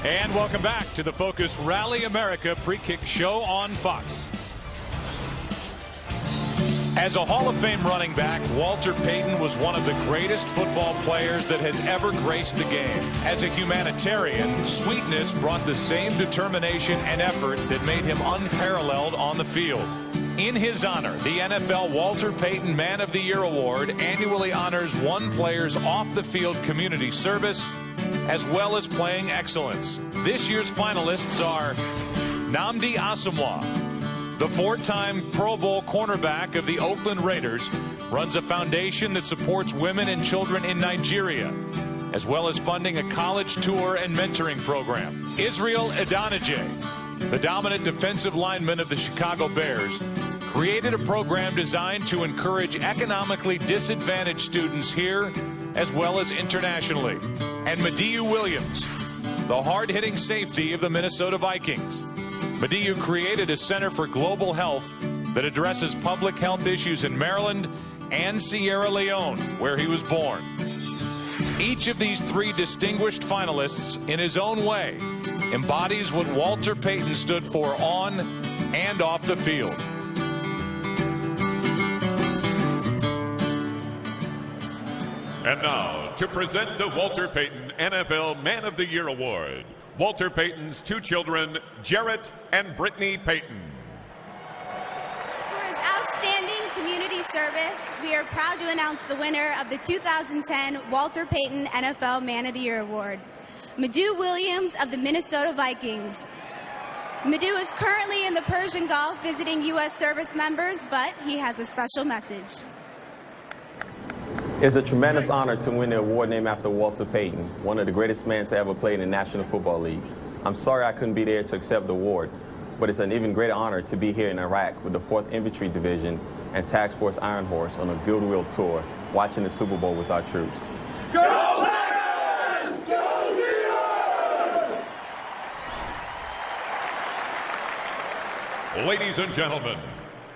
And welcome back to the Focus Rally America pre-kick show on Fox. As a Hall of Fame running back, Walter Payton was one of the greatest football players that has ever graced the game. As a humanitarian, Sweetness brought the same determination and effort that made him unparalleled on the field. In his honor, the NFL Walter Payton Man of the Year Award annually honors one player's off-the-field community service as well as playing excellence. This year's finalists are Nnamdi Asomugha, the four-time Pro Bowl cornerback of the Oakland Raiders, runs a foundation that supports women and children in Nigeria, as well as funding a college tour and mentoring program. Israel Idonije, the dominant defensive lineman of the Chicago Bears, created a program designed to encourage economically disadvantaged students here as well as internationally. And Madieu Williams, the hard-hitting safety of the Minnesota Vikings. Madieu created a Center for Global Health that addresses public health issues in Maryland and Sierra Leone, where he was born. Each of these three distinguished finalists, in his own way, embodies what Walter Payton stood for on and off the field. And now, to present the Walter Payton NFL Man of the Year Award, Walter Payton's two children, Jarrett and Brittany Payton. For his outstanding community service, we are proud to announce the winner of the 2010 Walter Payton NFL Man of the Year Award, Madieu Williams of the Minnesota Vikings. Madieu is currently in the Persian Gulf visiting U.S. service members, but he has a special message. It's a tremendous honor to win the award named after Walter Payton, one of the greatest men to ever play in the National Football League. I'm sorry I couldn't be there to accept the award, but it's an even greater honor to be here in Iraq with the 4th Infantry Division and Task Force Iron Horse on a goodwill tour, watching the Super Bowl with our troops. Go Packers! Go Seahawks! Ladies and gentlemen,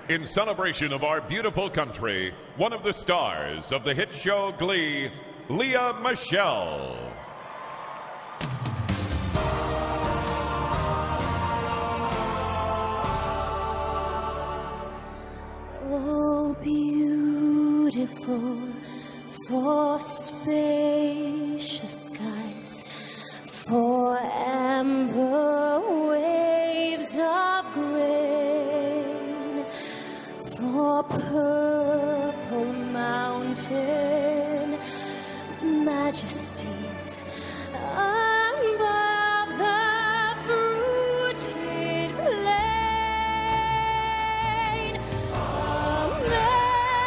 in celebration of our beautiful country, one of the stars of the hit show Glee, Leah Michelle. Oh, beautiful for spacious skies, for amber waves of grain, for purple mountain majesties above the fruited plain.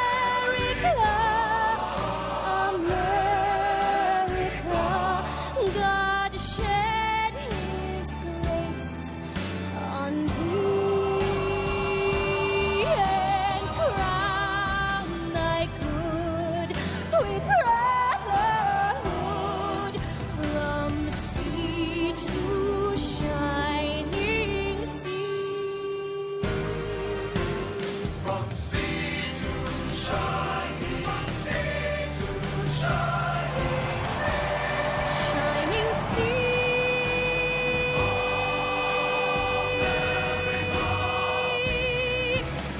America, God shed his grace on thee and crown thy good with brotherhood from sea to shining sea. From sea to shining sea to shining Shining sea.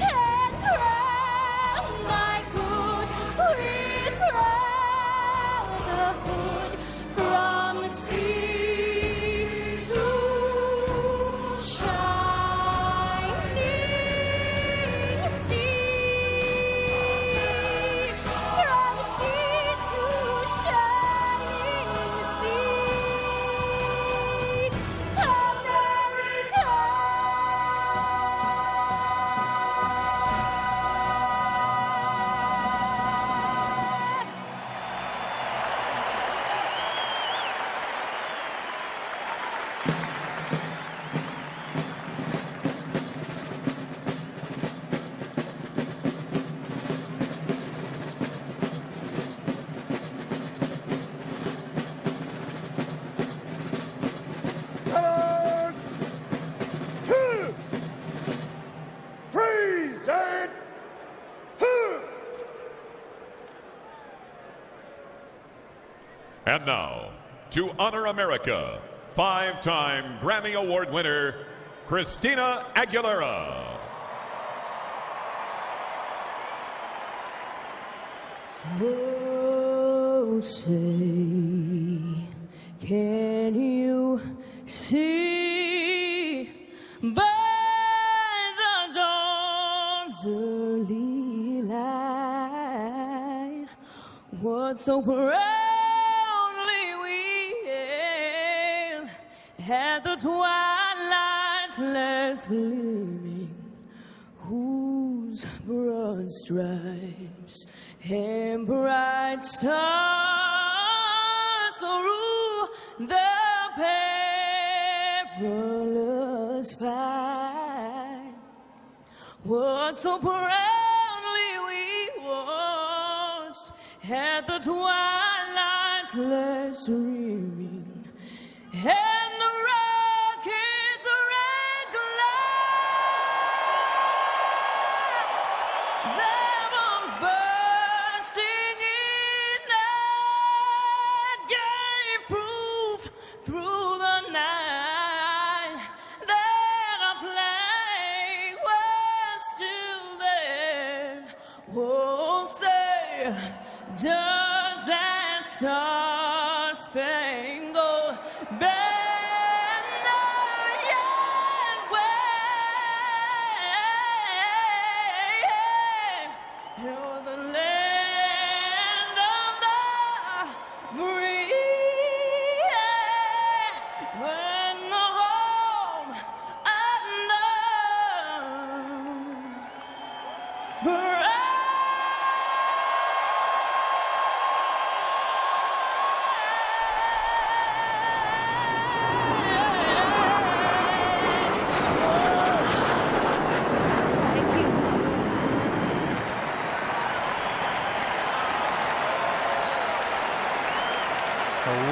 And crown thy good with brotherhood from sea to shining sea. From sea to shining sea. America. Colors! Two! Freeze and And now, to honor America, 5-time Grammy Award winner, Christina Aguilera. Oh, say, can you see by the dawn's early light what so proudly we hailed at the twilight's last gleaming, whose broad stripes and bright stars through the perilous fight, what so proudly we watched at the twilight's last streaming, and the rocket's red glare, their bombs bursting in that gave proof through the night that our flag was still there. Oh, say, does that star-spangled banner yet wave o'er the land of the free, when the home unknown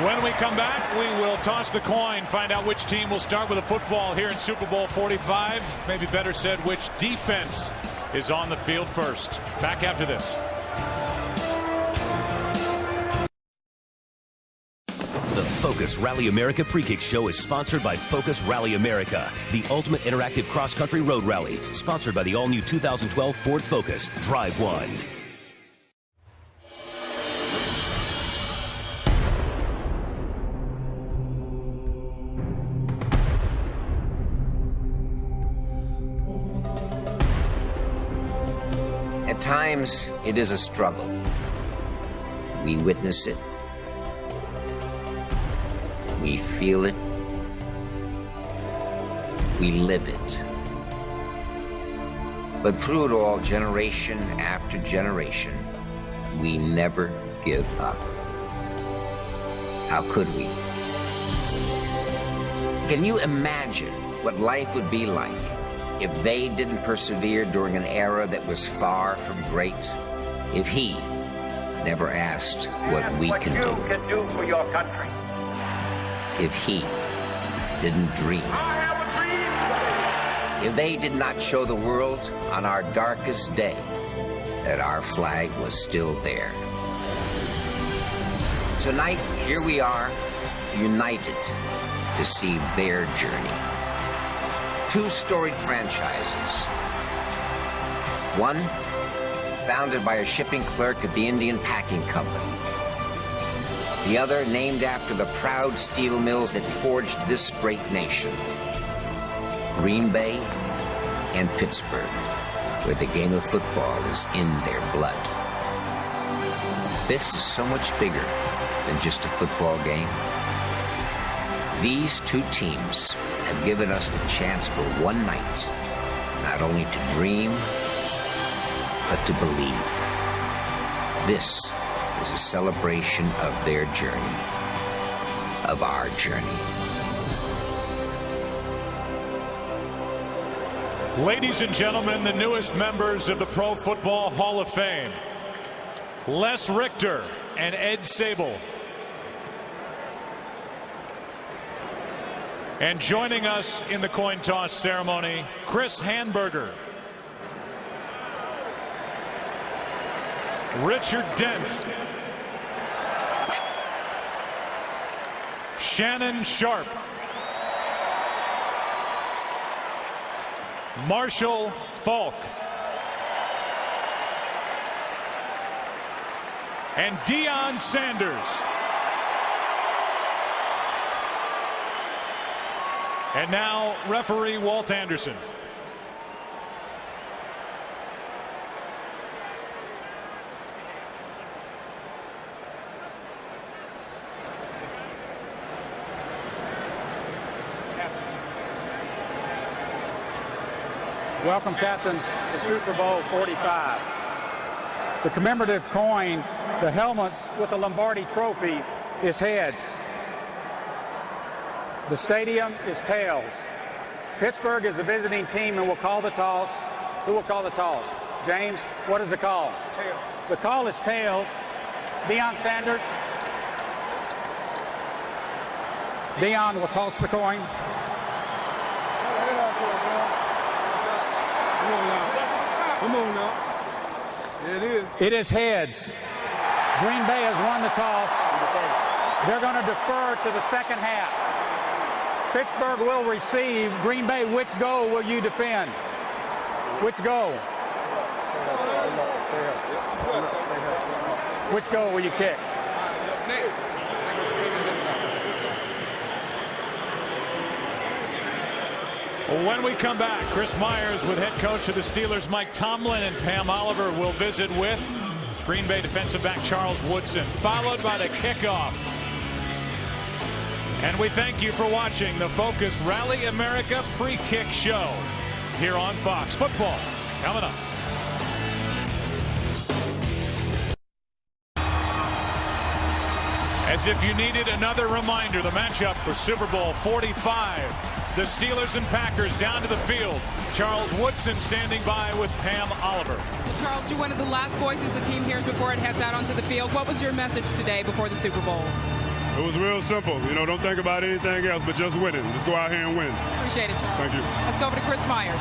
When we come back, we will toss the coin, find out which team will start with a football here in Super Bowl 45. Maybe better said, which defense is on the field first. Back after this. The Focus Rally America Pre-Kick Show is sponsored by Focus Rally America, the ultimate interactive cross-country road rally, sponsored by the all-new 2012 Ford Focus. Drive one. At times, it is a struggle. We witness it. We feel it. We live it. But through it all, generation after generation, we never give up. How could we? Can you imagine what life would be like if they didn't persevere during an era that was far from great? If he never asked what we can do for your country. If he didn't dream. If they did not show the world on our darkest day that our flag was still there. Tonight, here we are, united to see their journey. Two storied franchises. One, founded by a shipping clerk at the Indian Packing Company. The other, named after the proud steel mills that forged this great nation. Green Bay and Pittsburgh, where the game of football is in their blood. This is so much bigger than just a football game. These two teams have given us the chance for one night, not only to dream, but to believe. This is a celebration of their journey, of our journey. Ladies and gentlemen, the newest members of the Pro Football Hall of Fame, Les Richter and Ed Sable. And joining us in the coin toss ceremony, Chris Hamburger, Richard Dent, Shannon Sharp, Marshall Falk. And Deion Sanders. And now referee Walt Anderson. Welcome, Captain, to Super Bowl 45. The commemorative coin, the helmets with the Lombardi trophy, is heads. The stadium is tails. Pittsburgh is the visiting team and will call the toss. Who will call the toss? James, what is the call? Tails. The call is tails. Deion Sanders. Deion will toss the coin. Come on now. It is. It is heads. Green Bay has won the toss. They're going to defer to the second half. Pittsburgh will receive. Green Bay, which goal will you defend? Which goal? Which goal will you kick? When we come back, Chris Myers with head coach of the Steelers, Mike Tomlin, and Pam Oliver will visit with Green Bay defensive back Charles Woodson, followed by the kickoff. And we thank you for watching the Focus Rally America pre-kick show here on Fox. Football coming up. As if you needed another reminder, the matchup for Super Bowl 45. The Steelers and Packers down to the field. Charles Woodson standing by with Pam Oliver. Charles, you're one of the last voices the team hears before it heads out onto the field. What was your message today before the Super Bowl? It was real simple. You know, don't think about anything else but just winning. Just go out here and win. Appreciate it, Charles. Thank you. Let's go over to Chris Myers.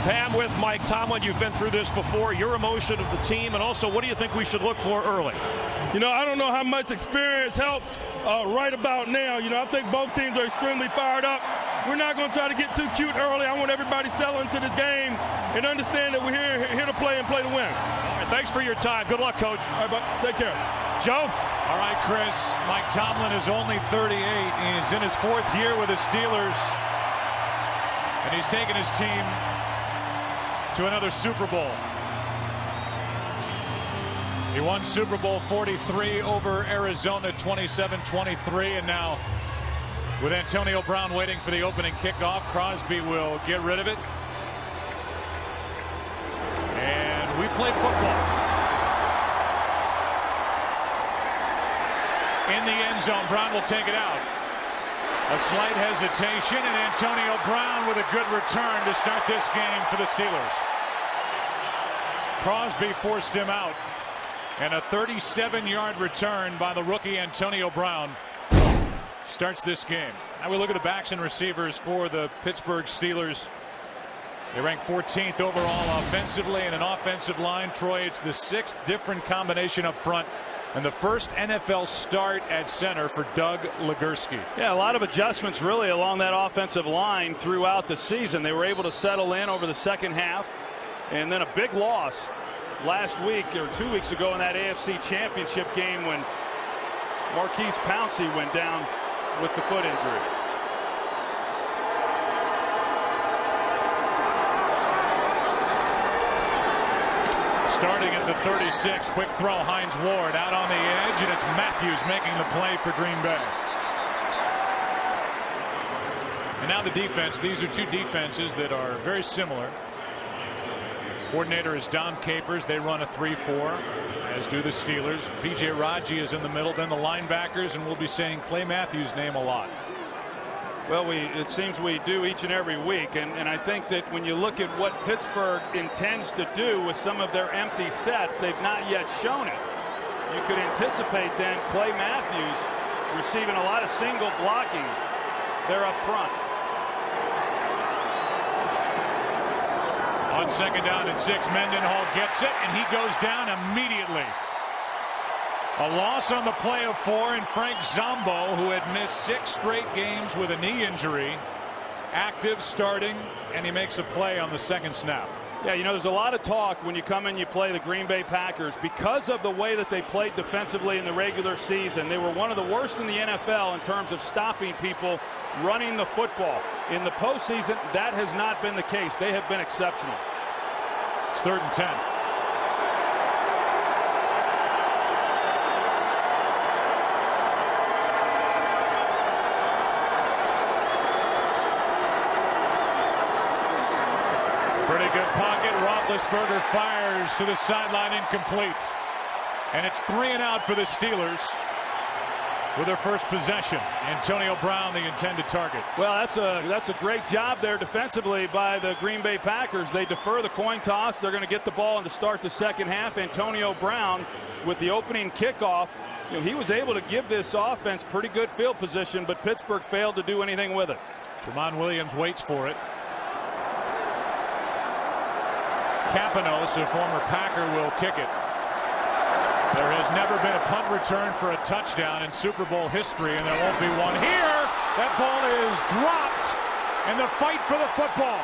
Pam, with Mike Tomlin, you've been through this before. Your emotion of the team, and also what do you think we should look for early? You know, I don't know how much experience helps right about now. You know, I think both teams are extremely fired up. We're not going to try to get too cute early. I want everybody selling to this game and understand that we're here to play and play to win. All right, thanks for your time. Good luck, Coach. All right, bud. Take care. Joe? All right, Chris. Mike Tomlin is only 38. He's in his fourth year with the Steelers. And he's taken his team to another Super Bowl. He won Super Bowl 43 over Arizona 27-23, and now with Antonio Brown waiting for the opening kickoff, Crosby will get rid of it. And we play football. In the end zone, Brown will take it out. A slight hesitation, and Antonio Brown with a good return to start this game for the Steelers. Crosby forced him out, and a 37-yard return by the rookie Antonio Brown starts this game. Now we look at the backs and receivers for the Pittsburgh Steelers. They rank 14th overall offensively, and an offensive line. Troy, it's the 6th different combination up front, and the first NFL start at center for Doug Legursky. Yeah, a lot of adjustments really along that offensive line throughout the season. They were able to settle in over the second half, and then a big loss last week or 2 weeks ago in that AFC Championship game when Marquise Pouncey went down with the foot injury. Starting at the 36, quick throw, Hines Ward out on the edge, and it's Matthews making the play for Green Bay. And now the defense. These are two defenses that are very similar. Coordinator is Don Capers. They run a 3-4, as do the Steelers. P.J. Raji is in the middle, then the linebackers, and we'll be saying Clay Matthews' name a lot. Well, it seems we do each and every week, and I think that when you look at what Pittsburgh intends to do with some of their empty sets, they've not yet shown it. You could anticipate then Clay Matthews receiving a lot of single blocking there up front. On second down and 6, Mendenhall gets it, and he goes down immediately. A loss on the play of 4, and Frank Zombo, who had missed 6 straight games with a knee injury, active, starting, and he makes a play on the second snap. Yeah, you know, there's a lot of talk when you come in, you play the Green Bay Packers. Because of the way that they played defensively in the regular season, they were one of the worst in the NFL in terms of stopping people running the football. In the postseason, that has not been the case. They have been exceptional. It's 3rd and 10. Pretty good pocket. Roethlisberger fires to the sideline, incomplete. And it's 3 and out for the Steelers with their first possession. Antonio Brown, the intended target. Well, that's a great job there defensively by the Green Bay Packers. They defer the coin toss. They're going to get the ball and to start the second half. Antonio Brown with the opening kickoff. You know, he was able to give this offense pretty good field position, but Pittsburgh failed to do anything with it. Tramon Williams waits for it. Capanos, a former Packer, will kick it. There has never been a punt return for a touchdown in Super Bowl history, and there won't be one here. That ball is dropped, and the fight for the football.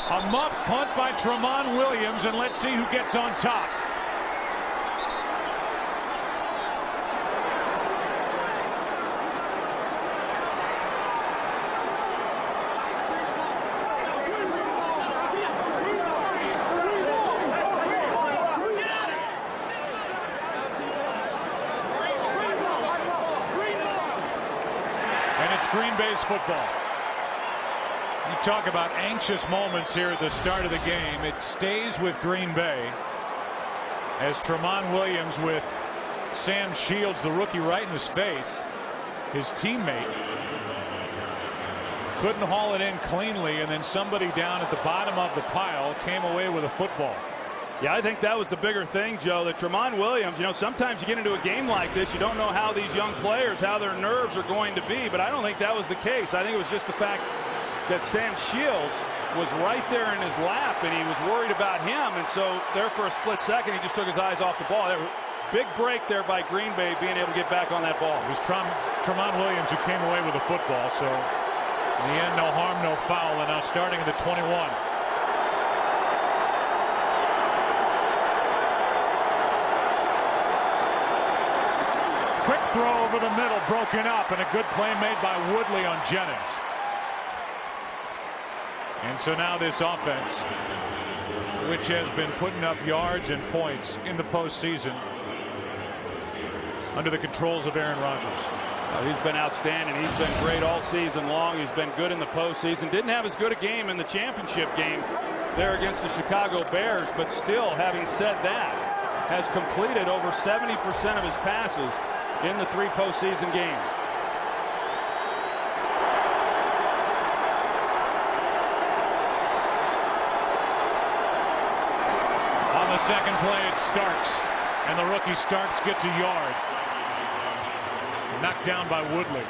A muff punt by Tramon Williams, and let's see who gets on top. Green Bay's football. You talk about anxious moments here at the start of the game. It stays with Green Bay as Tramon Williams with Sam Shields, the rookie, right in his face. His teammate couldn't haul it in cleanly, and then somebody down at the bottom of the pile came away with a football. Yeah, I think that was the bigger thing, Joe, that Tramon Williams, you know, sometimes you get into a game like this, you don't know how these young players, how their nerves are going to be, but I don't think that was the case. I think it was just the fact that Sam Shields was right there in his lap, and he was worried about him, and so there for a split second, he just took his eyes off the ball. Big break there by Green Bay being able to get back on that ball. It was Tramon Williams who came away with the football, so in the end, no harm, no foul, and now starting at the 21. Quick throw over the middle, broken up, and a good play made by Woodley on Jennings. And so now this offense, which has been putting up yards and points in the postseason under the controls of Aaron Rodgers. He's been outstanding. He's been great all season long. He's been good in the postseason. Didn't have as good a game in the championship game there against the Chicago Bears, but still, having said that, has completed over 70% of his passes in the 3 postseason games. On the second play, it's Starks, and the rookie Starks gets a yard. Knocked down by Woodley.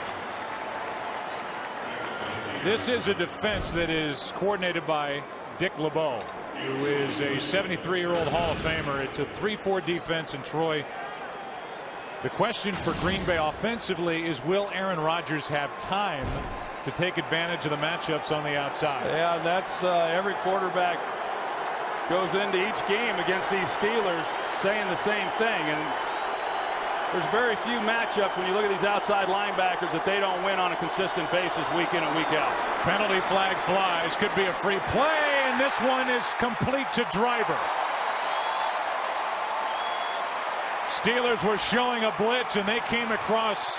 This is a defense that is coordinated by Dick LeBeau, who is a 73-year-old Hall of Famer. It's a 3-4 defense in Troy. The question for Green Bay offensively is, will Aaron Rodgers have time to take advantage of the matchups on the outside? Yeah, that's every quarterback goes into each game against these Steelers saying the same thing. And there's very few matchups when you look at these outside linebackers that they don't win on a consistent basis week in and week out. Penalty flag flies. Could be a free play, and this one is complete to Driver. Steelers were showing a blitz, and they came across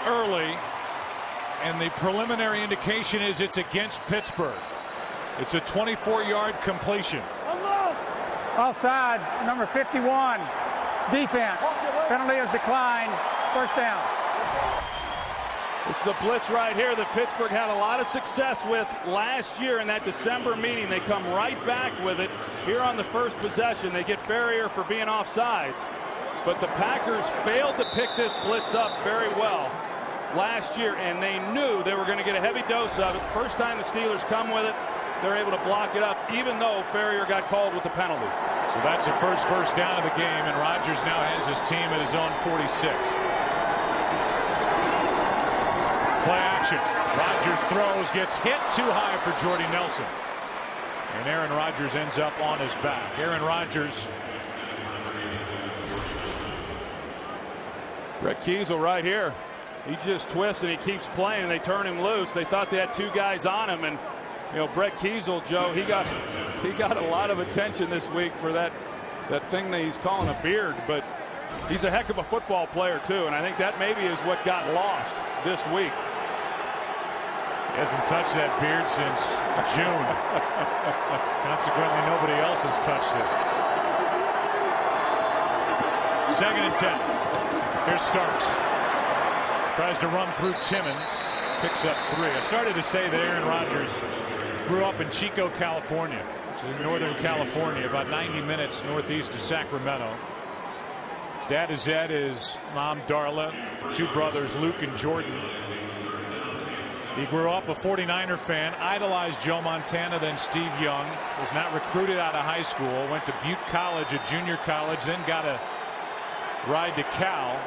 early, and the preliminary indication is it's against Pittsburgh. It's a 24-yard completion. Offsides, number 51, defense. Penalty is declined. First down. This is a blitz right here that Pittsburgh had a lot of success with last year in that December meeting. They come right back with it here on the first possession. They get Ferrier for being offsides. But the Packers failed to pick this blitz up very well last year, and they knew they were going to get a heavy dose of it. First time the Steelers come with it, they're able to block it up, even though Ferrier got called with the penalty. So that's the first down of the game, and Rodgers now has his team at his own 46. Play action. Rodgers throws, gets hit too high for Jordy Nelson. And Aaron Rodgers ends up on his back. Aaron Rodgers. Brett Kiesel right here. He just twists and he keeps playing. They turn him loose. They thought they had 2 guys on him, and Brett Kiesel, Joe, he got a lot of attention this week for that thing that he's calling a beard, but he's a heck of a football player too, and I think that maybe is what got lost this week. He hasn't touched that beard since June. Consequently, nobody else has touched it. 2nd and 10. Here's Starks. Tries to run through Timmons. Picks up 3. I started to say that Aaron Rodgers grew up in Chico, California, which is in Northern California, about 90 minutes northeast of Sacramento. His dad is Ed, his mom Darla, 2 brothers Luke and Jordan. He grew up a 49er fan, idolized Joe Montana, then Steve Young. Was not recruited out of high school, went to Butte College, a junior college, then got a ride to Cal.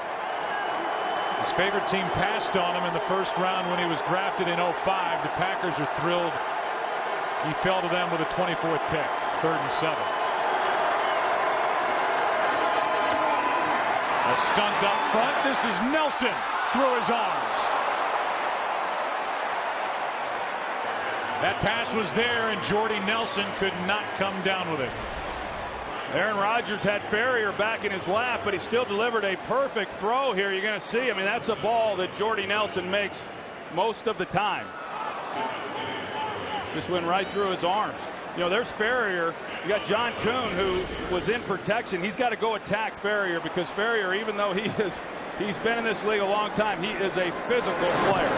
His favorite team passed on him in the 1st round when he was drafted in 05. The Packers are thrilled he fell to them with a 24th pick, 3rd and 7. A stunt up front. This is Nelson through his arms. That pass was there, and Jordy Nelson could not come down with it. Aaron Rodgers had Ferrier back in his lap, but he still delivered a perfect throw here. You're going to see, I mean, that's a ball that Jordy Nelson makes most of the time. Just went right through his arms. There's Ferrier. You got John Kuhn, who was in protection. He's got to go attack Ferrier, because Ferrier, even though he's been in this league a long time, he is a physical player.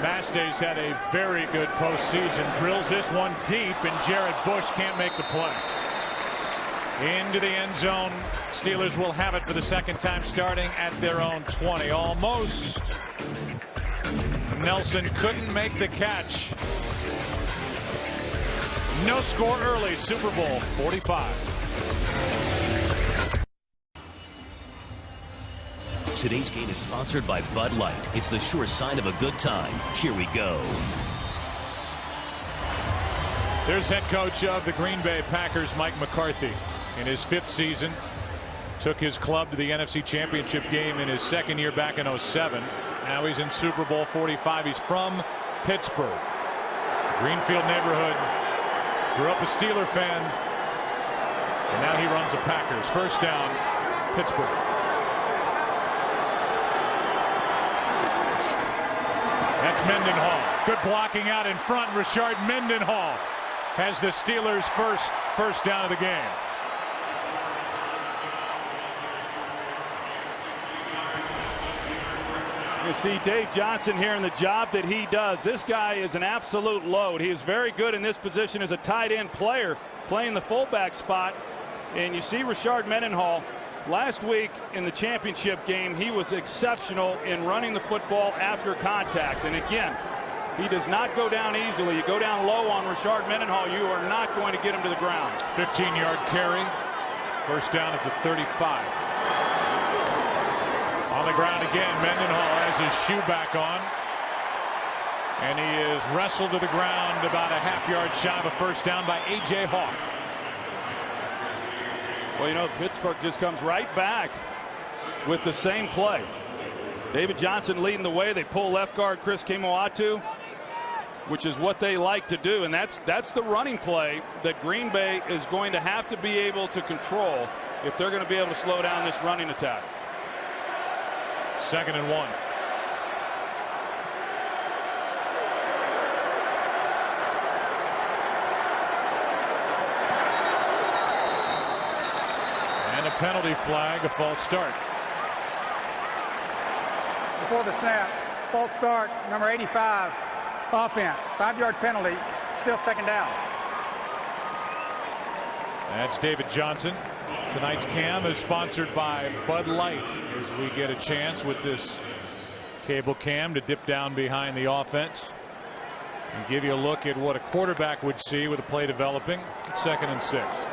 Mastey's had a very good postseason. Drills this one deep, and Jared Bush can't make the play. Into the end zone. Steelers will have it for the 2nd time, starting at their own 20. Almost. Nelson couldn't make the catch. No score early. Super Bowl 45. Today's game is sponsored by Bud Light. It's the sure sign of a good time. Here we go. There's head coach of the Green Bay Packers, Mike McCarthy. In his 5th season, took his club to the NFC Championship game in his 2nd year back in 07. Now he's in Super Bowl 45. He's from Pittsburg, Greenfield neighborhood. Grew up a Steeler fan, and now he runs the Packers. 1st down, Pittsburgh. That's Mendenhall. Good blocking out in front. Rashard Mendenhall has the Steelers' first down of the game. You see Dave Johnson here in the job that he does. This guy is an absolute load. He is very good in this position as a tight end player, playing the fullback spot. And you see Rashard Mendenhall last week in the championship game. He was exceptional in running the football after contact. And again, he does not go down easily. You go down low on Rashard Mendenhall, you are not going to get him to the ground. 15-yard carry. 1st down at the 35. On the ground again, Mendenhall has his shoe back on. And he is wrestled to the ground about a half-yard shy of a 1st down by A.J. Hawk. Well, Pittsburgh just comes right back with the same play. David Johnson leading the way. They pull left guard Chris Kemoatu, which is what they like to do. And that's the running play that Green Bay is going to have to be able to control if they're going to be able to slow down this running attack. 2nd and 1. And a penalty flag, a false start. Before the snap, false start, number 85, offense. 5-yard penalty, still 2nd down. That's David Johnson. Tonight's cam is sponsored by Bud Light, as we get a chance with this cable cam to dip down behind the offense and give you a look at what a quarterback would see with a play developing. 2nd and 6.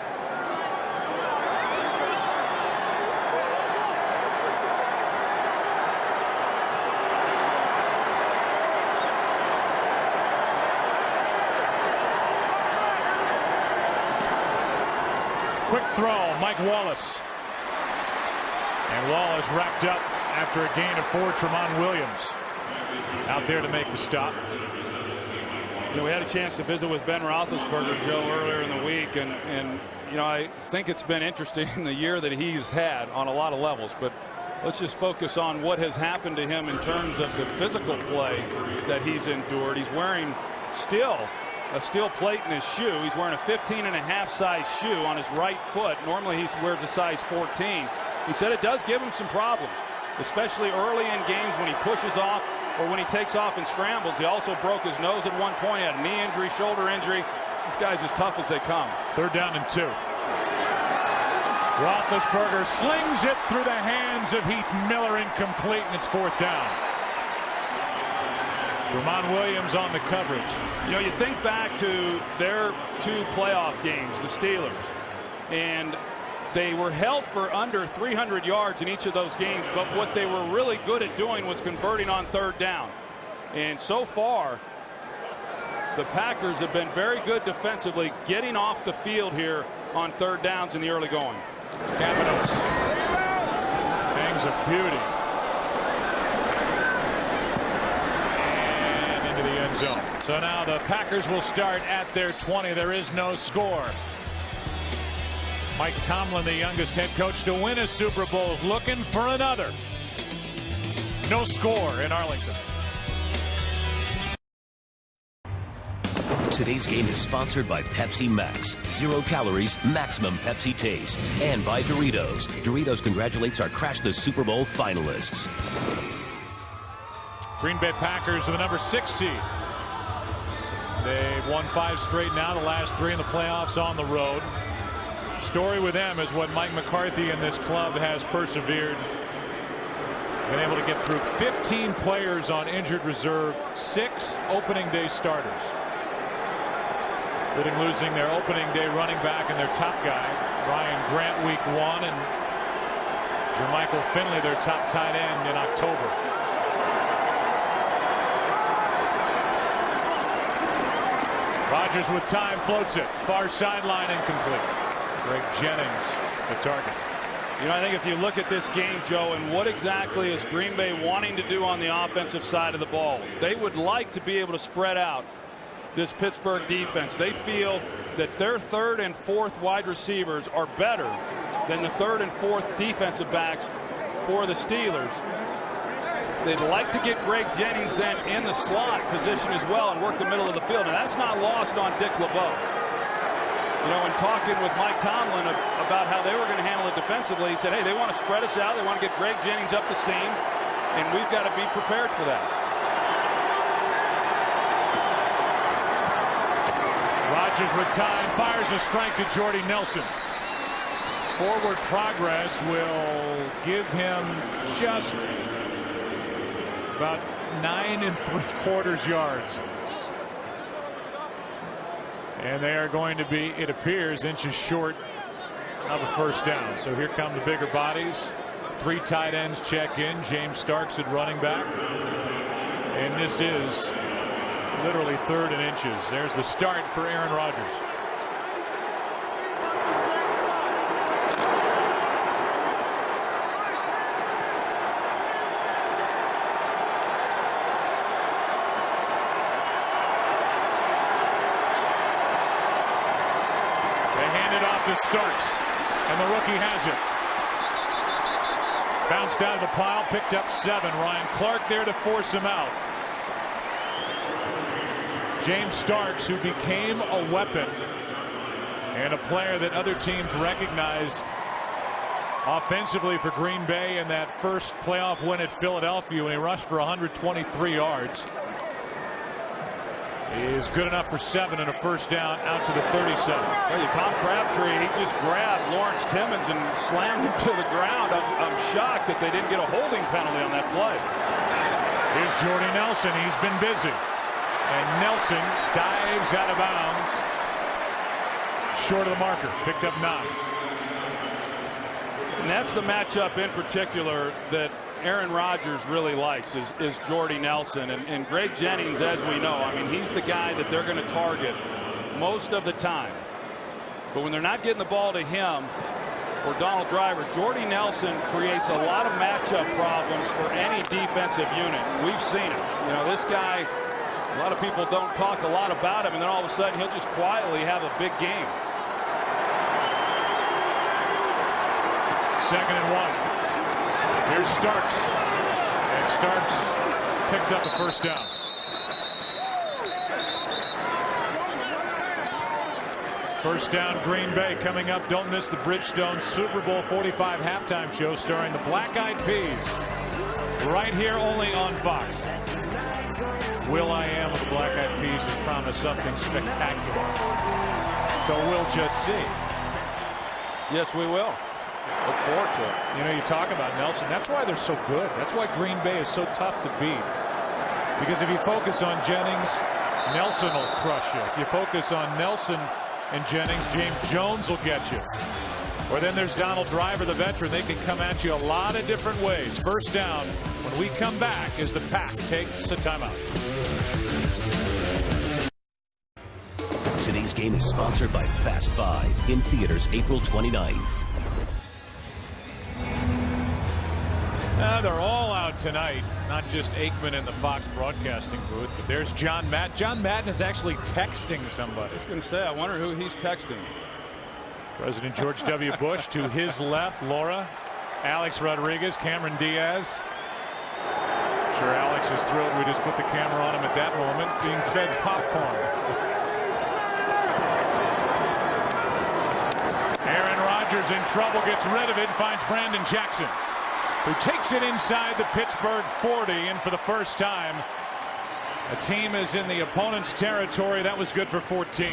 Quick throw, Mike Wallace. And Wallace wrapped up after a gain of 4. Tramon Williams out there to make the stop. You know, we had a chance to visit with Ben Roethlisberger, Joe, earlier in the week, and you know, I think it's been interesting in the year that he's had on a lot of levels, but let's just focus on what has happened to him in terms of the physical play that he's endured. He's wearing a steel plate in his shoe. He's wearing a 15.5 size shoe on his right foot. Normally he wears a size 14. He said it does give him some problems, especially early in games when he pushes off or when he takes off and scrambles. He also broke his nose at one point. He had a knee injury, shoulder injury. This guy's as tough as they come. 3rd down and 2. Roethlisberger slings it through the hands of Heath Miller, incomplete, and it's 4th down. Tramon Williams on the coverage. You know, you think back to their 2 playoff games, the Steelers, and they were held for under 300 yards in each of those games, but what they were really good at doing was converting on 3rd down. And so far, the Packers have been very good defensively, getting off the field here on 3rd downs in the early going. Cavanos hangs a beauty. And into the end zone. So now the Packers will start at their 20. There is no score. Mike Tomlin, the youngest head coach to win a Super Bowl, is looking for another. No score in Arlington. Today's game is sponsored by Pepsi Max. 0 calories, maximum Pepsi taste. And by Doritos. Doritos congratulates our Crash the Super Bowl finalists. Green Bay Packers are the number 6 seed. They've won 5 straight now, the last 3 in the playoffs on the road. Story with them is what Mike McCarthy and this club has persevered. Been able to get through 15 players on injured reserve, 6 opening day starters. Including losing their opening day running back and their top guy, Ryan Grant, week 1, and Jermichael Finley, their top tight end, in October. Rodgers with time, floats it. Far sideline, incomplete. Greg Jennings, the target. You know, I think if you look at this game, Joe, and what exactly is Green Bay wanting to do on the offensive side of the ball, they would like to be able to spread out this Pittsburgh defense. They feel that their 3rd and 4th wide receivers are better than the 3rd and 4th defensive backs for the Steelers. They'd like to get Greg Jennings then in the slot position as well and work the middle of the field. And that's not lost on Dick LeBeau. You know, in talking with Mike Tomlin about how they were going to handle it defensively, he said, hey, they want to spread us out. They want to get Greg Jennings up the seam, and we've got to be prepared for that. Rodgers with time, fires a strike to Jordy Nelson. Forward progress will give him just about 9 3/4 yards. And they are going to be, it appears, inches short of a 1st down. So here come the bigger bodies. 3 tight ends check in. James Starks at running back. And this is literally 3rd and inches. There's the start for Aaron Rodgers. To Starks, and the rookie has it. Bounced out of the pile, picked up 7. Ryan Clark there to force him out. James Starks, who became a weapon and a player that other teams recognized offensively for Green Bay in that first playoff win at Philadelphia when he rushed for 123 yards. Is good enough for 7 and a 1st down out to the 37. Tom Crabtree, he just grabbed Lawrence Timmons and slammed him to the ground. I'm shocked that they didn't get a holding penalty on that play. Here's Jordy Nelson. He's been busy. And Nelson dives out of bounds. Short of the marker. Picked up 9. And that's the matchup in particular that Aaron Rodgers really likes is Jordy Nelson. And Greg Jennings, as we know, I mean, he's the guy that they're going to target most of the time. But when they're not getting the ball to him or Donald Driver, Jordy Nelson creates a lot of matchup problems for any defensive unit. We've seen it. You know, this guy, a lot of people don't talk a lot about him, and then all of a sudden he'll just quietly have a big game. 2nd and 1. Here's Starks. And Starks picks up a first down. First down, Green Bay coming up. Don't miss the Bridgestone Super Bowl 45 halftime show starring the Black Eyed Peas. Right here only on Fox. Will.i.am of the Black Eyed Peas has promised something spectacular. So we'll just see. Yes, we will. Look forward to it. You know, you talk about Nelson. That's why they're so good. That's why Green Bay is so tough to beat. Because if you focus on Jennings, Nelson will crush you. If you focus on Nelson and Jennings, James Jones will get you. Or then there's Donald Driver, the veteran. They can come at you a lot of different ways. First down when we come back as the Pack takes a timeout. Today's game is sponsored by Fast 5 in theaters April 29th. They're all out tonight, not just Aikman in the Fox broadcasting booth, but there's John Madden. John Madden is actually texting somebody. Just going to say, I wonder who he's texting. President George W. Bush to his left, Laura, Alex Rodriguez, Cameron Diaz. I'm sure Alex is thrilled we just put the camera on him at that moment, being fed popcorn. Aaron Rodgers in trouble, gets rid of it, and finds Brandon Jackson, who takes it inside the Pittsburgh 40, and for the first time, a team is in the opponent's territory. That was good for 14.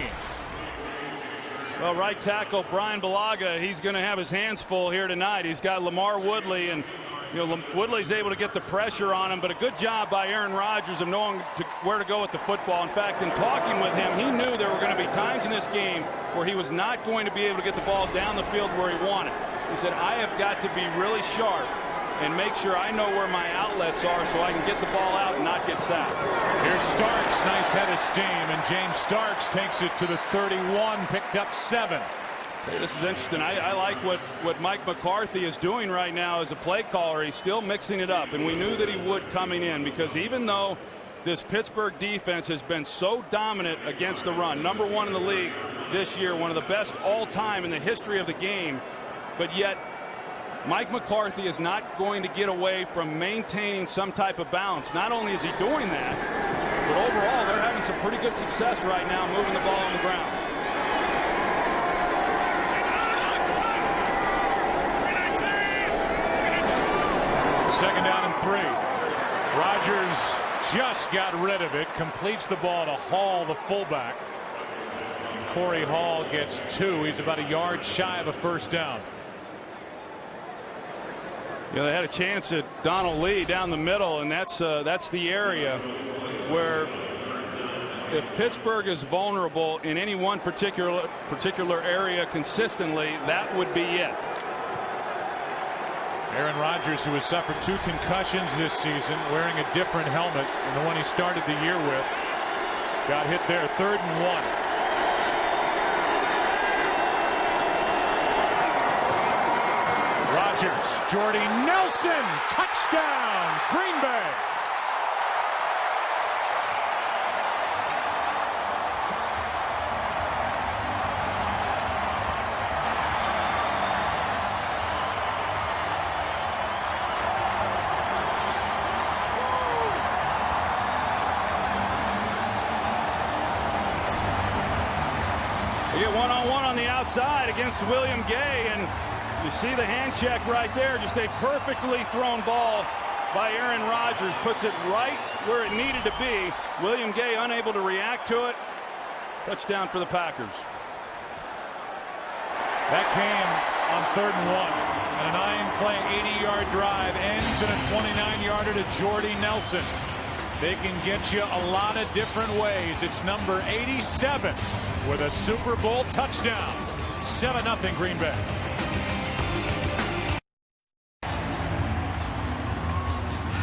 Well, right tackle Brian Bulaga, he's going to have his hands full here tonight. He's got Lamar Woodley, and Woodley's able to get the pressure on him, but a good job by Aaron Rodgers of knowing where to go with the football. In fact, in talking with him, he knew there were going to be times in this game where he was not going to be able to get the ball down the field where he wanted. He said, I have got to be really sharp and make sure I know where my outlets are so I can get the ball out and not get sacked. Here's Starks, nice head of steam, and James Starks takes it to the 31, picked up 7. Hey, this is interesting. I like what Mike McCarthy is doing right now as a play caller. He's still mixing it up, and we knew that he would coming in, because even though this Pittsburgh defense has been so dominant against the run, number 1 in the league this year, one of the best all time in the history of the game, but yet Mike McCarthy is not going to get away from maintaining some type of balance. Not only is he doing that, but overall they're having some pretty good success right now moving the ball on the ground. Second down and 3. Rodgers just got rid of it, completes the ball to Hall, the fullback. Corey Hall gets 2. He's about a yard shy of a first down. You know, they had a chance at Donald Lee down the middle, and that's the area where if Pittsburgh is vulnerable in any one particular area consistently, that would be it. Aaron Rodgers, who has suffered 2 concussions this season, wearing a different helmet than the one he started the year with, got hit there. 3rd and 1. Rodgers, Jordy Nelson, touchdown, Green Bay. They get one-on-one on the outside against William Gay, and you see the hand check right there. Just a perfectly thrown ball by Aaron Rodgers. Puts it right where it needed to be. William Gay unable to react to it. Touchdown for the Packers. That came on 3rd and 1. And a 9-play, 80-yard drive ends in a 29-yarder to Jordy Nelson. They can get you a lot of different ways. It's number 87 with a Super Bowl touchdown. 7-0 Green Bay.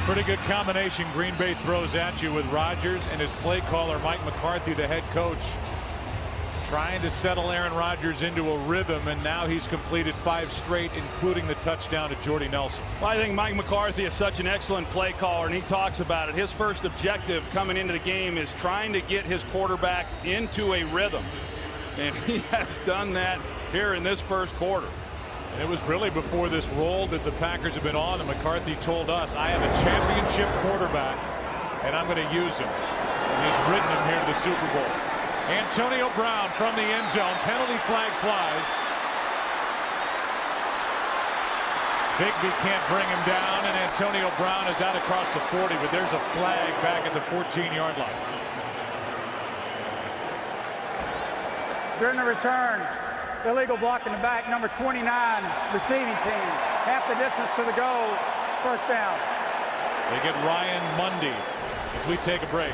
Pretty good combination Green Bay throws at you with Rodgers and his play caller Mike McCarthy, the head coach, trying to settle Aaron Rodgers into a rhythm, and now he's completed 5 straight, including the touchdown to Jordy Nelson. Well, I think Mike McCarthy is such an excellent play caller, and he talks about it. His first objective coming into the game is trying to get his quarterback into a rhythm, and he has done that here in this first quarter. And it was really before this role that the Packers have been on, and McCarthy told us, I have a championship quarterback, and I'm going to use him. And he's ridden him here to the Super Bowl. Antonio Brown from the end zone. Penalty flag flies. Bigby can't bring him down, and Antonio Brown is out across the 40, but there's a flag back at the 14-yard line. During the return, illegal block in the back, number 29, receiving team. Half the distance to the goal, first down. They get Ryan Mundy as we take a break.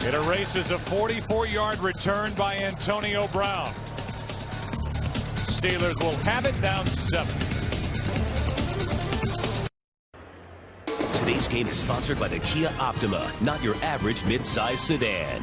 It erases a 44-yard return by Antonio Brown. Steelers will have it down 7. Today's game is sponsored by the Kia Optima, not your average mid-size sedan.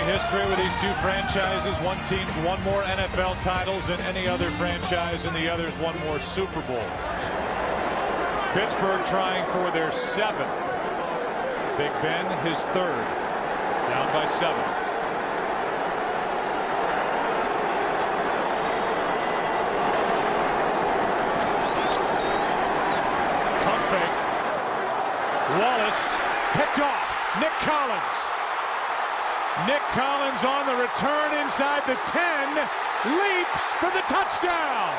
History with these two franchises. One team's won more NFL titles than any other franchise, and the other's won more Super Bowls. Pittsburgh trying for their 7th. Big Ben, his 3rd. Down by 7. Pump fake. Wallace picked off. Nick Collins. Nick Collins on the return inside the 10, leaps for the touchdown.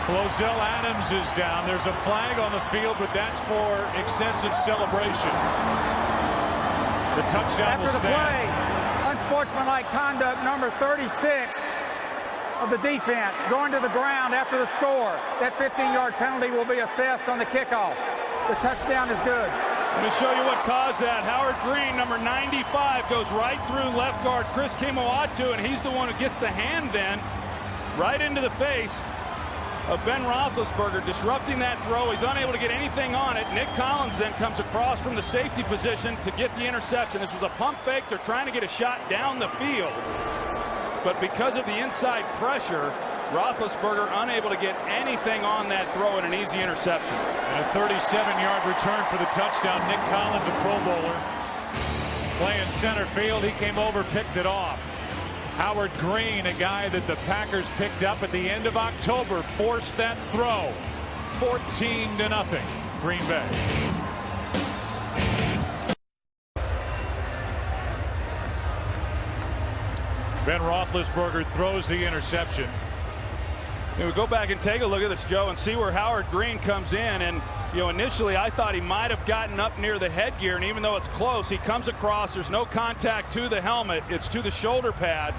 Flozell Adams is down. There's a flag on the field, but that's for excessive celebration. The touchdown will stand. After the play, unsportsmanlike conduct number 36 of the defense going to the ground after the score. That 15-yard penalty will be assessed on the kickoff. The touchdown is good. Let me show you what caused that. Howard Green, number 95, goes right through left guard Chris Kemoatu, and he's the one who gets the hand then right into the face of Ben Roethlisberger, disrupting that throw. He's unable to get anything on it. Nick Collins then comes across from the safety position to get the interception. This was a pump fake. They're trying to get a shot down the field. But because of the inside pressure, Roethlisberger unable to get anything on that throw and an easy interception. And a 37-yard return for the touchdown. Nick Collins, a Pro Bowler, playing center field. He came over, picked it off. Howard Green, a guy that the Packers picked up at the end of October, forced that throw. 14-0, Green Bay. Ben Roethlisberger throws the interception. And we go back and take a look at this, Joe, and see where Howard Green comes in. And, you know, initially I thought he might have gotten up near the headgear, and even though it's close, he comes across. There's no contact to the helmet. It's to the shoulder pad.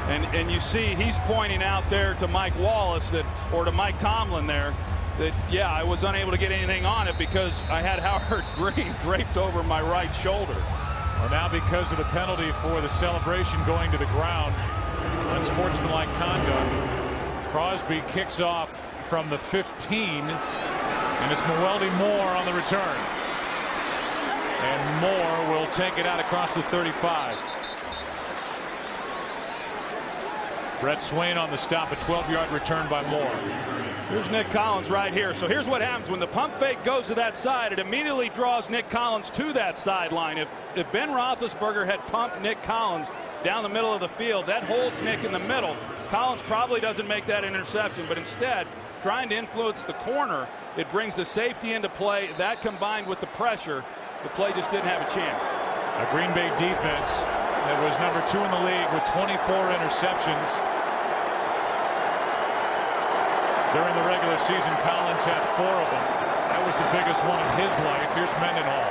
And you see he's pointing out there to Mike Wallace that, or to Mike Tomlin there, that, yeah, I was unable to get anything on it because I had Howard Green draped over my right shoulder. Well, now because of the penalty for the celebration going to the ground, unsportsmanlike conduct, Crosby kicks off from the 15, and it's Mwelde Moore on the return. And Moore will take it out across the 35. Brett Swain on the stop, a 12-yard return by Moore. Here's Nick Collins right here. So here's what happens when the pump fake goes to that side. It immediately draws Nick Collins to that sideline. If Ben Roethlisberger had pumped Nick Collins down the middle of the field, that holds Nick in the middle. Collins probably doesn't make that interception, but instead, trying to influence the corner, it brings the safety into play. That combined with the pressure, the play just didn't have a chance. A Green Bay defense that was number 2 in the league with 24 interceptions. During the regular season, Collins had 4 of them. That was the biggest one of his life. Here's Mendenhall.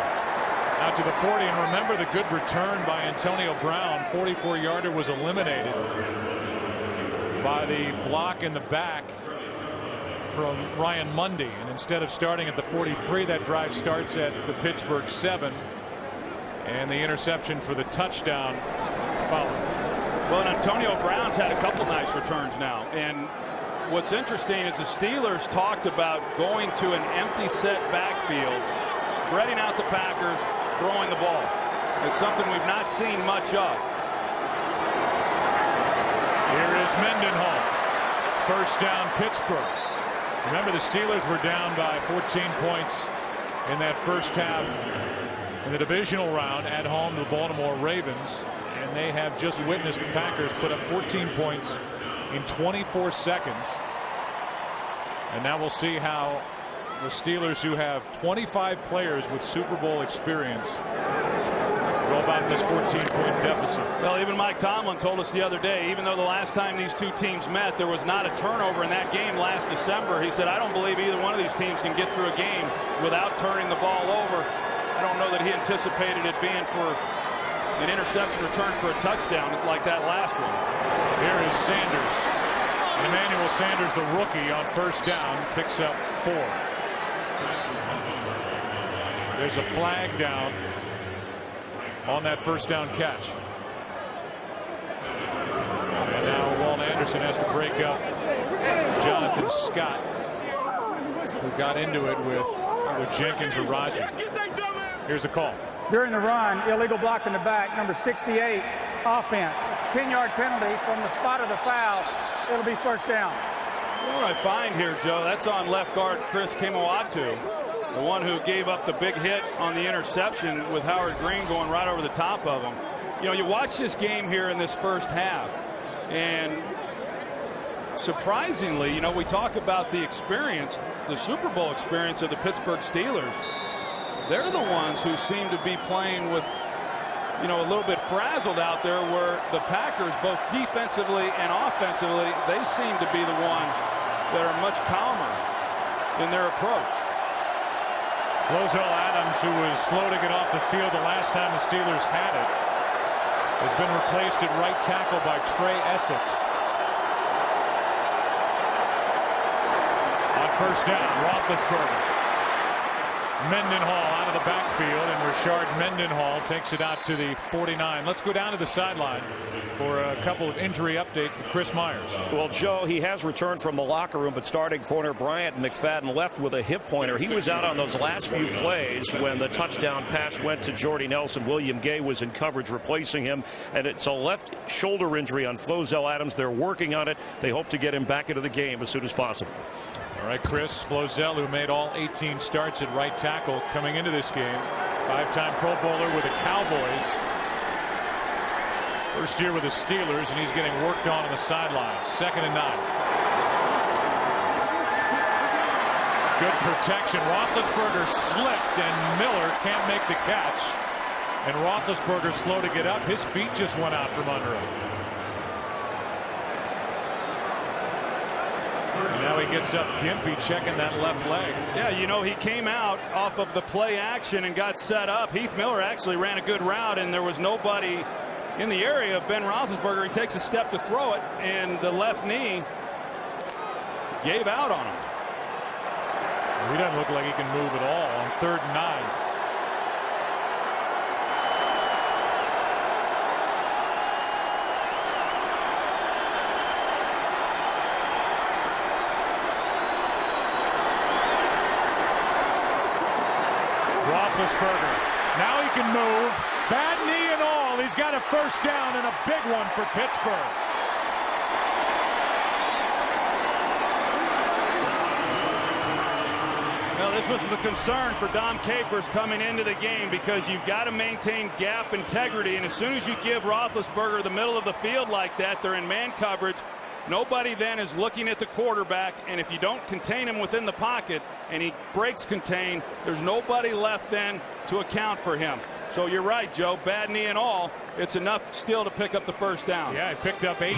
Out to the 40, and remember the good return by Antonio Brown. 44-yarder was eliminated by the block in the back from Ryan Mundy. And instead of starting at the 43, that drive starts at the Pittsburgh 7. And the interception for the touchdown followed. Well, and Antonio Brown's had a couple nice returns now. And what's interesting is the Steelers talked about going to an empty set backfield, spreading out the Packers, throwing the ball. It's something we've not seen much of. Here is Mendenhall. First down, Pittsburgh. Remember, the Steelers were down by 14 points in that first half in the divisional round at home to the Baltimore Ravens, and they have just witnessed the Packers put up 14 points in 24 seconds. And now we'll see how the Steelers, who have 25 players with Super Bowl experience, go about this 14-point deficit. Well, even Mike Tomlin told us the other day, even though the last time these two teams met, there was not a turnover in that game last December. He said, I don't believe either one of these teams can get through a game without turning the ball over. I don't know that he anticipated it being for an interception return for a touchdown like that last one. Here is Sanders. And Emmanuel Sanders, the rookie, on first down, picks up 4. There's a flag down on that first down catch. And now Walt Anderson has to break up Jonathan Scott, who got into it with Jenkins or Rodgers. Here's a call. During the run, illegal block in the back, number 68, offense. 10-yard penalty from the spot of the foul. It'll be first down. What I find here, Joe, that's on left guard Chris Kemoatu, the one who gave up the big hit on the interception with Howard Green going right over the top of him. You know, you watch this game here in this first half, and surprisingly, you know, we talk about the experience, the Super Bowl experience of the Pittsburgh Steelers. They're the ones who seem to be playing with, you know, a little bit frazzled out there, where the Packers, both defensively and offensively, they seem to be the ones that are much calmer in their approach. Flozell Adams, who was slow to get off the field the last time the Steelers had it, has been replaced at right tackle by Trey Essex. On first down, Roethlisberger. Mendenhall out of the backfield, and Rashard Mendenhall takes it out to the 49. Let's go down to the sideline for a couple of injury updates with Chris Myers. Well, Joe, he has returned from the locker room, but starting corner Bryant McFadden left with a hip pointer. He was out on those last few plays when the touchdown pass went to Jordy Nelson. William Gay was in coverage replacing him, and it's a left shoulder injury on Flozell Adams. They're working on it. They hope to get him back into the game as soon as possible. All right, Chris Flozell, who made all 18 starts at right tackle coming into this game. 5-time Pro Bowler with the Cowboys. First year with the Steelers, and he's getting worked on the sidelines. 2nd and 9. Good protection. Roethlisberger slipped, and Miller can't make the catch. And Roethlisberger slow to get up. His feet just went out from under him. Now he gets up, Gimpy checking that left leg. Yeah, you know, he came out off of the play action and got set up. Heath Miller actually ran a good route, and there was nobody in the area of Ben Roethlisberger. He takes a step to throw it, and the left knee gave out on him. He doesn't look like he can move at all on 3rd and 9. Roethlisberger. Now he can move. Bad knee and all. He's got a first down and a big one for Pittsburgh. Well, this was the concern for Dom Capers coming into the game, because you've got to maintain gap integrity, and as soon as you give Roethlisberger the middle of the field like that, they're in man coverage. Nobody then is looking at the quarterback, and if you don't contain him within the pocket and he breaks contain, there's nobody left then to account for him. So you're right, Joe. Bad knee and all, it's enough still to pick up the first down. Yeah, he picked up 18.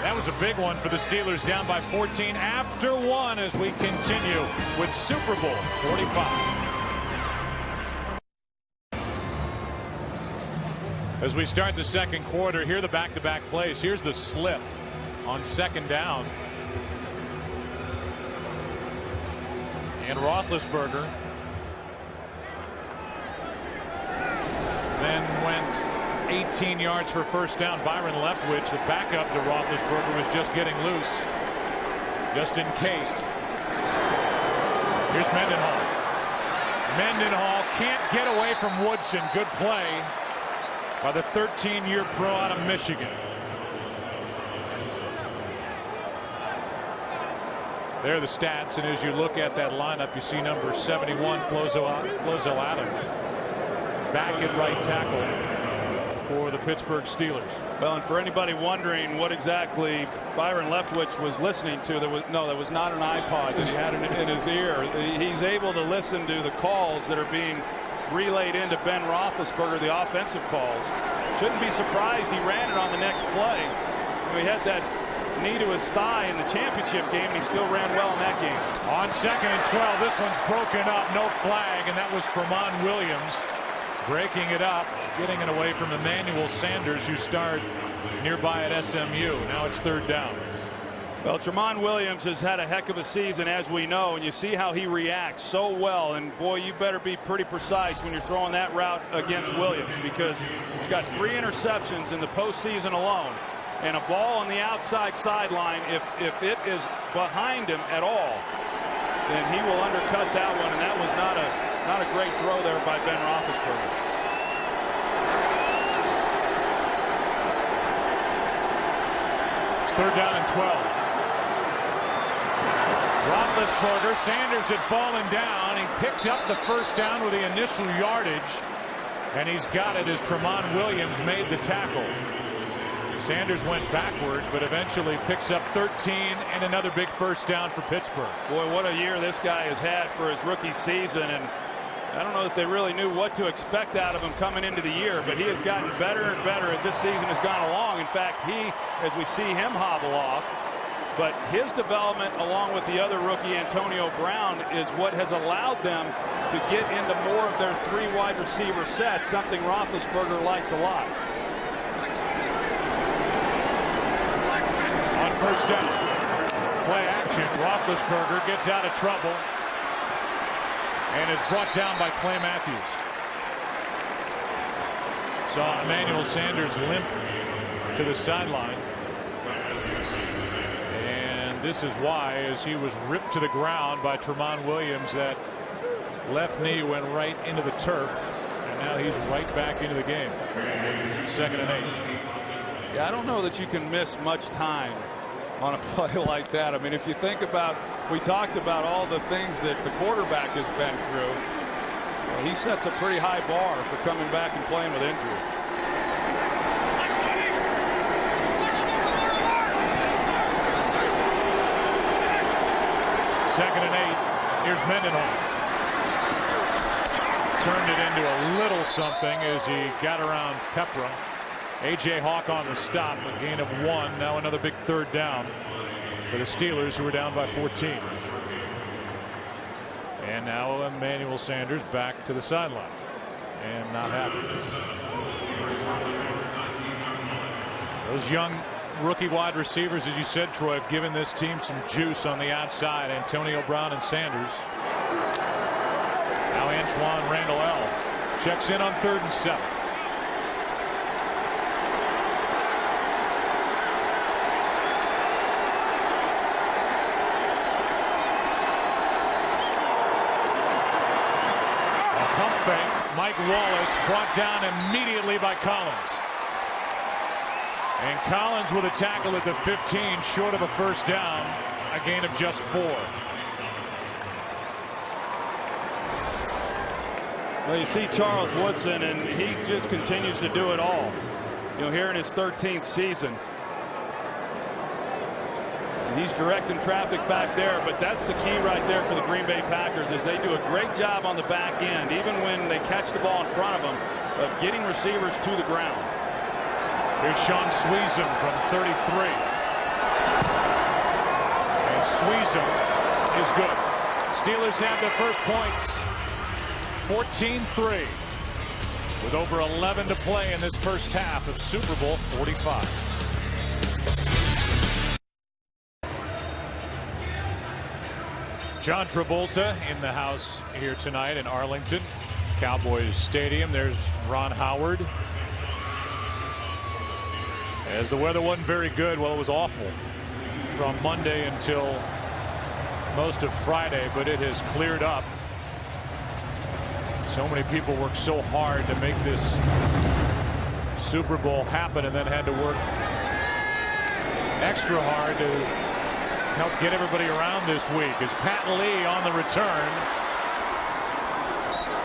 That was a big one for the Steelers, down by 14 after one as we continue with Super Bowl 45. As we start the second quarter, here are the back-to-back plays. Here's the slip on second down. And Roethlisberger then went 18 yards for first down. Byron Leftwich, the backup to Roethlisberger, was just getting loose, just in case. Here's Mendenhall. Mendenhall can't get away from Woodson. Good play by the 13-year pro out of Michigan. There are the stats, and as you look at that lineup, you see number 71, Flozo Adams, back at right tackle for the Pittsburgh Steelers. Well, and for anybody wondering what exactly Byron Leftwich was listening to, that was not an iPod that he had in his ear. He's able to listen to the calls that are being relayed into Ben Roethlisberger, the offensive calls. Shouldn't be surprised he ran it on the next play. He had that knee to his thigh in the championship game, and he still ran well in that game. On 2nd and 12, this one's broken up, no flag, and that was Tramon Williams breaking it up, getting it away from Emmanuel Sanders, who starred nearby at SMU. Now it's third down. Well, Tramon Williams has had a heck of a season, as we know, and you see how he reacts so well. And boy, you better be pretty precise when you're throwing that route against Williams, because he's got 3 interceptions in the postseason alone. And a ball on the outside sideline, if it is behind him at all, then he will undercut that one. And that was not a great throw there by Ben Roethlisberger. It's third down and 12. Roethlisberger, Sanders had fallen down. He picked up the first down with the initial yardage, and he's got it as Tramon Williams made the tackle. Sanders went backward, but eventually picks up 13 and another big first down for Pittsburgh. Boy, what a year this guy has had for his rookie season, and I don't know that they really knew what to expect out of him coming into the year, but he has gotten better and better as this season has gone along. In fact, as we see him hobble off, but his development along with the other rookie Antonio Brown is what has allowed them to get into more of their 3 wide receiver sets, something Roethlisberger likes a lot. On first down, play action, Roethlisberger gets out of trouble and is brought down by Clay Matthews. Saw Emmanuel Sanders limp to the sideline. And this is why, as he was ripped to the ground by Tramon Williams, that left knee went right into the turf, and now he's right back into the game. 2nd and 8. Yeah, I don't know that you can miss much time on a play like that. I mean, if you think about, we talked about all the things that the quarterback has been through. Well, he sets a pretty high bar for coming back and playing with injury. Second and 8. Here's Mendenhall. Turned it into a little something as he got around Pepra. A.J. Hawk on the stop, a gain of 1. Now another big third down for the Steelers, who are down by 14. And now Emmanuel Sanders back to the sideline and not happy. Those young rookie wide receivers, as you said, Troy, have given this team some juice on the outside. Antonio Brown and Sanders. Now Antoine Randall L. checks in on 3rd and 7. Mike Wallace brought down immediately by Collins. And Collins with a tackle at the 15, short of a first down, a gain of just 4. Well, you see Charles Woodson, and he just continues to do it all. You know, here in his 13th season. He's directing traffic back there, but that's the key right there for the Green Bay Packers is they do a great job on the back end, even when they catch the ball in front of them, of getting receivers to the ground. Here's Sean Sweezum from 33. And Sweezum is good. Steelers have their first points. 14-3. With over 11 to play in this first half of Super Bowl 45. John Travolta in the house here tonight in Arlington, Cowboys Stadium. There's Ron Howard. As the weather wasn't very good, well, it was awful from Monday until most of Friday, but it has cleared up. So many people worked so hard to make this Super Bowl happen and then had to work extra hard to help get everybody around this week as Pat Lee on the return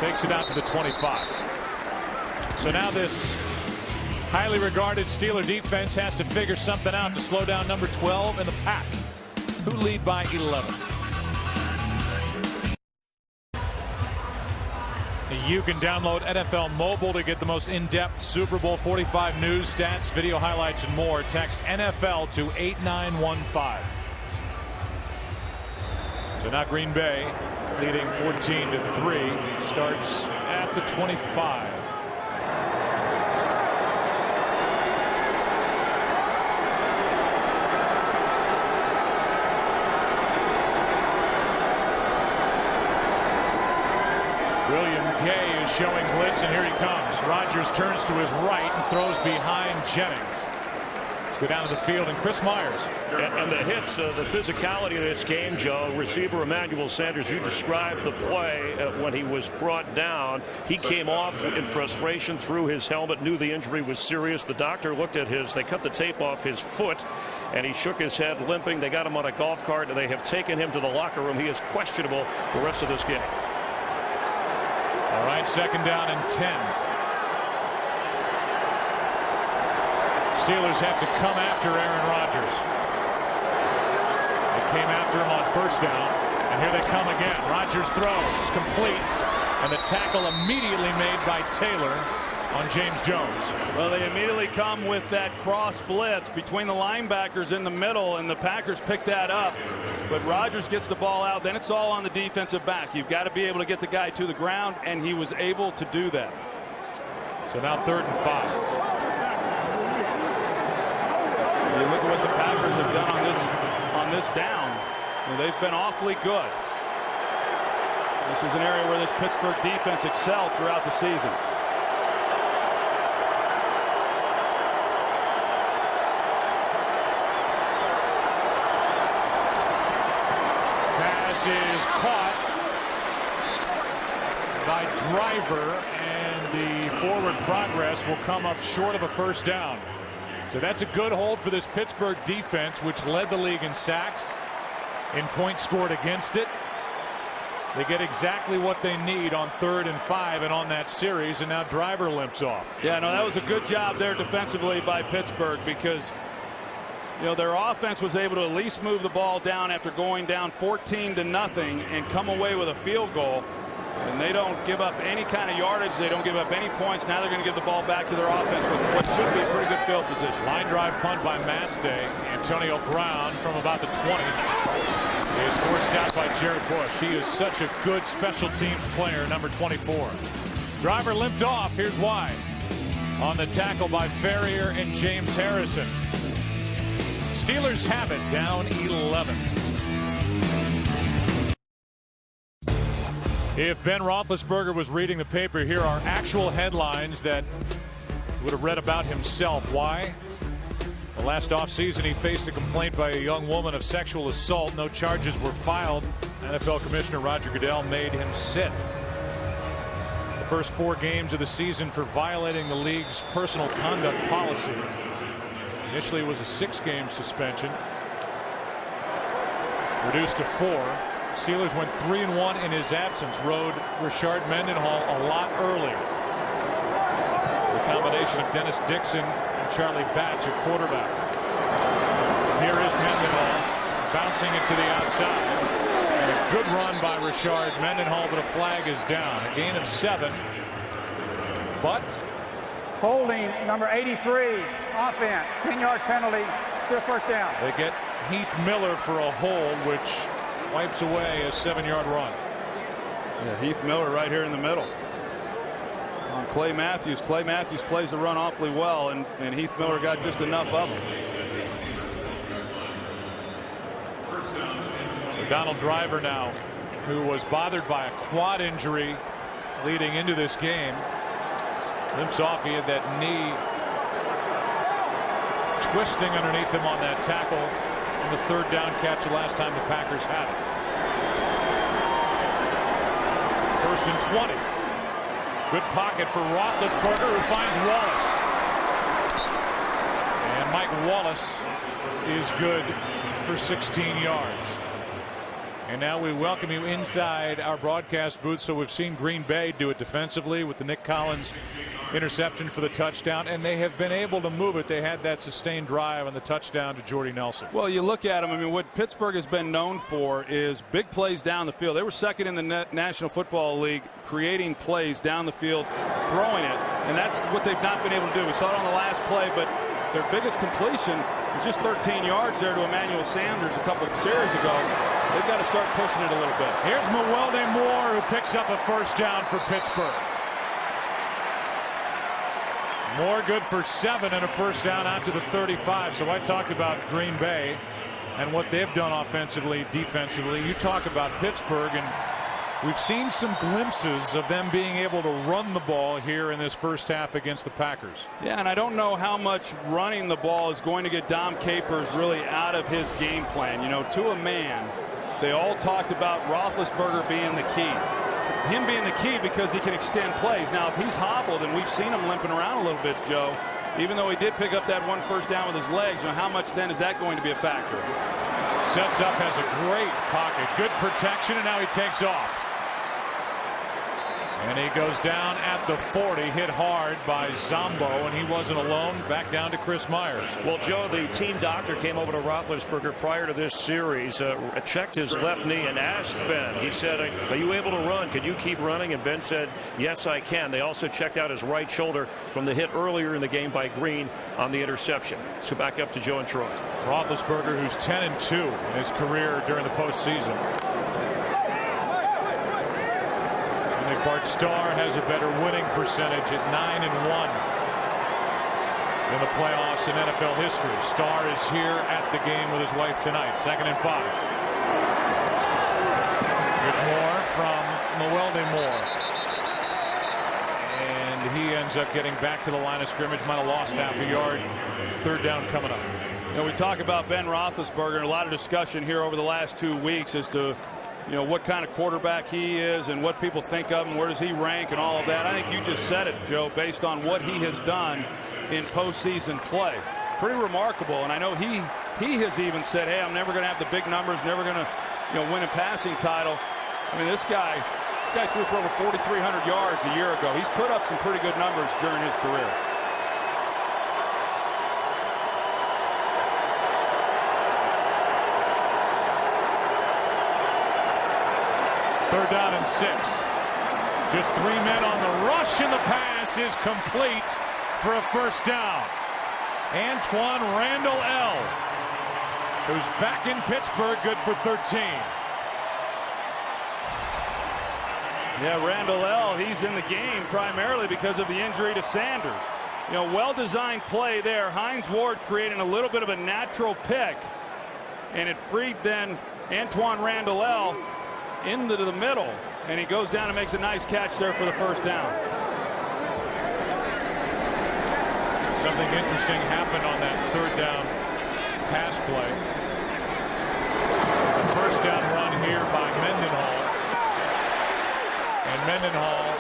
takes it out to the 25. So now this highly regarded Steeler defense has to figure something out to slow down number 12 in the pack, who lead by 11. You can download NFL Mobile to get the most in-depth Super Bowl 45 news, stats, video highlights, and more. Text NFL to 8915. So now Green Bay leading 14-3 starts at the 25. William Gay is showing blitz, and here he comes. Rodgers turns to his right and throws behind Jennings. Let's go down to the field, and Chris Myers. And the hits, the physicality of this game, Joe. Receiver Emmanuel Sanders, you described the play when he was brought down. He came off in frustration, threw his helmet, knew the injury was serious. The doctor looked at they cut the tape off his foot, and he shook his head, limping. They got him on a golf cart, and they have taken him to the locker room. He is questionable the rest of this game. All right, second down and 10. Steelers have to come after Aaron Rodgers. They came after him on first down, and here they come again. Rodgers throws, completes, and the tackle immediately made by Taylor on James Jones. Well, they immediately come with that cross blitz between the linebackers in the middle, and the Packers pick that up. But Rodgers gets the ball out. Then it's all on the defensive back. You've got to be able to get the guy to the ground, and he was able to do that. So now 3rd and 5. You look at what the Packers have done on this down. Well, they've been awfully good. This is an area where this Pittsburgh defense excelled throughout the season. Is caught by Driver, and the forward progress will come up short of a first down. So that's a good hold for this Pittsburgh defense, which led the league in sacks, in points scored against it. They get exactly what they need on 3rd and 5 and on that series, and now Driver limps off. Yeah, no, that was a good job there defensively by Pittsburgh, because their offense was able to at least move the ball down after going down 14-0 and come away with a field goal. And they don't give up any kind of yardage. They don't give up any points. Now they're going to give the ball back to their offense with what should be a pretty good field position. Line drive punt by Maste. Antonio Brown from about the 20 is forced out by Jared Bush. He is such a good special teams player, number 24. Driver limped off. Here's why. On the tackle by Ferrier and James Harrison. Steelers have it, down 11. If Ben Roethlisberger was reading the paper, here are actual headlines that he would have read about himself. Why? The last offseason, he faced a complaint by a young woman of sexual assault. No charges were filed. NFL Commissioner Roger Goodell made him sit. The first 4 games of the season for violating the league's personal conduct policy. Initially, it was a 6-game suspension, reduced to 4. Steelers went 3-1 in his absence. Rode Rashard Mendenhall a lot earlier. The combination of Dennis Dixon and Charlie Batch at quarterback. Here is Mendenhall. bouncing it to the outside. And a good run by Rashard Mendenhall, but a flag is down. A gain of 7. But holding number 83, offense, 10-yard penalty, still first down. They get Heath Miller for a hold, which wipes away a 7-yard run. Yeah, Heath Miller right here in the middle. On Clay Matthews. Clay Matthews plays the run awfully well, and Heath Miller got just enough of him. So Donald Driver now, who was bothered by a quad injury leading into this game, limps off. He had that knee twisting underneath him on that tackle on the 3rd down catch the last time the Packers had it. 1st and 20. Good pocket for Roethlisberger, who finds Wallace. And Mike Wallace is good for 16 yards. And now we welcome you inside our broadcast booth. So we've seen Green Bay do it defensively with the Nick Collins interception for the touchdown, and they have been able to move it. They had that sustained drive on the touchdown to Jordy Nelson. Well, you look at them. I mean, what Pittsburgh has been known for is big plays down the field. They were second in the National Football League creating plays down the field, throwing it, and that's what they've not been able to do. We saw it on the last play, but their biggest completion was just 13 yards there to Emmanuel Sanders a couple of series ago. They've got to start pushing it a little bit. Here's Mewelde Moore, who picks up a 1st down for Pittsburgh. Moore good for 7 and a 1st down out to the 35. So I talked about Green Bay and what they've done offensively, defensively. You talk about Pittsburgh, and we've seen some glimpses of them being able to run the ball here in this first half against the Packers. Yeah, and I don't know how much running the ball is going to get Dom Capers really out of his game plan. You know, to a man, they all talked about Roethlisberger being the key. Him being the key because he can extend plays. Now, if he's hobbled, and we've seen him limping around a little bit, Joe, even though he did pick up that 1 1st down with his legs, you know, how much then is that going to be a factor? Sets up, has a great pocket, good protection, and now he takes off. And he goes down at the 40, hit hard by Zombo, and he wasn't alone. Back down to Chris Myers. Well, Joe, the team doctor came over to Roethlisberger prior to this series, checked his left knee and asked Ben. He said, are you able to run? Can you keep running? And Ben said, yes, I can. They also checked out his right shoulder from the hit earlier in the game by Green on the interception. So back up to Joe and Troy. Roethlisberger, who's 10-2 in his career during the postseason. Bart Starr has a better winning percentage at 9-1 in the playoffs in NFL history. Starr is here at the game with his wife tonight. 2nd and 5. Here's Moore from Mewelde Moore. And he ends up getting back to the line of scrimmage. Might have lost half a yard. 3rd down coming up. You know, we talk about Ben Roethlisberger, and a lot of discussion here over the last 2 weeks as to, you know, what kind of quarterback he is and what people think of him, where does he rank and all of that. I think you just said it, Joe, based on what he has done in postseason play. Pretty remarkable. And I know he has even said, hey, I'm never going to have the big numbers, never going to, you know, win a passing title. I mean, this guy threw for over 4,300 yards a year ago. He's put up some pretty good numbers during his career. Third down and 6. Just 3 men on the rush, and the pass is complete for a 1st down. Antoine Randall L., who's back in Pittsburgh, good for 13. Yeah, Randall L., he's in the game primarily because of the injury to Sanders. You know, well-designed play there. Hines Ward creating a little bit of a natural pick, and it freed then Antoine Randall L. into the middle, and he goes down and makes a nice catch there for the 1st down. Something interesting happened on that 3rd down pass play. It's a 1st down run here by Mendenhall, and Mendenhall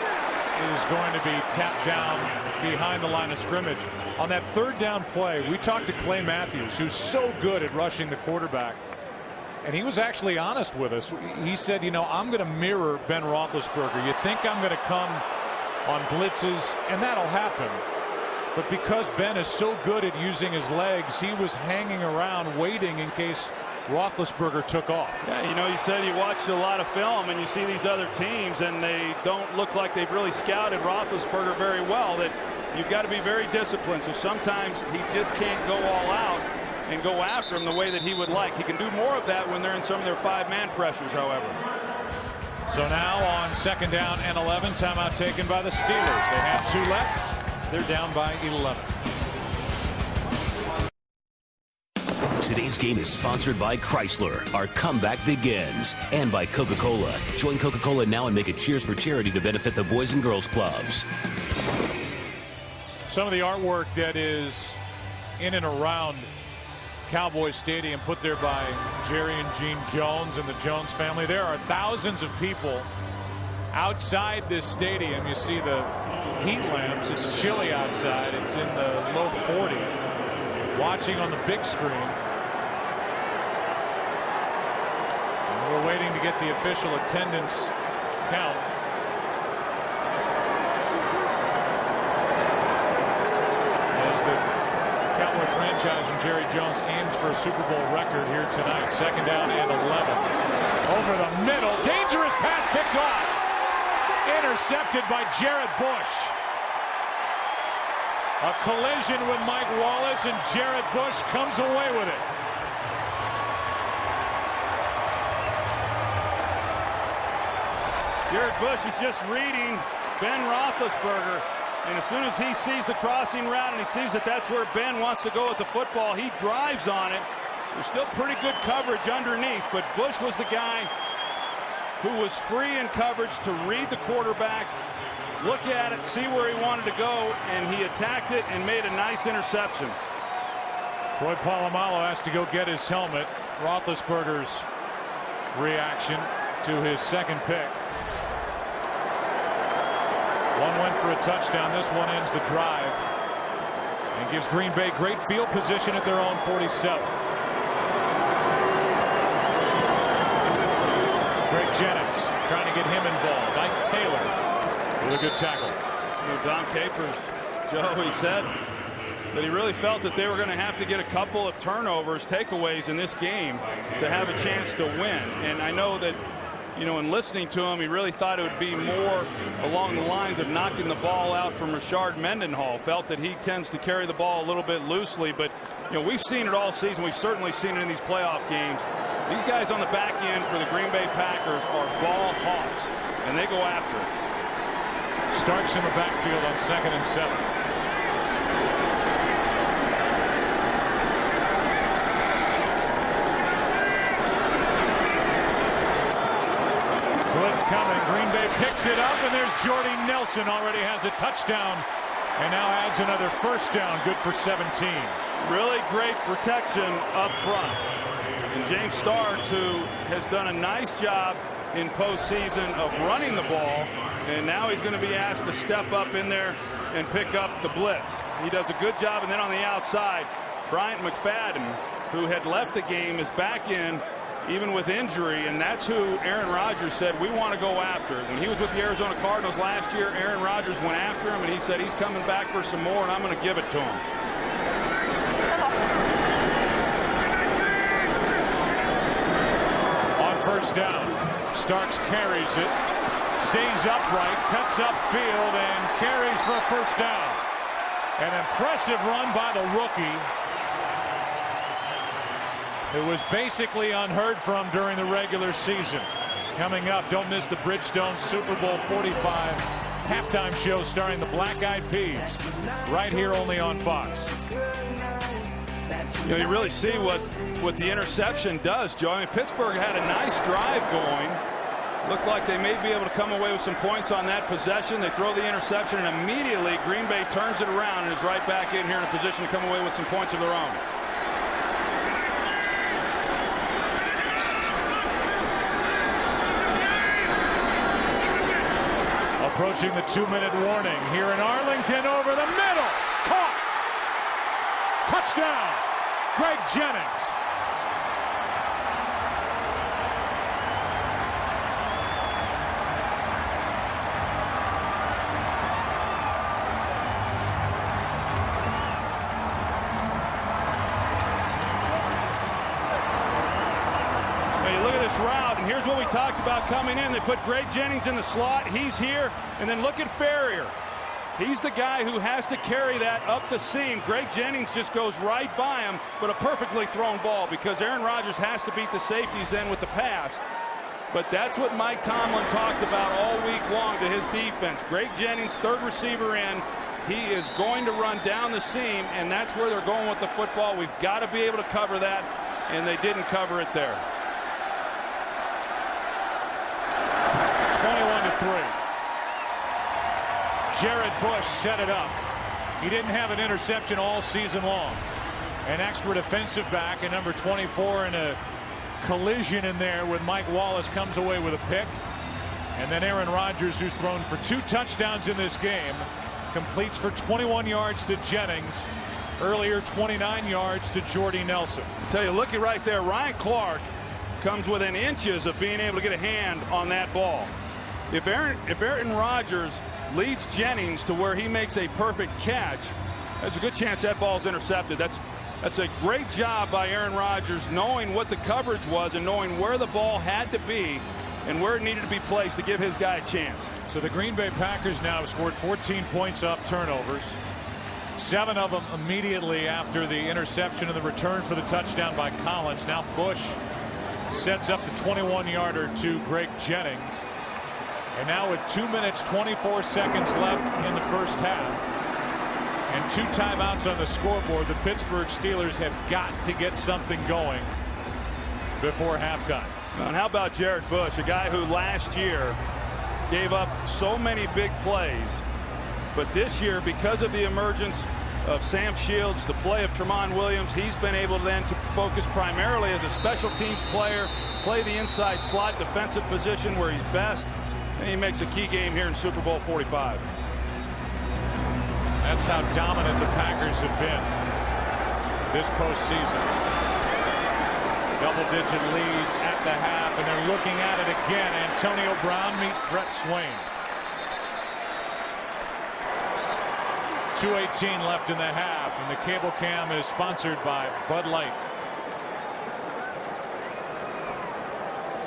is going to be tapped down behind the line of scrimmage. On that 3rd down play, we talked to Clay Matthews, who's so good at rushing the quarterback. And he was actually honest with us. He said, you know, I'm going to mirror Ben Roethlisberger. You think I'm going to come on blitzes, and that'll happen. But because Ben is so good at using his legs, he was hanging around waiting in case Roethlisberger took off. Yeah, you know, you said you watched a lot of film and you see these other teams and they don't look like they've really scouted Roethlisberger very well. That you've got to be very disciplined. So sometimes he just can't go all out and go after him the way that he would like. He can do more of that when they're in some of their 5-man pressures, however. So now on 2nd down and 11, timeout taken by the Steelers. They have 2 left. They're down by 11. Today's game is sponsored by Chrysler. Our comeback begins. And by Coca-Cola. Join Coca-Cola now and make a cheers for charity to benefit the Boys and Girls Clubs. Some of the artwork that is in and around Cowboys Stadium put there by Jerry and Gene Jones and the Jones family. There are thousands of people outside this stadium. You see the heat lamps. It's chilly outside. It's in the low 40s. Watching on the big screen. And we're waiting to get the official attendance count. As the Cowboy franchise and Jerry Jones aims for a Super Bowl record here tonight. 2nd down and 11. Over the middle. Dangerous pass picked off. Intercepted by Jared Bush. A collision with Mike Wallace, and Jared Bush comes away with it. Jared Bush is just reading Ben Roethlisberger. And as soon as he sees the crossing route and he sees that that's where Ben wants to go with the football, he drives on it. There's still pretty good coverage underneath, but Bush was the guy who was free in coverage to read the quarterback, look at it, see where he wanted to go, and he attacked it and made a nice interception. Troy Polamalu has to go get his helmet. Roethlisberger's reaction to his 2nd pick. One went for a touchdown. This one ends the drive and gives Green Bay great field position at their own 47. Greg Jennings trying to get him involved. Ike Taylor with a good tackle. You know, Don Capers, Joe, he said that he really felt that they were going to have to get a couple of turnovers, takeaways in this game to have a chance to win. And I know that, you know, in listening to him, he really thought it would be more along the lines of knocking the ball out from Rashard Mendenhall. Felt that he tends to carry the ball a little bit loosely, but, you know, we've seen it all season. We've certainly seen it in these playoff games. These guys on the back end for the Green Bay Packers are ball hawks, and they go after it. Starks in the backfield on 2nd and 7. Blitz coming. Green Bay picks it up, and there's Jordy Nelson. Already has a touchdown and now adds another 1st down. Good for 17. Really great protection up front. And James Starks, who has done a nice job in postseason of running the ball, and now he's going to be asked to step up in there and pick up the blitz. He does a good job. And then on the outside, Bryant McFadden, who had left the game, is back in even with injury, and that's who Aaron Rodgers said we want to go after. When he was with the Arizona Cardinals last year, Aaron Rodgers went after him, and he said he's coming back for some more, and I'm going to give it to him. On 1st down, Starks carries it, stays upright, cuts upfield, and carries for a 1st down. An impressive run by the rookie. It was basically unheard from during the regular season. Coming up, don't miss the Bridgestone Super Bowl 45 halftime show starring the Black Eyed Peas. Right here only on Fox. You know, you really see what the interception does, Joe. I mean, Pittsburgh had a nice drive going. Looked like they may be able to come away with some points on that possession. They throw the interception, and immediately Green Bay turns it around and is right back in here in a position to come away with some points of their own. Approaching the 2-minute warning here in Arlington, over the middle. Caught. Touchdown. Greg Jennings. this route, and here's what we talked about coming in. They put Greg Jennings in the slot. He's here, and then look at Ferrier. He's the guy who has to carry that up the seam. Greg Jennings just goes right by him, but a perfectly thrown ball because Aaron Rodgers has to beat the safeties in with the pass. But that's what Mike Tomlin talked about all week long to his defense. Greg Jennings, third receiver in. He is going to run down the seam, and that's where they're going with the football. We've got to be able to cover that, and they didn't cover it there. 21-3. Jared Bush set it up. He didn't have an interception all season long. An extra defensive back, and number 24 in a collision in there with Mike Wallace comes away with a pick. And then Aaron Rodgers, who's thrown for 2 touchdowns in this game, completes for 21 yards to Jennings. Earlier, 29 yards to Jordy Nelson. I tell you, looking right there, Ryan Clark comes within inches of being able to get a hand on that ball. If Aaron Rodgers leads Jennings to where he makes a perfect catch, there's a good chance that ball's intercepted. That's a great job by Aaron Rodgers, knowing what the coverage was and knowing where the ball had to be and where it needed to be placed to give his guy a chance. So the Green Bay Packers now have scored 14 points off turnovers. 7 of them immediately after the interception and the return for the touchdown by Collins. Now Bush sets up the 21-yarder to Greg Jennings. And now with 2 minutes 24 seconds left in the first half and 2 timeouts on the scoreboard, the Pittsburgh Steelers have got to get something going before halftime. And how about Jared Bush, a guy who last year gave up so many big plays, but this year, because of the emergence of Sam Shields, the play of Tramon Williams, he's been able then to focus primarily as a special teams player, play the inside slot defensive position where he's best, and he makes a key game here in Super Bowl 45. That's how dominant the Packers have been this postseason. Double-digit leads at the half, and they're looking at it again. Antonio Brown meet Brett Swain. 2:18 left in the half, and the cable cam is sponsored by Bud Light.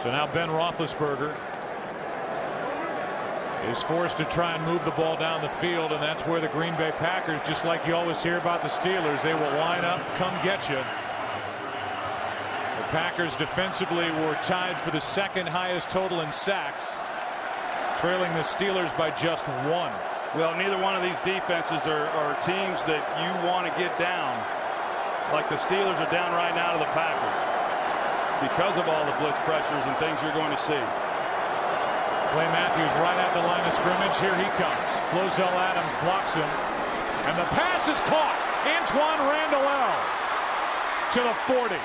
So now Ben Roethlisberger is forced to try and move the ball down the field, and that's where the Green Bay Packers, just like you always hear about the Steelers, they will line up, come get you. The Packers defensively were tied for the second highest total in sacks, trailing the Steelers by just 1. Well, neither one of these defenses are teams that you want to get down like the Steelers are down right now to the Packers because of all the blitz pressures and things you're going to see. Clay Matthews right at the line of scrimmage. Here he comes. Flozell Adams blocks him, and the pass is caught. Antoine Randall to the 40.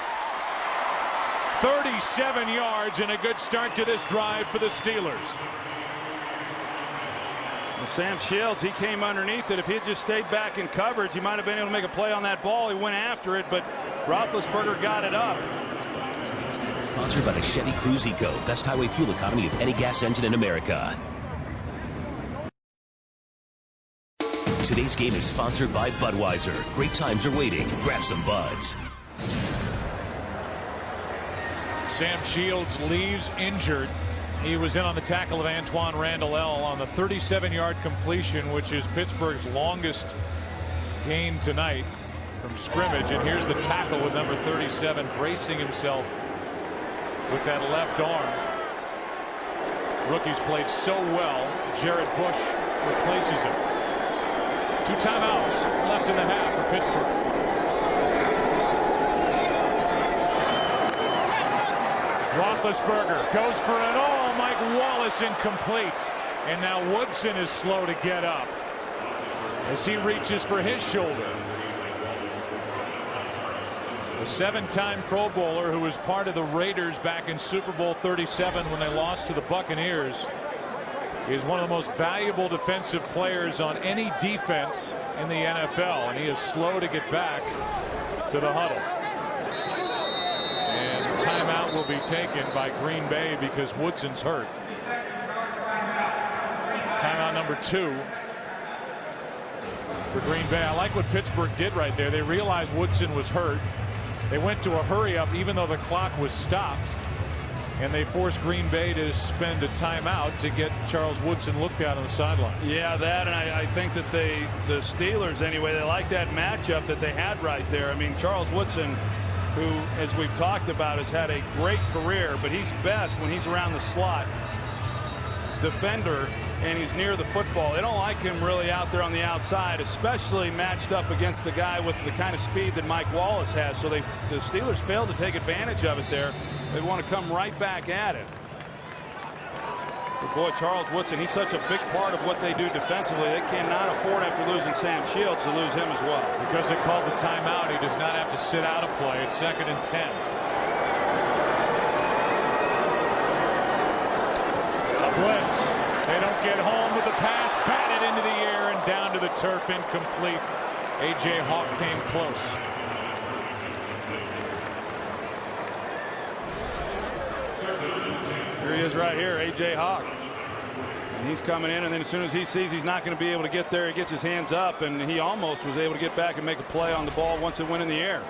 37 yards and a good start to this drive for the Steelers. Well, Sam Shields, he came underneath it. If he had just stayed back in coverage, he might have been able to make a play on that ball. He went after it, but Roethlisberger got it up. Sponsored by the Chevy Cruze Eco, best highway fuel economy of any gas engine in America. Today's game is sponsored by Budweiser. Great times are waiting. Grab some buds. Sam Shields leaves injured. He was in on the tackle of Antoine Randall on the 37-yard completion, which is Pittsburgh's longest gain tonight from scrimmage. And here's the tackle with number 37 bracing himself with that left arm. Rookie's played so well. Jared Bush replaces him. 2 timeouts left in the half for Pittsburgh. Roethlisberger goes for it all. Mike Wallace incomplete. And now Woodson is slow to get up as he reaches for his shoulder. A 7-time Pro Bowler who was part of the Raiders back in Super Bowl 37 when they lost to the Buccaneers is one of the most valuable defensive players on any defense in the NFL, and he is slow to get back to the huddle. And timeout will be taken by Green Bay because Woodson's hurt. Timeout number 2 for Green Bay. I like what Pittsburgh did right there. They realized Woodson was hurt. They went to a hurry up even though the clock was stopped. And they forced Green Bay to spend a timeout to get Charles Woodson looked at on the sideline. Yeah, that, and I think that the Steelers, anyway, they like that matchup that they had right there. I mean, Charles Woodson, who, as we've talked about, has had a great career, but he's best when he's around the slot defender and he's near the football. They don't like him really out there on the outside, especially matched up against the guy with the kind of speed that Mike Wallace has. So the Steelers failed to take advantage of it there. They want to come right back at it. But boy, Charles Woodson, he's such a big part of what they do defensively. They cannot afford, after losing Sam Shields, to lose him as well. Because they called the timeout, he does not have to sit out a play. It's 2nd and 10. A blitz. They don't get home with the pass, batted into the air and down to the turf, incomplete. A.J. Hawk came close. Here he is right here, A.J. Hawk. And he's coming in, and then as soon as he sees he's not going to be able to get there, he gets his hands up, and he almost was able to get back and make a play on the ball once it went in the air.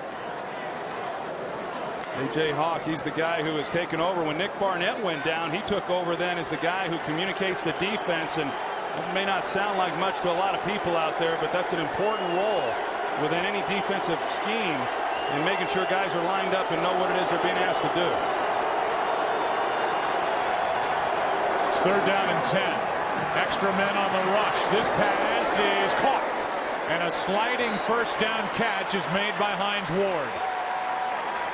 A.J. Hawk, he's the guy who has taken over. When Nick Barnett went down, he took over then as the guy who communicates the defense, and it may not sound like much to a lot of people out there, but that's an important role within any defensive scheme in making sure guys are lined up and know what it is they're being asked to do. It's 3rd down and 10. Extra men on the rush. This pass is caught, and a sliding 1st down catch is made by Hines Ward.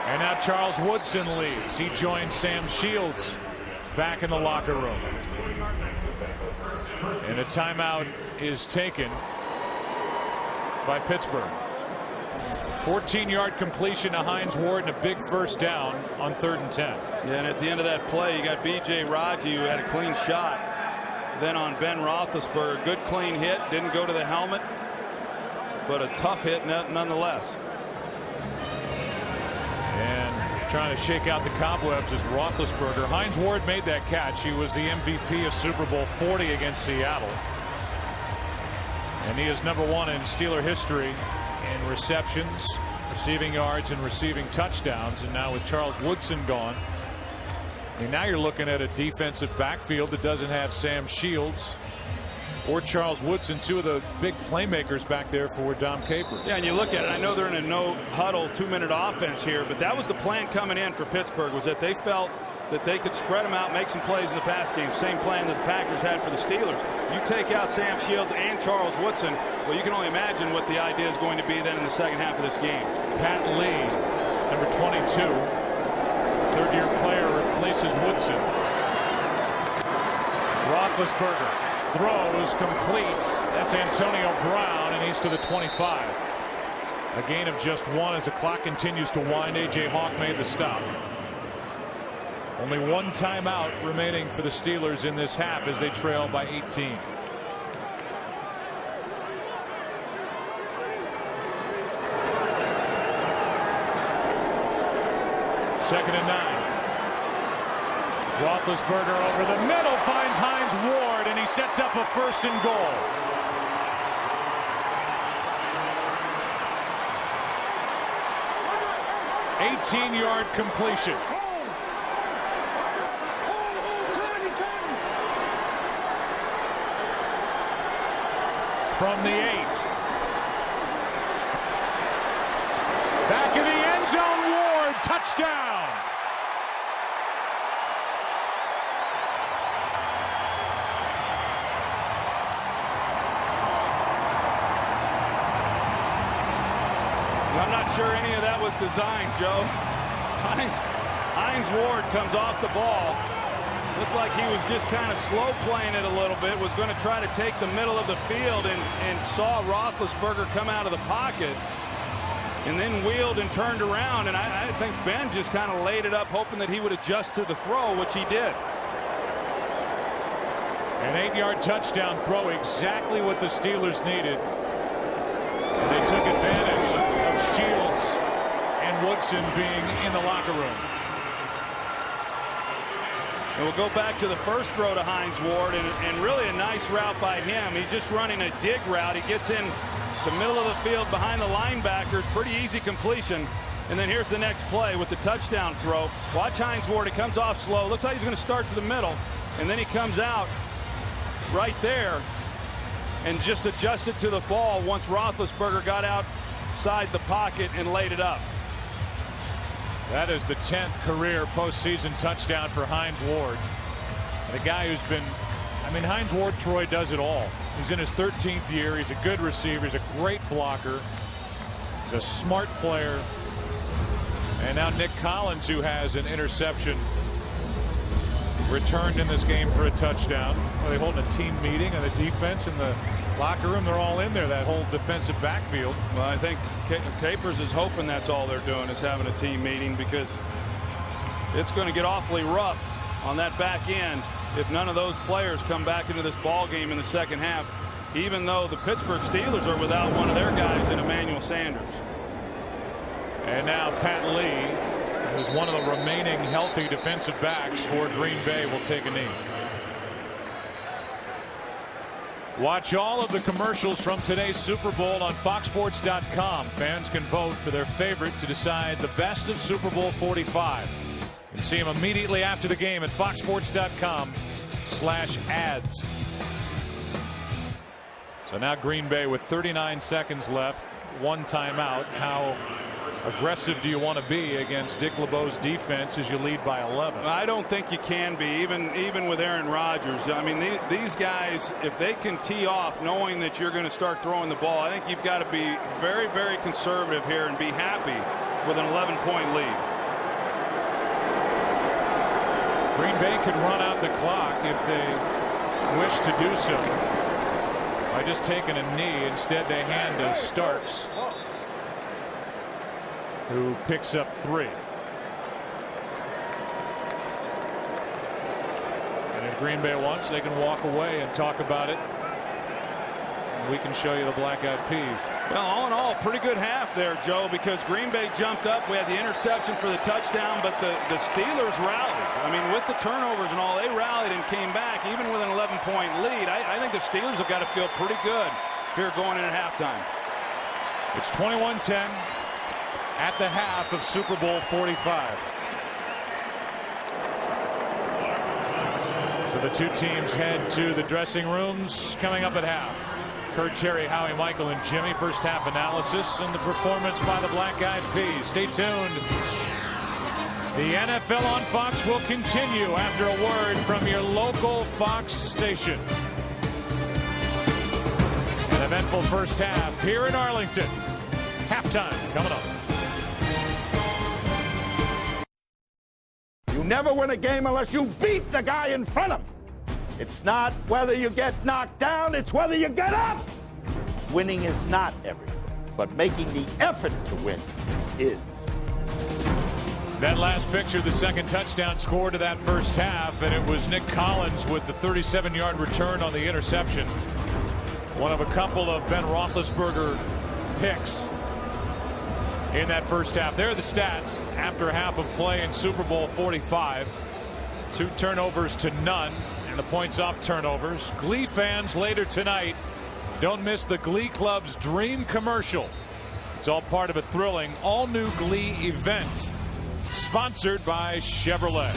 And now Charles Woodson leaves. He joins Sam Shields back in the locker room. And a timeout is taken by Pittsburgh. 14-yard completion to Hines Ward and a big 1st down on 3rd and 10. Yeah, and at the end of that play, you got B.J. Raji, who had a clean shot. Then on Ben Roethlisberger, good clean hit, didn't go to the helmet, but a tough hit nonetheless. And trying to shake out the cobwebs is Roethlisberger. Hines Ward made that catch. He was the MVP of Super Bowl 40 against Seattle. And he is #1 in Steeler history in receptions, receiving yards, and receiving touchdowns. And now with Charles Woodson gone, I mean, now you're looking at a defensive backfield that doesn't have Sam Shields or Charles Woodson, two of the big playmakers back there for Dom Capers. Yeah, and you look at it, I know they're in a no-huddle 2-minute offense here, but that was the plan coming in for Pittsburgh, was that they felt that they could spread them out, make some plays in the pass game. Same plan that the Packers had for the Steelers. You take out Sam Shields and Charles Woodson, well, you can only imagine what the idea is going to be then in the second half of this game. Pat Lee, number 22, third-year player, replaces Woodson. Roethlisberger throws, completes. That's Antonio Brown, and he's to the 25. A gain of just 1 as the clock continues to wind. A.J. Hawk made the stop. Only 1 timeout remaining for the Steelers in this half as they trail by 18. Second and 9. Roethlisberger over the middle finds Hines Ward, and he sets up a 1st and goal. An 18-yard completion. From the 8. Back in the end zone, Ward, touchdown. I'm not sure any of that was designed, Joe. Hines Ward comes off the ball. Looked like he was just kind of slow playing it a little bit, was going to try to take the middle of the field, and saw Roethlisberger come out of the pocket and then wheeled and turned around, and I think Ben just kind of laid it up hoping that he would adjust to the throw, which he did. An 8-yard touchdown throw, exactly what the Steelers needed. And they took advantage of Shields and Woodson being in the locker room. And we'll go back to the first throw to Hines Ward, and really a nice route by him. He's just running a dig route. He gets in the middle of the field behind the linebackers. Pretty easy completion. And then here's the next play with the touchdown throw. Watch Hines Ward. He comes off slow. Looks like he's going to start to the middle. And then he comes out right there and just adjusted to the ball once Roethlisberger got outside the pocket and laid it up. That is the 10th career postseason touchdown for Hines Ward. And a guy who's been, I mean, Hines Ward, Troy, does it all. He's in his 13th year. He's a good receiver. He's a great blocker. He's a smart player. And now Nick Collins, who has an interception, returned in this game for a touchdown. Are they holding a team meeting on the defense in the locker room? They're all in there, that whole defensive backfield. Well, I think Capers is hoping that's all they're doing, is having a team meeting, because it's going to get awfully rough on that back end if none of those players come back into this ball game in the second half, even though the Pittsburgh Steelers are without one of their guys in Emmanuel Sanders. And now Pat Lee, who's one of the remaining healthy defensive backs for Green Bay, will take a knee. Watch all of the commercials from today's Super Bowl on FoxSports.com. Fans can vote for their favorite to decide the best of Super Bowl 45. And see them immediately after the game at FoxSports.com/ads. So now Green Bay with 39 seconds left, one timeout. How aggressive do you want to be against Dick LeBeau's defense as you lead by 11? I don't think you can be, even with Aaron Rodgers. I mean, these guys, if they can tee off knowing that you're going to start throwing the ball, I think you've got to be very, very conservative here and be happy with an 11-point lead. Green Bay could run out the clock if they wish to do so by just taking a knee. Instead, they hand to Starks, who picks up 3. And if Green Bay wants, they can walk away and talk about it. And we can show you the black-eyed peas. Well, all in all, pretty good half there, Joe, because Green Bay jumped up. We had the interception for the touchdown, but the Steelers rallied. I mean, with the turnovers and all, they rallied and came back, even with an 11-point lead. I think the Steelers have got to feel pretty good here going in at halftime. It's 21-10. At the half of Super Bowl 45. So the two teams head to the dressing rooms coming up at half. Kurt, Terry, Howie, Michael, and Jimmy. First half analysis and the performance by the Black-Eyed Peas. Stay tuned. The NFL on Fox will continue after a word from your local Fox station. An eventful first half here in Arlington. Halftime coming up. You never win a game unless you beat the guy in front of him. It's not whether you get knocked down, it's whether you get up. Winning is not everything, but making the effort to win is. That last picture, the second touchdown score to that first half, and it was Nick Collins with the 37-yard return on the interception. One of a couple of Ben Roethlisberger picks in that first half. There are the stats after half of play in Super Bowl 45. 2 turnovers to none, and the points off turnovers. Glee fans later tonight, don't miss the Glee Club's Dream commercial. It's all part of a thrilling all-new Glee event, sponsored by Chevrolet.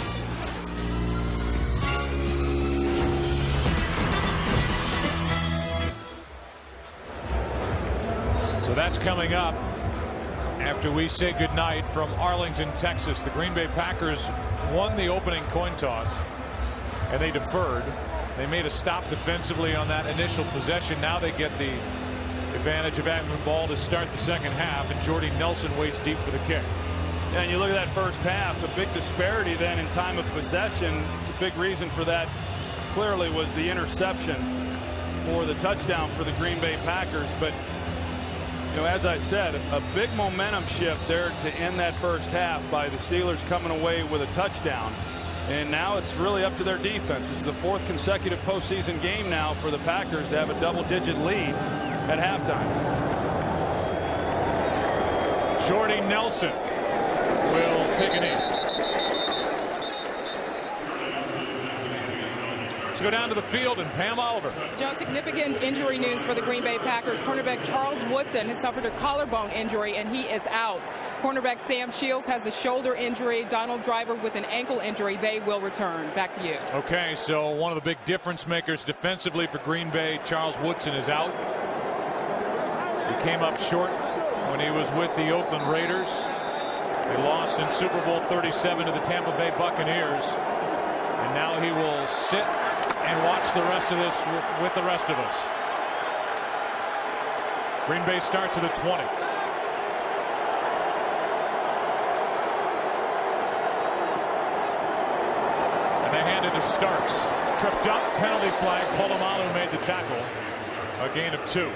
So that's coming up after we say goodnight from Arlington, Texas. The Green Bay Packers won the opening coin toss, and they deferred. They made a stop defensively on that initial possession. Now they get the advantage of having the ball to start the second half, and Jordy Nelson waits deep for the kick. Yeah, and you look at that first half, the big disparity then in time of possession. The big reason for that clearly was the interception for the touchdown for the Green Bay Packers. But you know, as I said, a big momentum shift there to end that first half by the Steelers coming away with a touchdown. And now it's really up to their defense. It's the 4th consecutive postseason game now for the Packers to have a double-digit lead at halftime. Jordy Nelson will take it in. Let's go down to the field and Pam Oliver. Joe, significant injury news for the Green Bay Packers. Cornerback Charles Woodson has suffered a collarbone injury and he is out. Cornerback Sam Shields has a shoulder injury. Donald Driver with an ankle injury. They will return. Back to you. Okay, so one of the big difference makers defensively for Green Bay, Charles Woodson, is out. He came up short when he was with the Oakland Raiders. They lost in Super Bowl 37 to the Tampa Bay Buccaneers. And now he will sit and watch the rest of this with the rest of us. Green Bay starts at the 20. And they hand it to Starks. Tripped up, penalty flag. Polamalu made the tackle. A gain of 2.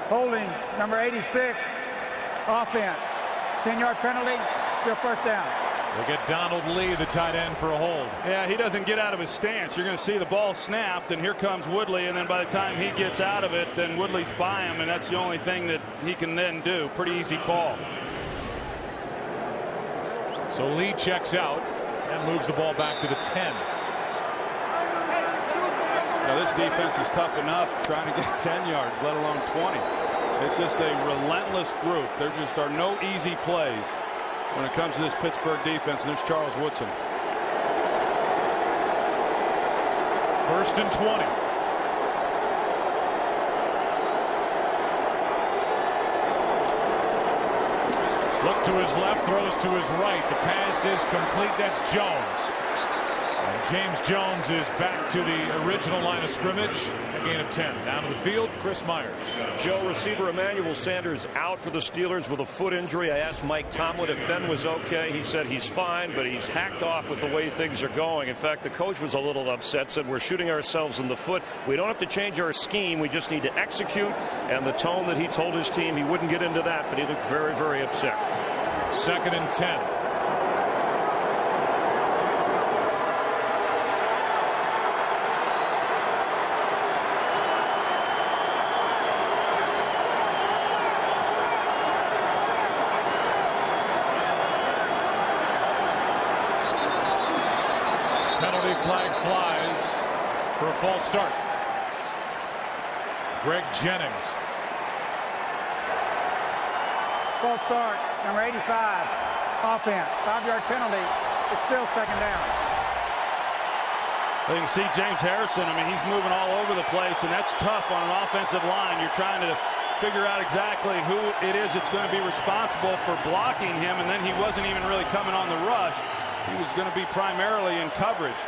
Holding, number 86, offense. 10-yard penalty, still first down. We'll get Donald Lee, the tight end, for a hold. Yeah, he doesn't get out of his stance. You're going to see the ball snapped, and here comes Woodley, and then by the time he gets out of it, then Woodley's by him, and that's the only thing that he can then do. Pretty easy call. So Lee checks out and moves the ball back to the 10. Now, this defense is tough enough trying to get 10 yards, let alone 20. It's just a relentless group. There just are no easy plays when it comes to this Pittsburgh defense. And there's Charles Woodson. 1st and 20. Look to his left, throws to his right. The pass is complete. That's Jones. And James Jones is back to the original line of scrimmage. A gain of 10. Down to the field, Chris Myers. Joe, receiver Emmanuel Sanders out for the Steelers with a foot injury. I asked Mike Tomlin if Ben was okay. He said he's fine, but he's hacked off with the way things are going. In fact, the coach was a little upset, said we're shooting ourselves in the foot. We don't have to change our scheme. We just need to execute. And the tone that he told his team, he wouldn't get into that, but he looked very, very upset. 2nd and 10. Penalty flag flies for a false start. Greg Jennings. False start, number 85, offense. 5-yard penalty. It's still 2nd down. You can see James Harrison. I mean, he's moving all over the place, and that's tough on an offensive line. You're trying to figure out exactly who it is that's going to be responsible for blocking him, and then he wasn't even really coming on the rush. He was going to be primarily in coverage.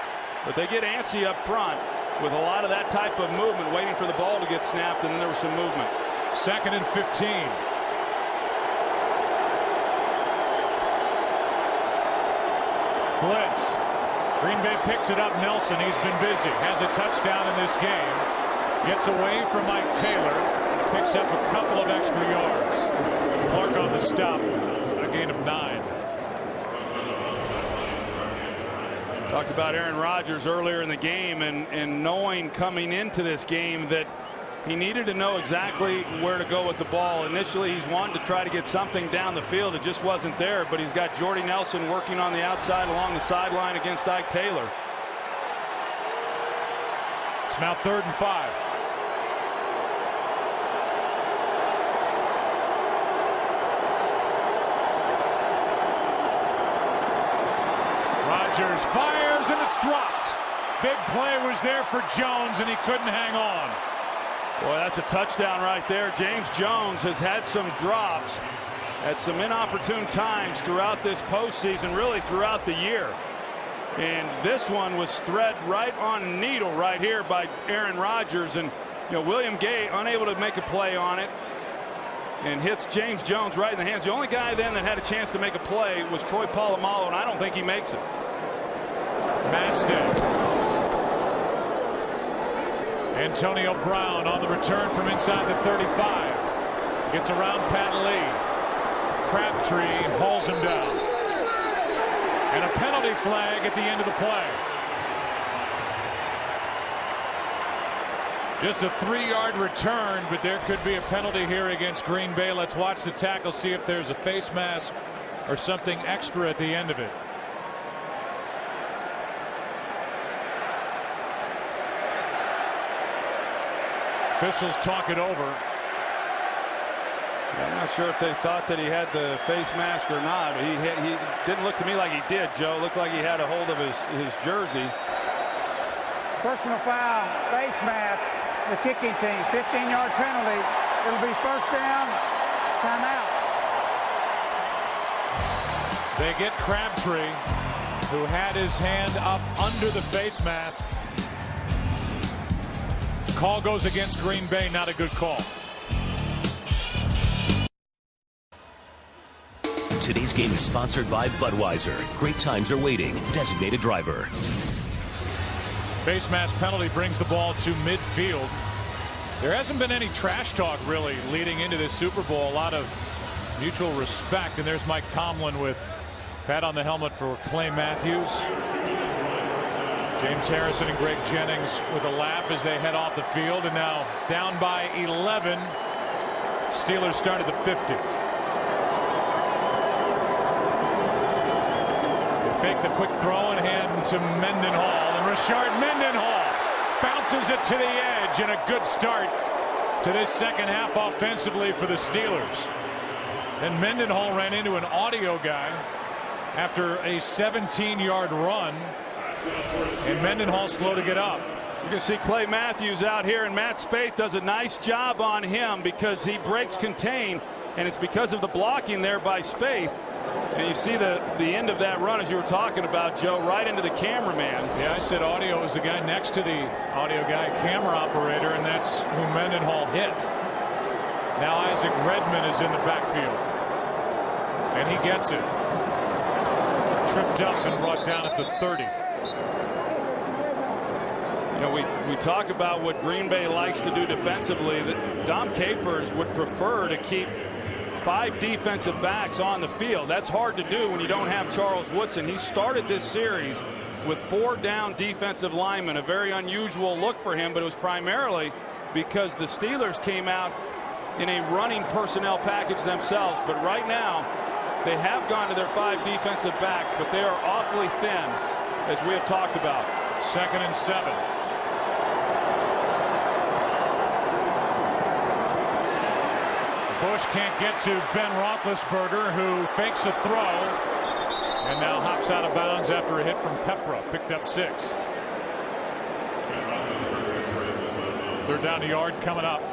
But they get antsy up front with a lot of that type of movement, waiting for the ball to get snapped, and then there was some movement. 2nd and 15. Blitz. Green Bay picks it up. Nelson, he's been busy. Has a touchdown in this game. Gets away from Mike Taylor. Picks up a couple of extra yards. Clark on the stop. A gain of 9. Talked about Aaron Rodgers earlier in the game and knowing coming into this game that he needed to know exactly where to go with the ball. Initially, he's wanting to try to get something down the field. It just wasn't there, but he's got Jordy Nelson working on the outside along the sideline against Ike Taylor. It's now 3rd and 5. Rodgers fires and it's dropped. Big play was there for Jones and he couldn't hang on. Boy, that's a touchdown right there. James Jones has had some drops at some inopportune times throughout this postseason, really throughout the year. And this one was thread right on needle right here by Aaron Rodgers. And, you know, William Gay unable to make a play on it and hits James Jones right in the hands. The only guy then that had a chance to make a play was Troy Polamalu, and I don't think he makes it. Masted. Antonio Brown on the return from inside the 35. Gets around Pat Lee. Crabtree hauls him down. And a penalty flag at the end of the play. Just a 3-yard return, but there could be a penalty here against Green Bay. Let's watch the tackle, see if there's a face mask or something extra at the end of it. Officials talk it over. I'm not sure if they thought that he had the face mask or not. He didn't look to me like he did, Joe. It looked like he had a hold of his jersey. Personal foul, face mask, the kicking team, 15-yard penalty. It'll be first down, timeout. They get Crabtree, who had his hand up under the face mask. Call goes against Green Bay, not a good call. Today's game is sponsored by Budweiser. Great times are waiting. Designated driver. Face mask penalty brings the ball to midfield. There hasn't been any trash talk really leading into this Super Bowl. A lot of mutual respect. And there's Mike Tomlin with pat on the helmet for Clay Matthews. James Harrison and Greg Jennings with a laugh as they head off the field. And now down by 11. Steelers start at the 50. Fake the quick throw and hand to Mendenhall, and Rashard Mendenhall bounces it to the edge, and a good start to this second half offensively for the Steelers. And Mendenhall ran into an audio guy after a 17-yard run, and Mendenhall slow to get up. You can see Clay Matthews out here, and Matt Spaeth does a nice job on him because he breaks contain, and it's because of the blocking there by Spaeth. And you see the end of that run, as you were talking about, Joe, right into the cameraman. Yeah, I said audio is the guy next to the audio guy, camera operator, and that's who Mendenhall hit. Now Isaac Redman is in the backfield, and he gets it. Tripped up and brought down at the 30. You know, we talk about what Green Bay likes to do defensively. That Dom Capers would prefer to keep 5 defensive backs on the field. That's hard to do when you don't have Charles Woodson. He started this series with 4 down defensive linemen, a very unusual look for him, but it was primarily because the Steelers came out in a running personnel package themselves. But right now, they have gone to their 5 defensive backs, but they are awfully thin, as we have talked about. 2nd and 7. Bush can't get to Ben Roethlisberger, who fakes a throw and now hops out of bounds after a hit from Pepra. Picked up 6. 3rd down yard coming up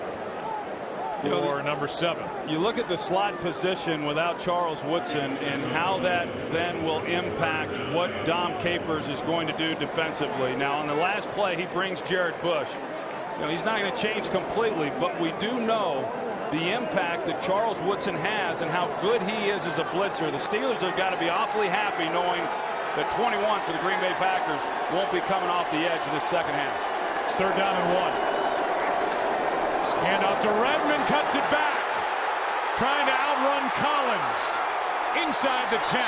for number 7. You look at the slot position without Charles Woodson and how that then will impact what Dom Capers is going to do defensively. Now, on the last play, he brings Jared Bush. You know, he's not going to change completely, but we do know the impact that Charles Woodson has and how good he is as a blitzer. The Steelers have got to be awfully happy knowing that 21 for the Green Bay Packers won't be coming off the edge in this second half. It's 3rd down and 1. Handoff to Redmond, cuts it back. Trying to outrun Collins inside the 10.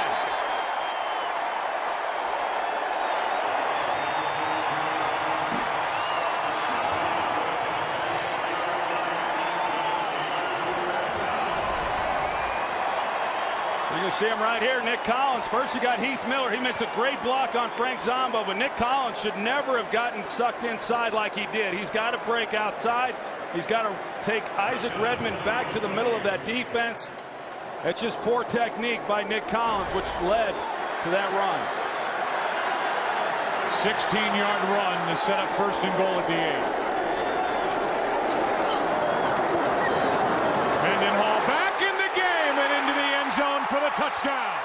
See him right here, Nick Collins. First you got Heath Miller. He makes a great block on Frank Zombo, but Nick Collins should never have gotten sucked inside like he did. He's got to break outside. He's got to take Isaac Redmond back to the middle of that defense. That's just poor technique by Nick Collins, which led to that run. 16-yard run to set up 1st and goal at the 8. Mendenhall back in the game and into the end zone for the touchdown.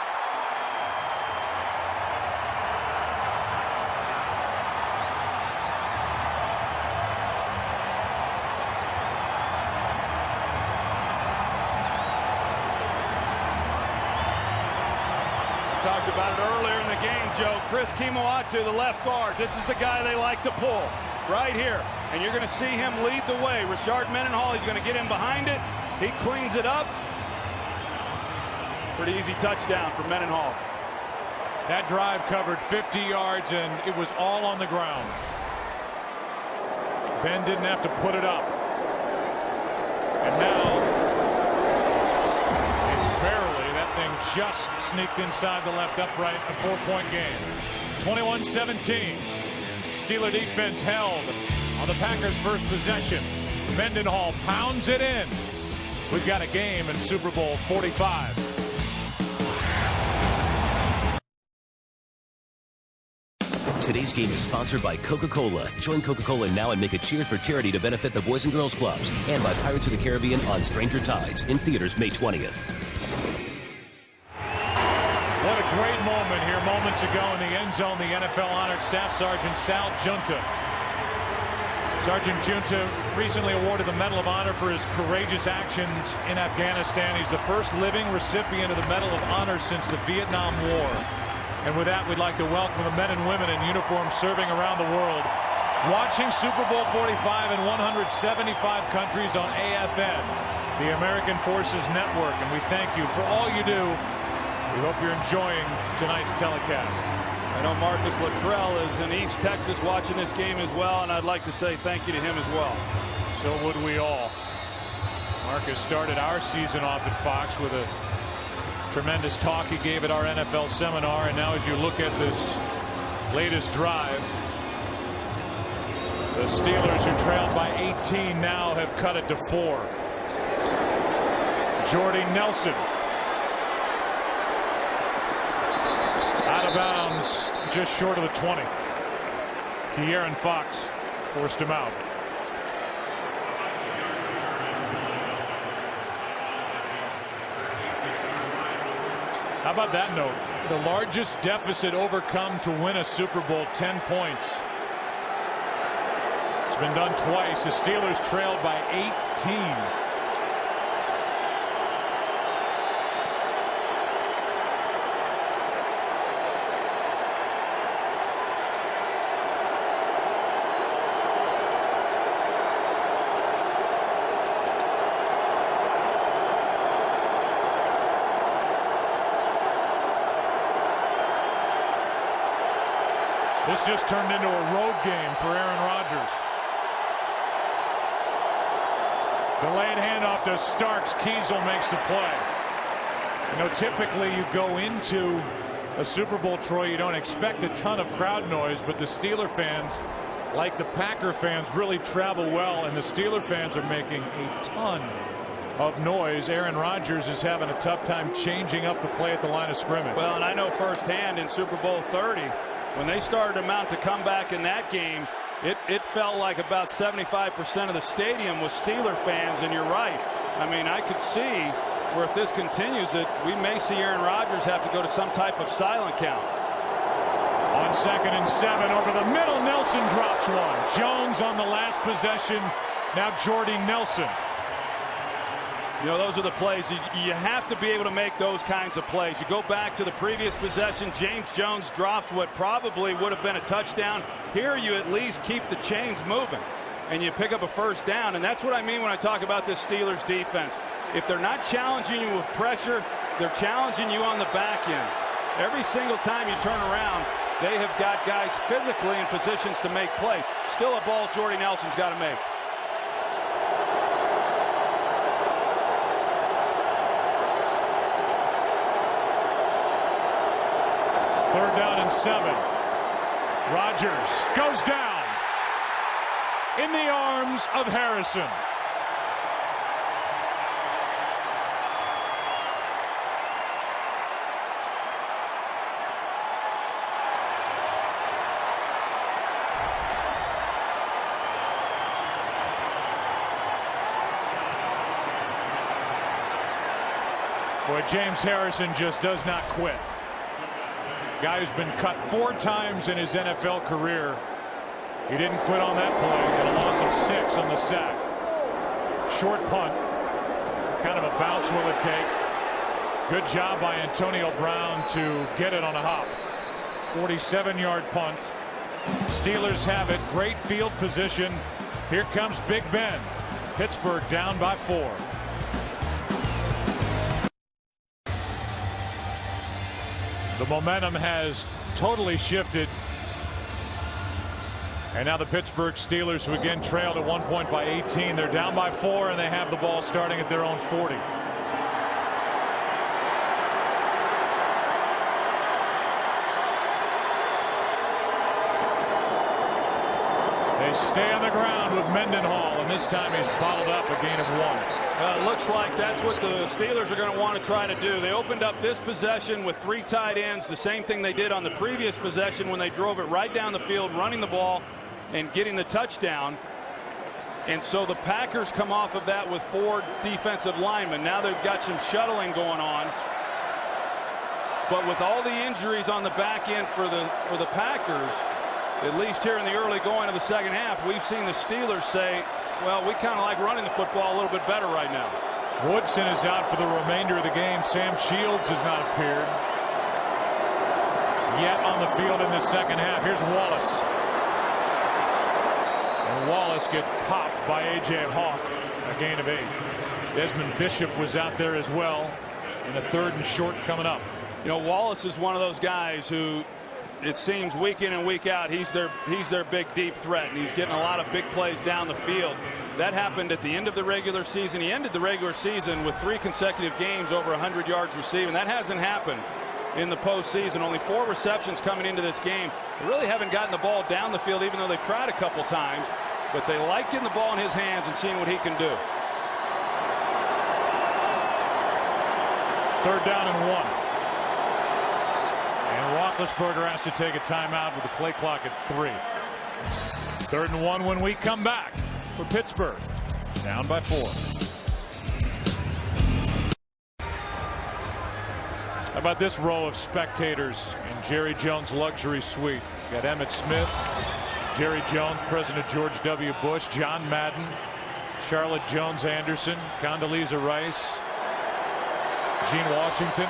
Talked about it earlier in the game, Joe. Chris Kimoatu, the left guard. This is the guy they like to pull right here. And you're going to see him lead the way. Rashard Mendenhall, he's going to get in behind it. He cleans it up. Pretty easy touchdown for Mendenhall. That drive covered 50 yards, and it was all on the ground. Ben didn't have to put it up. And now it's barely. That thing just sneaked inside the left upright. A 4-point game. 21-17. Steeler defense held on the Packers' first possession. Mendenhall pounds it in. We've got a game in Super Bowl 45. Today's game is sponsored by Coca-Cola. Join Coca-Cola now and make a cheers for charity to benefit the Boys and Girls Clubs. And by Pirates of the Caribbean on Stranger Tides in theaters May 20th. What a great moment here moments ago in the end zone. The NFL honored Staff Sergeant Sal Junta. Sergeant Junta recently awarded the Medal of Honor for his courageous actions in Afghanistan. He's the first living recipient of the Medal of Honor since the Vietnam War. And with that, we'd like to welcome the men and women in uniform serving around the world, watching Super Bowl 45 in 175 countries on AFN, the American Forces Network. And we thank you for all you do. We hope you're enjoying tonight's telecast. I know Marcus Luttrell is in East Texas watching this game as well, and I'd like to say thank you to him as well. So would we all. Marcus started our season off at Fox with a tremendous talk he gave at our NFL seminar, and now as you look at this latest drive, the Steelers, who trailed by 18, now have cut it to 4. Jordy Nelson out of bounds just short of the 20. Ke'Aaron Fox forced him out. How about that note? The largest deficit overcome to win a Super Bowl, 10 points. It's been done twice. The Steelers trailed by 18. This just turned into a road game for Aaron Rodgers. Delayed handoff to Starks. Kiesel makes the play. You know, typically you go into a Super Bowl, Troy, you don't expect a ton of crowd noise, but the Steeler fans, like the Packer fans, really travel well, and the Steeler fans are making a ton of noise. Aaron Rodgers is having a tough time changing up the play at the line of scrimmage. Well, and I know firsthand in Super Bowl 30, when they started to mount to come back in that game, it felt like about 75% of the stadium was Steeler fans, and you're right. I mean, I could see where if this continues, that we may see Aaron Rodgers have to go to some type of silent count. On 2nd and 7 over the middle, Nelson drops one. Jones on the last possession. Now Jordy Nelson. You know, those are the plays. You have to be able to make those kinds of plays. You go back to the previous possession, James Jones drops what probably would have been a touchdown. Here you at least keep the chains moving, and you pick up a first down. And that's what I mean when I talk about this Steelers defense. If they're not challenging you with pressure, they're challenging you on the back end. Every single time you turn around, they have got guys physically in positions to make plays. Still a ball Jordy Nelson's got to make. Third down and 7. Rodgers goes down in the arms of Harrison. Boy, James Harrison just does not quit. Guy who's been cut 4 times in his NFL career. He didn't quit on that play, and a loss of 6 on the sack. Short punt. What kind of a bounce will it take? Good job by Antonio Brown to get it on a hop. 47-yard punt. Steelers have it. Great field position. Here comes Big Ben. Pittsburgh down by 4. The momentum has totally shifted. And now the Pittsburgh Steelers, who again trailed at one point by 18, they're down by 4, and they have the ball starting at their own 40. They stay on the ground with Mendenhall, and this time he's bottled up, a gain of 1. It looks like that's what the Steelers are going to want to try to do. They opened up this possession with 3 tight ends, the same thing they did on the previous possession when they drove it right down the field, running the ball and getting the touchdown. And so the Packers come off of that with 4 defensive linemen. Now they've got some shuttling going on. But with all the injuries on the back end for the Packers, at least here in the early going of the second half, we've seen the Steelers say, well, we kind of like running the football a little bit better right now. Woodson is out for the remainder of the game. Sam Shields has not appeared yet on the field in the second half. Here's Wallace. And Wallace gets popped by A.J. Hawk, a gain of 8. Desmond Bishop was out there as well in a 3rd and short coming up. You know, Wallace is one of those guys who, it seems week in and week out, he's their big deep threat, and he's getting a lot of big plays down the field. That happened at the end of the regular season. He ended the regular season with 3 consecutive games over 100 yards receiving. That hasn't happened in the postseason. Only 4 receptions coming into this game. They really haven't gotten the ball down the field, even though they've tried a couple times. But they like getting the ball in his hands and seeing what he can do. 3rd down and 1. And Roethlisberger has to take a timeout with the play clock at 3. 3rd and 1 when we come back for Pittsburgh. Down by 4. How about this row of spectators in Jerry Jones' luxury suite? You got Emmitt Smith, Jerry Jones, President George W. Bush, John Madden, Charlotte Jones Anderson, Condoleezza Rice, Gene Washington.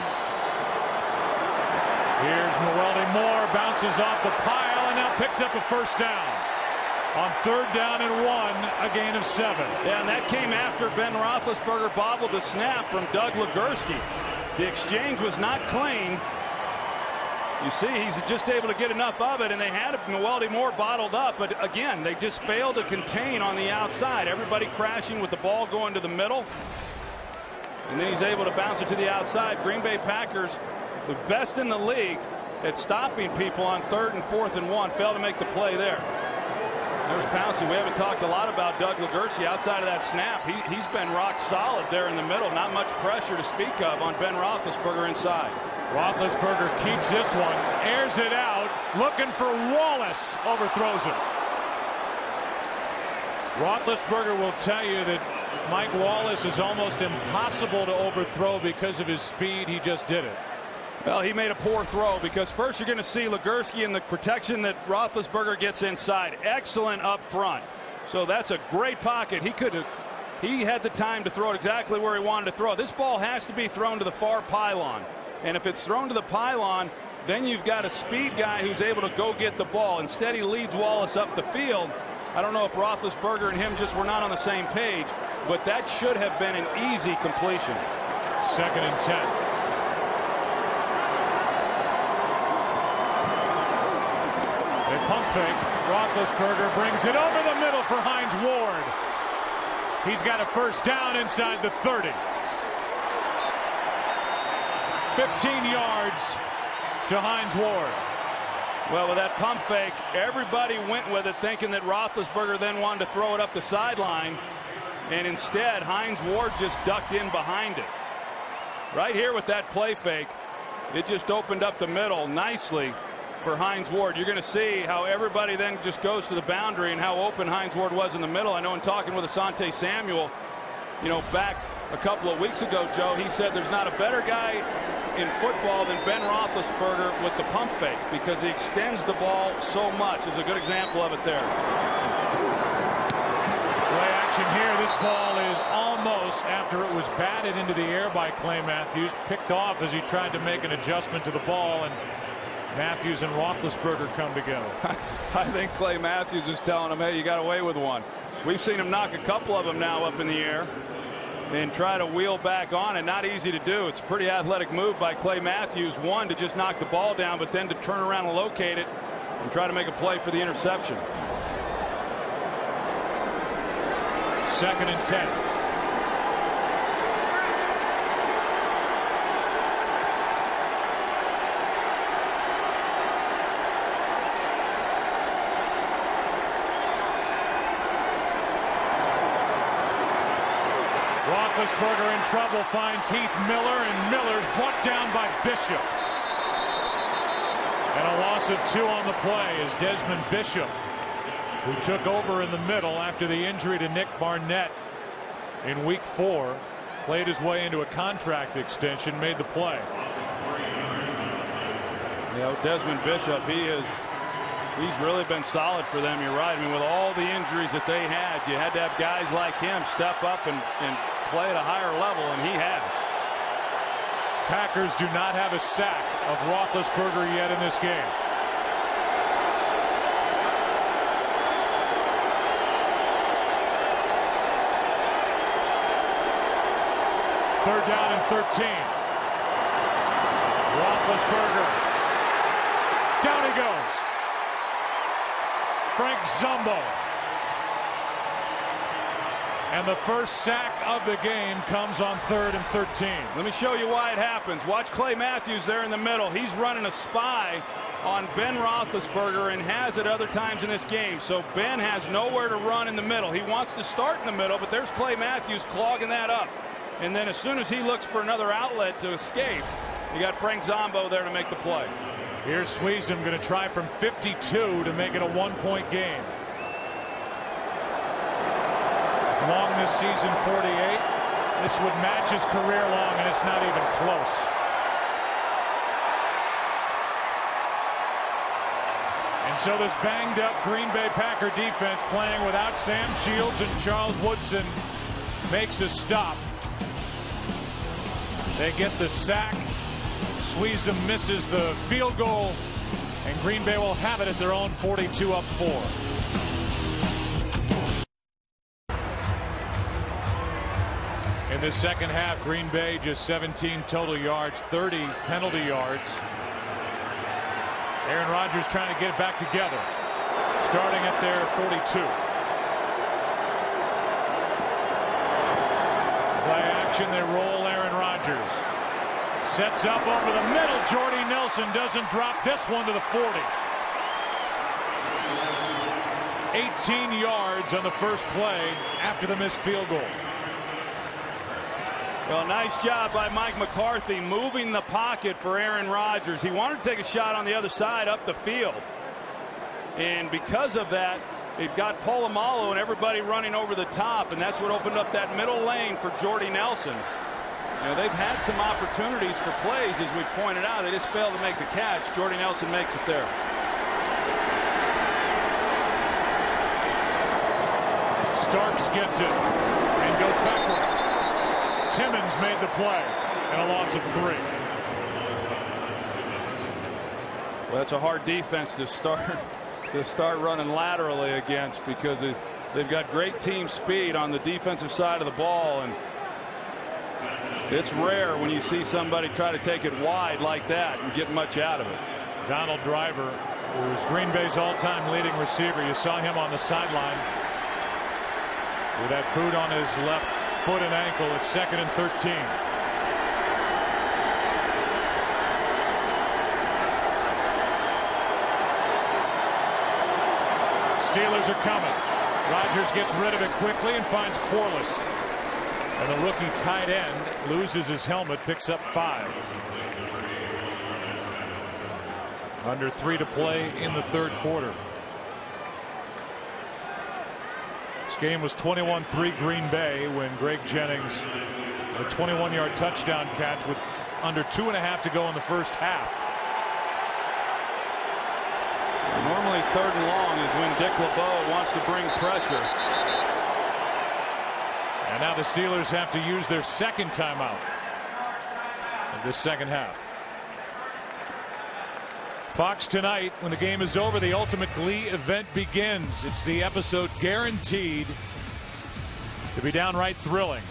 Here's Noelle Moore, bounces off the pile and now picks up a 1st down. On 3rd down and 1, a gain of 7. Yeah, and that came after Ben Roethlisberger bobbled the snap from Doug Legursky. The exchange was not clean. You see, he's just able to get enough of it, and they had Noelle Moore bottled up, but again, they just failed to contain on the outside. Everybody crashing with the ball going to the middle, and then he's able to bounce it to the outside. Green Bay Packers, the best in the league at stopping people on 3rd and 4th and 1, failed to make the play there. There's Pouncey. We haven't talked a lot about Doug Legursky outside of that snap. He's been rock solid there in the middle. Not much pressure to speak of on Ben Roethlisberger inside. Roethlisberger keeps this one, airs it out, looking for Wallace, overthrows him. Roethlisberger will tell you that Mike Wallace is almost impossible to overthrow because of his speed. He just did it. Well, he made a poor throw because first you're going to see Legursky and the protection that Roethlisberger gets inside. Excellent up front. So that's a great pocket. He had the time to throw it exactly where he wanted to throw it. This ball has to be thrown to the far pylon. And if it's thrown to the pylon, then you've got a speed guy who's able to go get the ball. Instead, he leads Wallace up the field. I don't know if Roethlisberger and him just were not on the same page, but that should have been an easy completion. 2nd and 10. A pump fake. Roethlisberger brings it over the middle for Hines Ward. He's got a 1st down inside the 30. 15 yards to Hines Ward. Well, with that pump fake, everybody went with it thinking that Roethlisberger then wanted to throw it up the sideline. And instead, Hines Ward just ducked in behind it. Right here with that play fake, it just opened up the middle nicely for Hines Ward. You're going to see how everybody then just goes to the boundary and how open Hines Ward was in the middle. I know in talking with Asante Samuel, you know, back a couple of weeks ago, Joe, he said there's not a better guy in football than Ben Roethlisberger with the pump fake because he extends the ball so much. There's a good example of it there. Play action here. This ball is almost, after it was batted into the air by Clay Matthews, picked off as he tried to make an adjustment to the ball, and Matthews and Roethlisberger come together. I think Clay Matthews is telling him, hey, you got away with one. We've seen him knock a couple of them now up in the air and try to wheel back on, and not easy to do. It's a pretty athletic move by Clay Matthews, one, to just knock the ball down, but then to turn around and locate it and try to make a play for the interception. 2nd and 10. Roethlisberger in trouble, finds Heath Miller, and Miller's brought down by Bishop. And a loss of 2 on the play is Desmond Bishop, who took over in the middle after the injury to Nick Barnett in week 4, played his way into a contract extension, made the play. You know, Desmond Bishop, he's really been solid for them. You're right. I mean, with all the injuries that they had, you had to have guys like him step up and play at a higher level, and he has. Packers do not have a sack of Roethlisberger yet in this game. Third down and 13. Roethlisberger. Down he goes. Frank Zumbo. And the first sack of the game comes on 3rd and 13. Let me show you why it happens. Watch Clay Matthews there in the middle. He's running a spy on Ben Roethlisberger and has it other times in this game. So Ben has nowhere to run in the middle. He wants to start in the middle, but there's Clay Matthews clogging that up. And then as soon as he looks for another outlet to escape, you got Frank Zombo there to make the play. Here's Sweezum going to try from 52 to make it a 1-point game. He's long this season, 48. This would match his career long, and it's not even close. And so this banged up Green Bay Packer defense, playing without Sam Shields and Charles Woodson, makes a stop. They get the sack. Sweezum misses the field goal, and Green Bay will have it at their own 42 up 4. In the second half, Green Bay just 17 total yards, 30 penalty yards. Aaron Rodgers trying to get it back together, starting at their 42. Play action, they roll Aaron Rodgers. Sets up over the middle. Jordy Nelson doesn't drop this one to the 40. 18 yards on the first play after the missed field goal. Well, nice job by Mike McCarthy moving the pocket for Aaron Rodgers. He wanted to take a shot on the other side up the field. And because of that, they've got Polamalu and everybody running over the top, and that's what opened up that middle lane for Jordy Nelson. You know, they've had some opportunities for plays, as we've pointed out. They just failed to make the catch. Jordy Nelson makes it there. Starks gets it and goes backward. Timmons made the play, and a loss of 3. Well, that's a hard defense to start running laterally against, because they've got great team speed on the defensive side of the ball, and it's rare when you see somebody try to take it wide like that and get much out of it. Donald Driver, who is Green Bay's all-time leading receiver. You saw him on the sideline with that boot on his left foot and ankle. It's 2nd and 13. Steelers are coming. Rodgers gets rid of it quickly and finds Corliss. And the rookie tight end loses his helmet, picks up 5. Under 3 to play in the third quarter. This game was 21-3 Green Bay when Greg Jennings had a 21-yard touchdown catch with under 2.5 to go in the first half. Normally 3rd and long is when Dick LeBeau wants to bring pressure. And now the Steelers have to use their second timeout of this second half. Fox tonight, when the game is over, the Ultimate Glee event begins. It's the episode guaranteed to be downright thrilling.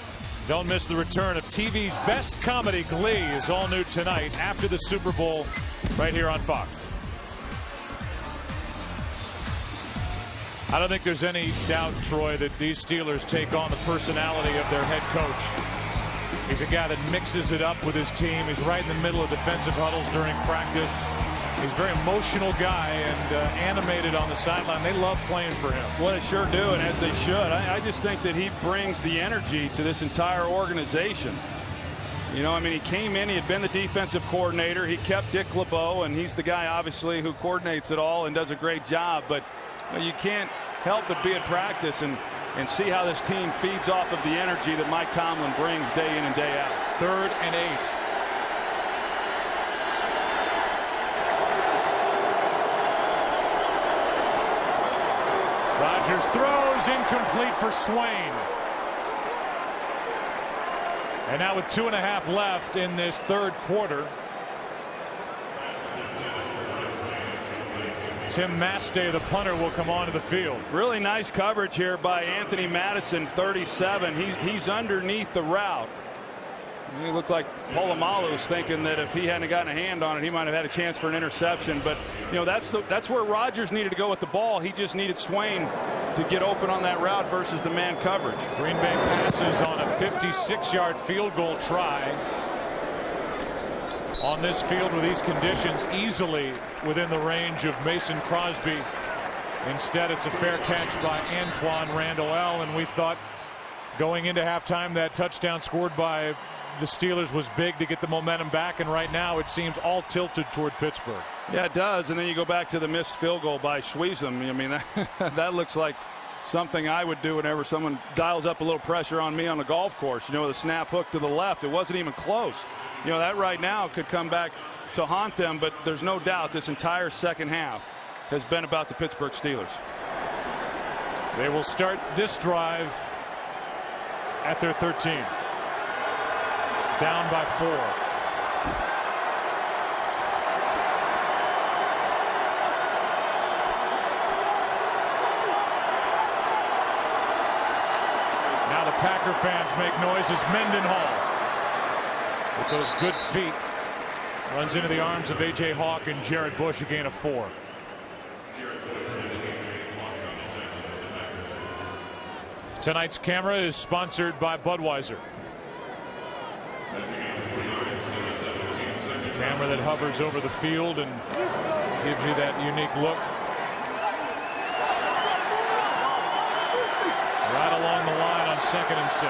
Don't miss the return of TV's best comedy. Glee is all new tonight after the Super Bowl right here on Fox. I don't think there's any doubt, Troy, that these Steelers take on the personality of their head coach. He's a guy that mixes it up with his team. He's right in the middle of defensive huddles during practice. He's a very emotional guy and animated on the sideline. They love playing for him. Well, they sure do, and as they should. I just think that he brings the energy to this entire organization. You know, I mean, he came in, he had been the defensive coordinator. He kept Dick LeBeau, and he's the guy, obviously, who coordinates it all and does a great job. But you can't help but be at practice and see how this team feeds off of the energy that Mike Tomlin brings day in and day out. 3rd and 8. Rodgers throws incomplete for Swain. And now with 2.5 left in this 3rd quarter, Tim Mastay, the punter, will come onto the field. Really nice coverage here by Anthony Madison, 37. He's underneath the route. It looked like Polamalu was thinking that if he hadn't gotten a hand on it, he might have had a chance for an interception. But you know, that's where Rodgers needed to go with the ball. He just needed Swain to get open on that route versus the man coverage. Green Bay passes on a 56-yard field goal try on this field with these conditions, easily within the range of Mason Crosby. Instead, it's a fair catch by Antoine Randall-El, and we thought going into halftime that touchdown scored by the Steelers was big to get the momentum back, and right now it seems all tilted toward Pittsburgh. Yeah, it does. And then you go back to the missed field goal by Schweizem. I mean, that looks like something I would do whenever someone dials up a little pressure on me on the golf course. You know, the snap hook to the left. It wasn't even close. You know, that right now could come back to haunt them, but there's no doubt this entire second half has been about the Pittsburgh Steelers. They will start this drive at their 13. Down by 4. Now the Packer fans make noise as Mendenhall, with those good feet, runs into the arms of A.J. Hawk and Jared Bush, a gain of 4. Tonight's camera is sponsored by Budweiser. Camera that hovers over the field and gives you that unique look. Right along the line on 2nd and 6.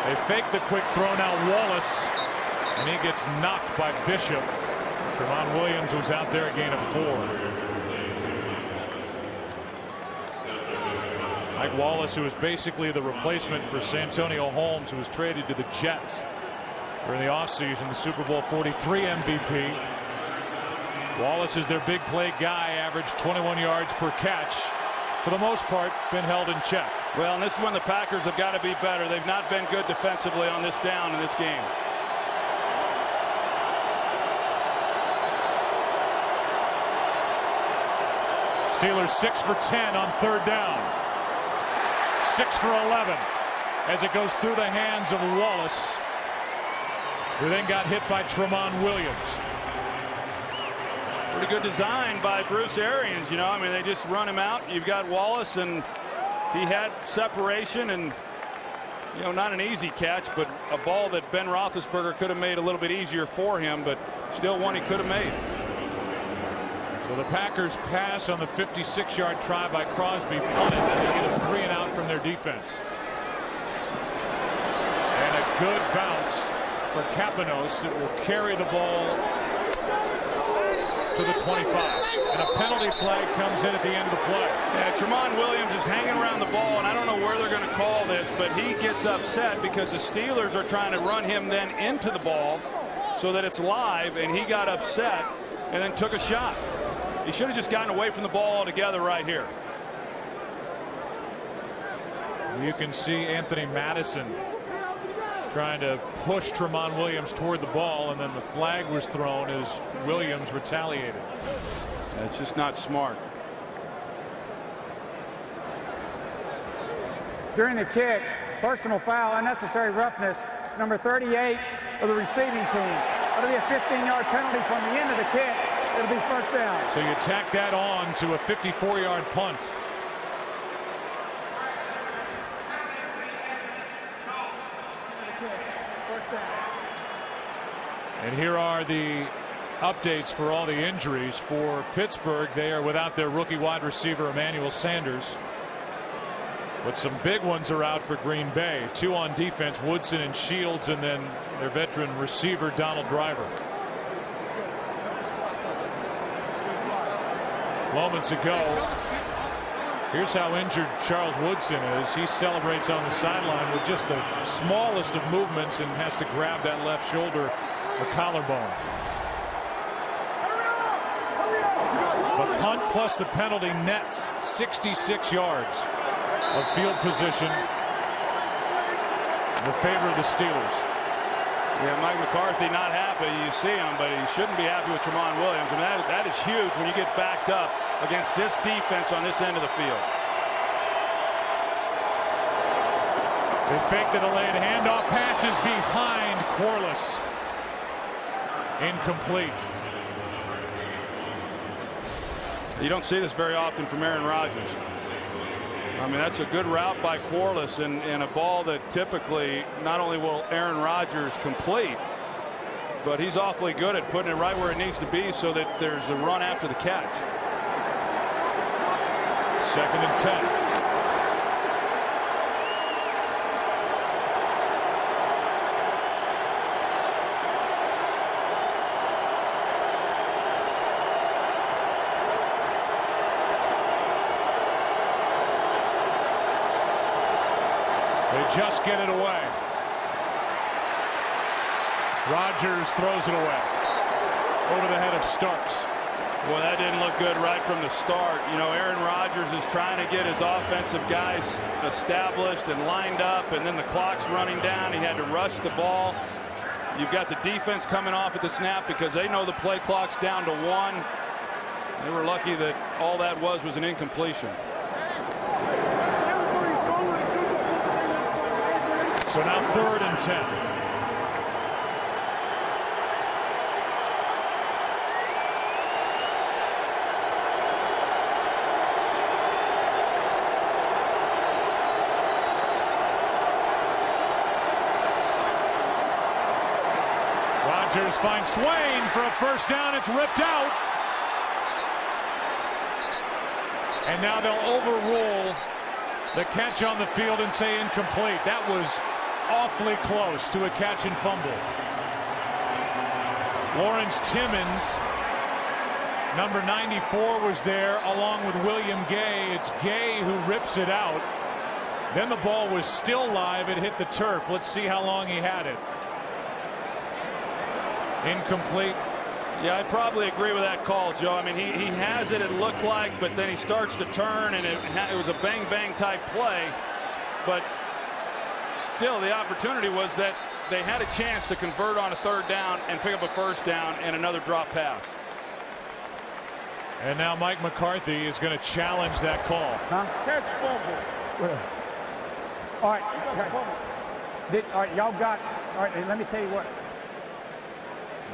They fake the quick throw. Now Wallace, and he gets knocked by Bishop. Tramon Williams was out there, a gain of 4. Mike Wallace, who was basically the replacement for Santonio Holmes, who was traded to the Jets during the offseason, the Super Bowl 43 MVP. Wallace is their big play guy, averaged 21 yards per catch. For the most part, been held in check. Well, and this is when the Packers have got to be better. They've not been good defensively on this down in this game. Steelers 6 for 10 on 3rd down. 6 for 11 as it goes through the hands of Wallace, who then got hit by Tramon Williams. Pretty good design by Bruce Arians. You know, I mean, they just run him out. You've got Wallace, and he had separation, and you know, not an easy catch, but a ball that Ben Roethlisberger could have made a little bit easier for him, but still one he could have made. So the Packers pass on the 56-yard try by Crosby, punted, and they get a 3 and out from their defense. And a good bounce for Kapanos that will carry the ball to the 25. And a penalty flag comes in at the end of the play. Yeah, Tramon Williams is hanging around the ball, and I don't know where they're going to call this, but he gets upset because the Steelers are trying to run him then into the ball so that it's live, and he got upset and then took a shot. He should have just gotten away from the ball altogether right here. You can see Anthony Madison trying to push Tramon Williams toward the ball, and then the flag was thrown as Williams retaliated. It's just not smart. During the kick, personal foul, unnecessary roughness, number 38 of the receiving team. That'll be a 15-yard penalty from the end of the kick. It'll be 1st down. So you tack that on to a 54-yard punt. And here are the updates for all the injuries for Pittsburgh. They are without their rookie wide receiver Emmanuel Sanders, but some big ones are out for Green Bay. 2 on defense, Woodson and Shields, and then their veteran receiver Donald Driver. Moments ago, here's how injured Charles Woodson is. He celebrates on the sideline with just the smallest of movements and has to grab that left shoulder, the collarbone. The punt plus the penalty nets 66 yards of field position in the favor of the Steelers. Yeah, Mike McCarthy not happy. You see him, but he shouldn't be happy with Tramon Williams. I mean, that is huge when you get backed up against this defense on this end of the field. They fake the delayed handoff. Passes behind Corliss. Incomplete. You don't see this very often from Aaron Rodgers. I mean, that's a good route by Corliss and a ball that typically not only will Aaron Rodgers complete, but he's awfully good at putting it right where it needs to be so that there's a run after the catch. 2nd and 10. Just get it away. Rodgers throws it away over the head of Starks. Well, that didn't look good right from the start. You know, Aaron Rodgers is trying to get his offensive guys established and lined up, and then the clock's running down. He had to rush the ball. You've got the defense coming off at the snap because they know the play clock's down to 1. They were lucky that all that was an incompletion. So now 3rd and 10. Rodgers finds Swain for a first down. It's ripped out. And now they'll overrule the catch on the field and say incomplete. That was awfully close to a catch and fumble. Lawrence Timmons, number 94, was there along with William Gay. It's Gay who rips it out. Then the ball was still live. It hit the turf. Let's see how long he had it. Incomplete. Yeah, I probably agree with that call, Joe. I mean, he has it looked like, but then he starts to turn, and it was a bang-bang type play. But still, the opportunity was that they had a chance to convert on a 3rd down and pick up a 1st down and another drop pass. And now Mike McCarthy is going to challenge that call. Catch fumble. All right. All right, y'all got. All right, let me tell you what.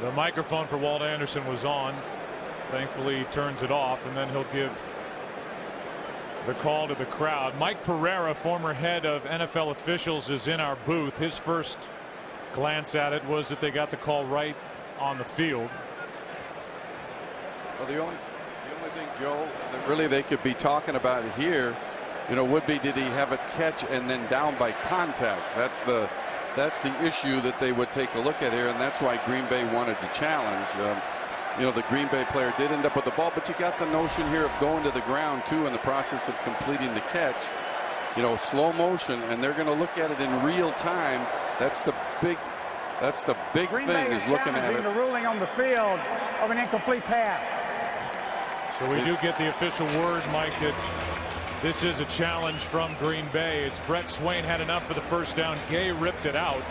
The microphone for Walt Anderson was on. Thankfully, he turns it off, and then he'll give the call to the crowd. Mike Pereira, former head of NFL officials, is in our booth. His first glance at it was that they got the call right on the field. Well, the only thing, Joe, that really they could be talking about it here, you know, would be, did he have it catch and then down by contact? That's the issue that they would take a look at here, and that's why Green Bay wanted to challenge. You know, the Green Bay player did end up with the ball, but you got the notion here of going to the ground too in the process of completing the catch. You know, slow motion, and they're going to look at it in real time. That's the big Green thing Bay is looking at it. The ruling on the field of an incomplete pass. So we do get the official word, Mike, that this is a challenge from Green Bay. It's Brett Swain had enough for the 1st down. Gay ripped it out.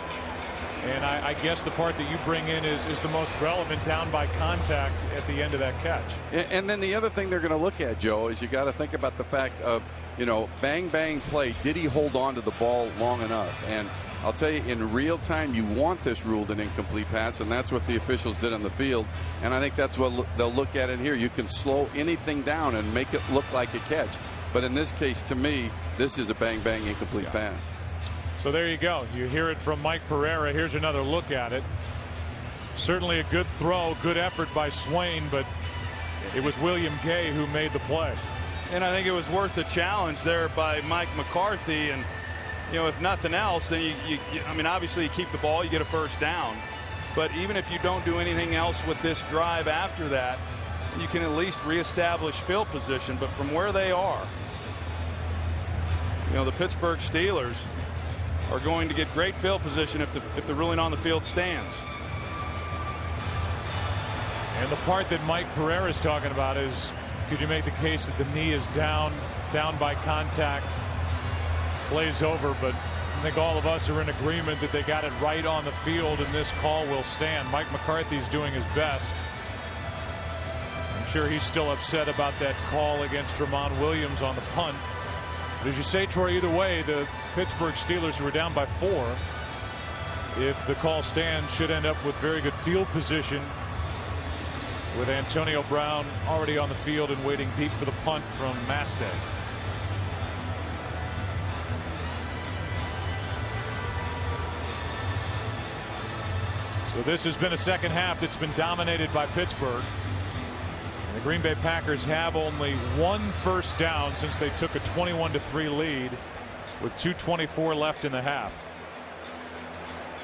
And I guess the part that you bring in is the most relevant, down by contact at the end of that catch. And then the other thing they're going to look at, Joe, is you got to think about the fact of, you know, bang, bang play. Did he hold on to the ball long enough? And I'll tell you, in real time, you want this ruled an incomplete pass, and that's what the officials did on the field. And I think that's what they'll look at it here. You can slow anything down and make it look like a catch. But in this case, to me, this is a bang, bang incomplete pass. So there you go. You hear it from Mike Pereira. Here's another look at it. Certainly a good throw, good effort by Swain, but it was William Gay who made the play. And I think it was worth the challenge there by Mike McCarthy. And, you know, if nothing else, then I mean, obviously you keep the ball, you get a first down. But even if you don't do anything else with this drive after that, you can at least reestablish field position. But from where they are, you know, the Pittsburgh Steelers are going to get great field position if the ruling on the field stands. And the part that Mike Pereira is talking about is, could you make the case that the knee is down by contact, plays over, but I think all of us are in agreement that they got it right on the field and this call will stand. Mike McCarthy's doing his best. I'm sure he's still upset about that call against Tramon Williams on the punt. But as you say, Troy, either way, the Pittsburgh Steelers, who were down by 4, if the call stands, should end up with very good field position, with Antonio Brown already on the field and waiting deep for the punt from Mastay. So this has been a second half that's been dominated by Pittsburgh. And the Green Bay Packers have only one first down since they took a 21-3 lead with 2:24 left in the half.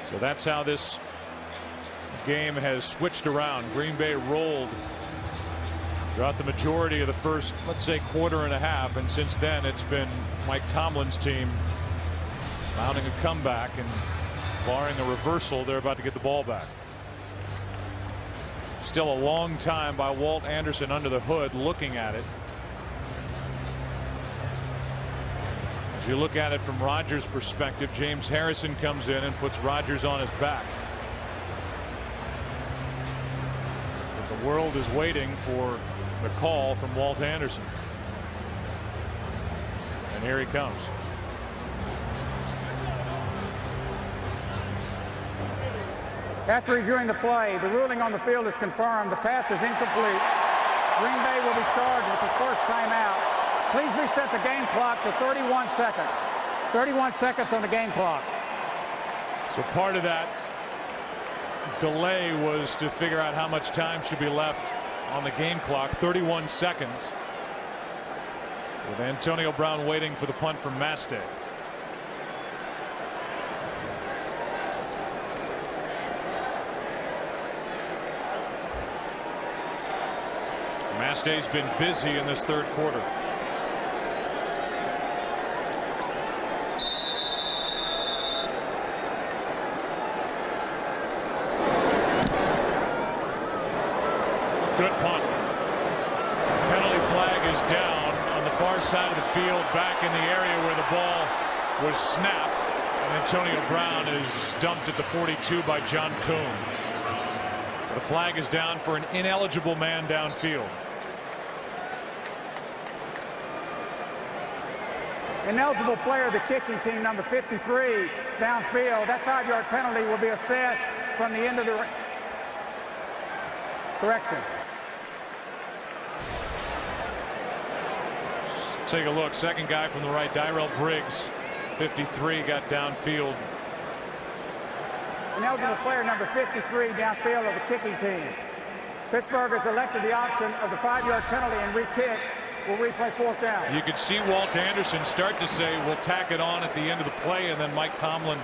So that's how this game has switched around. Green Bay rolled throughout the majority of the first, let's say, quarter and a half, and since then it's been Mike Tomlin's team mounting a comeback, and barring a reversal, they're about to get the ball back. Still a long time by Walt Anderson under the hood looking at it. As you look at it from Rodgers' perspective, James Harrison comes in and puts Rodgers on his back. The world is waiting for the call from Walt Anderson. And here he comes. After reviewing the play, the ruling on the field is confirmed. The pass is incomplete. Green Bay will be charged with the first timeout. Please reset the game clock to 31 seconds. 31 seconds on the game clock. So part of that delay was to figure out how much time should be left on the game clock. 31 seconds, with Antonio Brown waiting for the punt from Mastay. Mastay's been busy in this third quarter. Good punt. Penalty flag is down on the far side of the field, back in the area where the ball was snapped. And Antonio Brown is dumped at the 42 by John Kuhn. The flag is down for an ineligible man downfield. Ineligible player of the kicking team, number 53, downfield. That 5-yard penalty will be assessed from the end of the correction. Take a look. Second guy from the right, Dyrell Briggs, 53, got downfield. Ineligible player number 53, downfield of the kicking team. Pittsburgh has elected the option of the 5-yard penalty and re-kick. Will replay fourth down. You could see Walt Anderson start to say, we'll tack it on at the end of the play, and then Mike Tomlin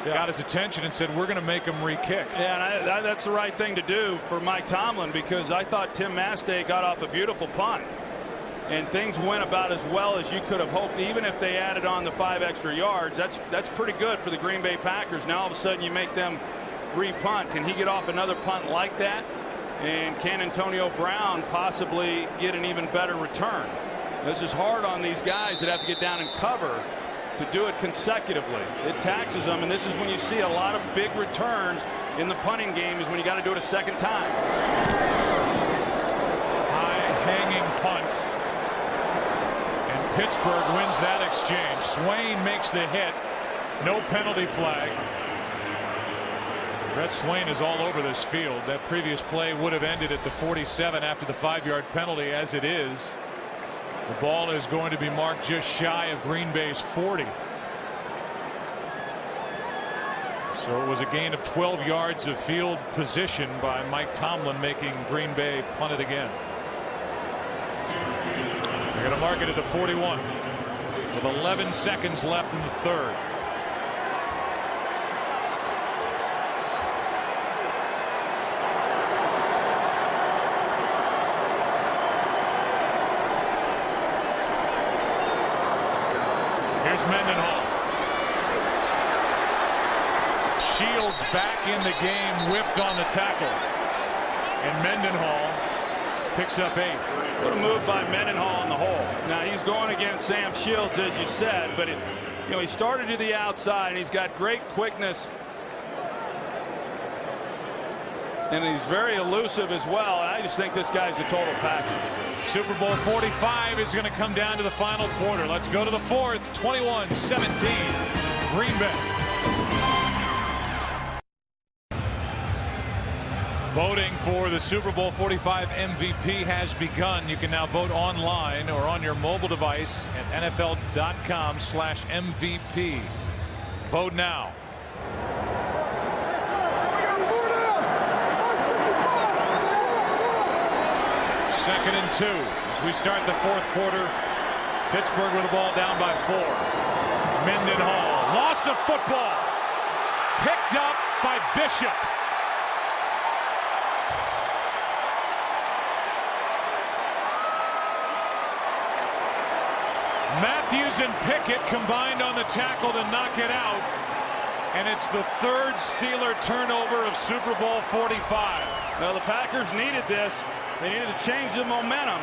got his attention and said, we're going to make him re-kick. Yeah, and that's the right thing to do for Mike Tomlin, because I thought Tim Mastay got off a beautiful punt, and things went about as well as you could have hoped. Even if they added on the 5 extra yards, that's pretty good for the Green Bay Packers. Now all of a sudden you make them re-punt. Can he get off another punt like that? And can Antonio Brown possibly get an even better return? This is hard on these guys that have to get down and cover to do it consecutively. It taxes them, and this is when you see a lot of big returns in the punting game, is when you got to do it a second time. High hanging punt, and Pittsburgh wins that exchange. Swain makes the hit. No penalty flag. Brett Swain is all over this field. That previous play would have ended at the 47 after the 5-yard penalty. As it is, the ball is going to be marked just shy of Green Bay's 40. So it was a gain of 12 yards of field position by Mike Tomlin, making Green Bay punt it again. They're going to mark it at the 41 with 11 seconds left in the third. Here's Mendenhall. Shields back in the game, whiffed on the tackle, and Mendenhall picks up 8. What a move by Mendenhall in the hole. Now he's going against Sam Shields, as you said, but he started to the outside, and he's got great quickness, and he's very elusive as well. And I just think this guy's a total package. Super Bowl 45 is going to come down to the final quarter. Let's go to the fourth. 21-17, Green Bay. Voting for the Super Bowl 45 MVP has begun. You can now vote online or on your mobile device at NFL.com/MVP. Vote now. Second and 2 as we start the fourth quarter. Pittsburgh with the ball down by 4. Mendenhall, loss of football, picked up by Bishop. Matthews and Pickett combined on the tackle to knock it out, and it's the third Steeler turnover of Super Bowl 45. Now the Packers needed this. They needed to change the momentum.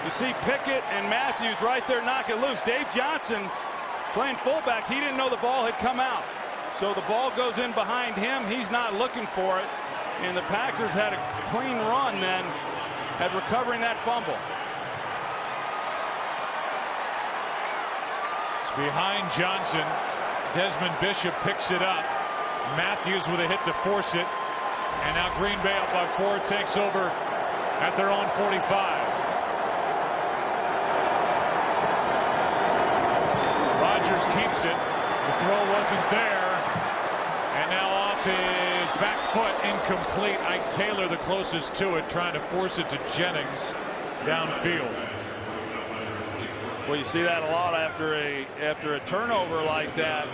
You see Pickett and Matthews right there knock it loose. Dave Johnson, playing fullback, he didn't know the ball had come out. So the ball goes in behind him. He's not looking for it. And the Packers had a clean run then at recovering that fumble. It's behind Johnson. Desmond Bishop picks it up. Matthews with a hit to force it. And now Green Bay up by 4, takes over at their own 45. Rodgers keeps it. The throw wasn't there. And now off his back foot, incomplete. Ike Taylor the closest to it, trying to force it to Jennings downfield. Well, you see that a lot after a turnover like that.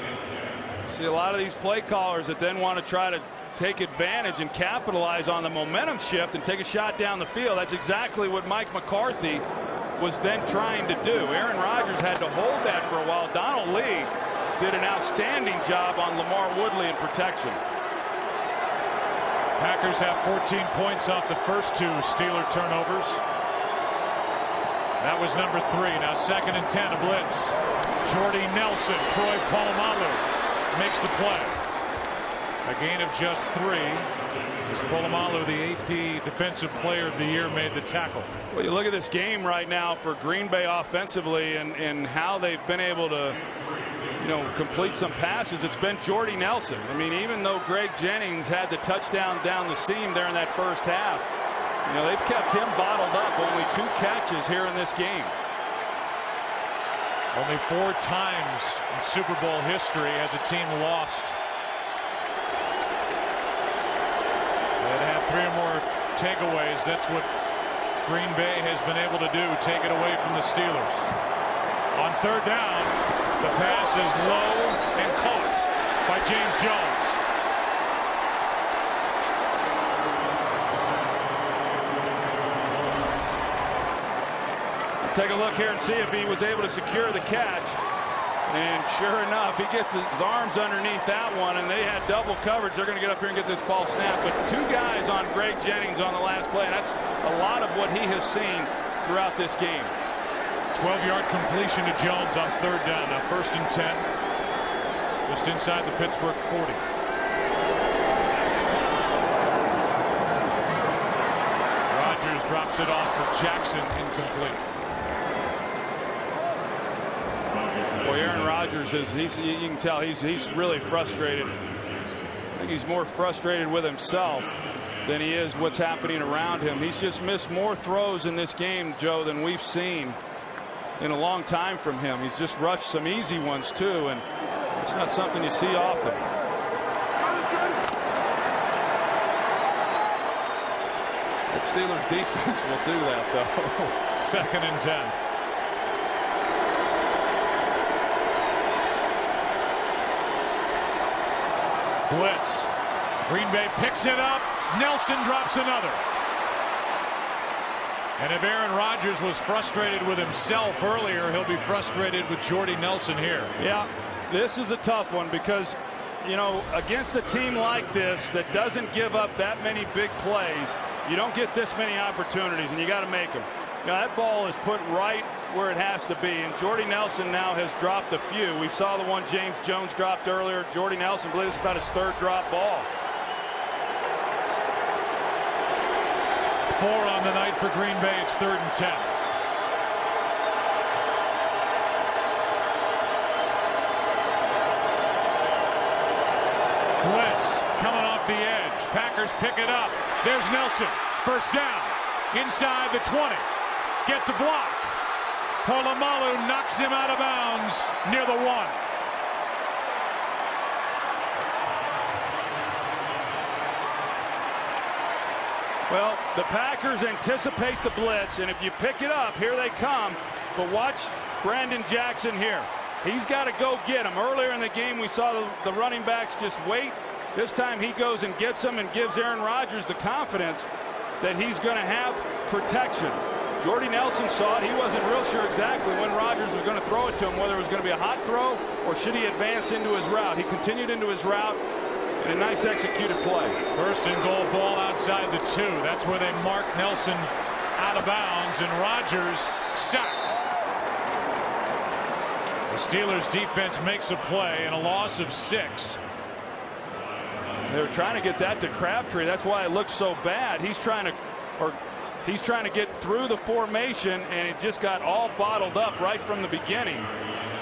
You see a lot of these play callers that then want to try to take advantage and capitalize on the momentum shift and take a shot down the field. That's exactly what Mike McCarthy was then trying to do. Aaron Rodgers had to hold that for a while. Donald Lee did an outstanding job on Lamar Woodley in protection. Packers have 14 points off the first 2 Steeler turnovers. That was number 3. Now second and 10, a blitz. Jordy Nelson, Troy Polamalu makes the play. A gain of just 3. As Polamalu, the AP Defensive Player of the Year, made the tackle. Well, you look at this game right now for Green Bay offensively and how they've been able to, complete some passes. It's been Jordy Nelson. I mean, even though Greg Jennings had the touchdown down the seam there in that first half, they've kept him bottled up. Only 2 catches here in this game. Only 4 times in Super Bowl history has a team lost. They'd have 3 or more takeaways. That's what Green Bay has been able to do, take it away from the Steelers. On third down, the pass is low and caught by James Jones. Take a look here and see if he was able to secure the catch. And sure enough, he gets his arms underneath that one, and they had double coverage. They're going to get up here and get this ball snapped. But 2 guys on Greg Jennings on the last play. And that's a lot of what he has seen throughout this game. 12-yard completion to Jones on third down. Now first and 10. Just inside the Pittsburgh 40. Rodgers drops it off for Jackson, incomplete. Well, Aaron Rodgers you can tell he's really frustrated. I think he's more frustrated with himself than he is what's happening around him. He's just missed more throws in this game, Joe, than we've seen in a long time from him. He's just rushed some easy ones too, and it's not something you see often. Steelers defense will do that, though. 2nd and 10. Blitz. Green Bay picks it up. Nelson drops another. And if Aaron Rodgers was frustrated with himself earlier, he'll be frustrated with Jordy Nelson here. Yeah, this is a tough one because, you know, against a team like this that doesn't give up that many big plays, you don't get this many opportunities, and you got to make them. You know, that ball is put right where it has to be, and Jordy Nelson now has dropped a few. We saw the one James Jones dropped earlier. Jordy Nelson, I believe it's about his 3rd drop ball. 4 on the night for Green Bay. It's 3rd and 10. Blitz coming off the edge. Packers pick it up. There's Nelson. 1st down. Inside the 20. Gets a block. Polamalu knocks him out of bounds near the 1. Well, the Packers anticipate the blitz, and if you pick it up, here they come. But watch Brandon Jackson here. He's got to go get him. Earlier in the game, we saw the running backs just wait. This time he goes and gets him and gives Aaron Rodgers the confidence that he's going to have protection. Jordy Nelson saw it. He wasn't real sure exactly when Rodgers was going to throw it to him, whether it was going to be a hot throw or should he advance into his route. He continued into his route. And a nice executed play. 1st and goal, ball outside the 2. That's where they mark Nelson out of bounds, and Rodgers sacked. The Steelers defense makes a play and a loss of 6. They were trying to get that to Crabtree. That's why it looks so bad. He's trying to get through the formation, and it just got all bottled up right from the beginning.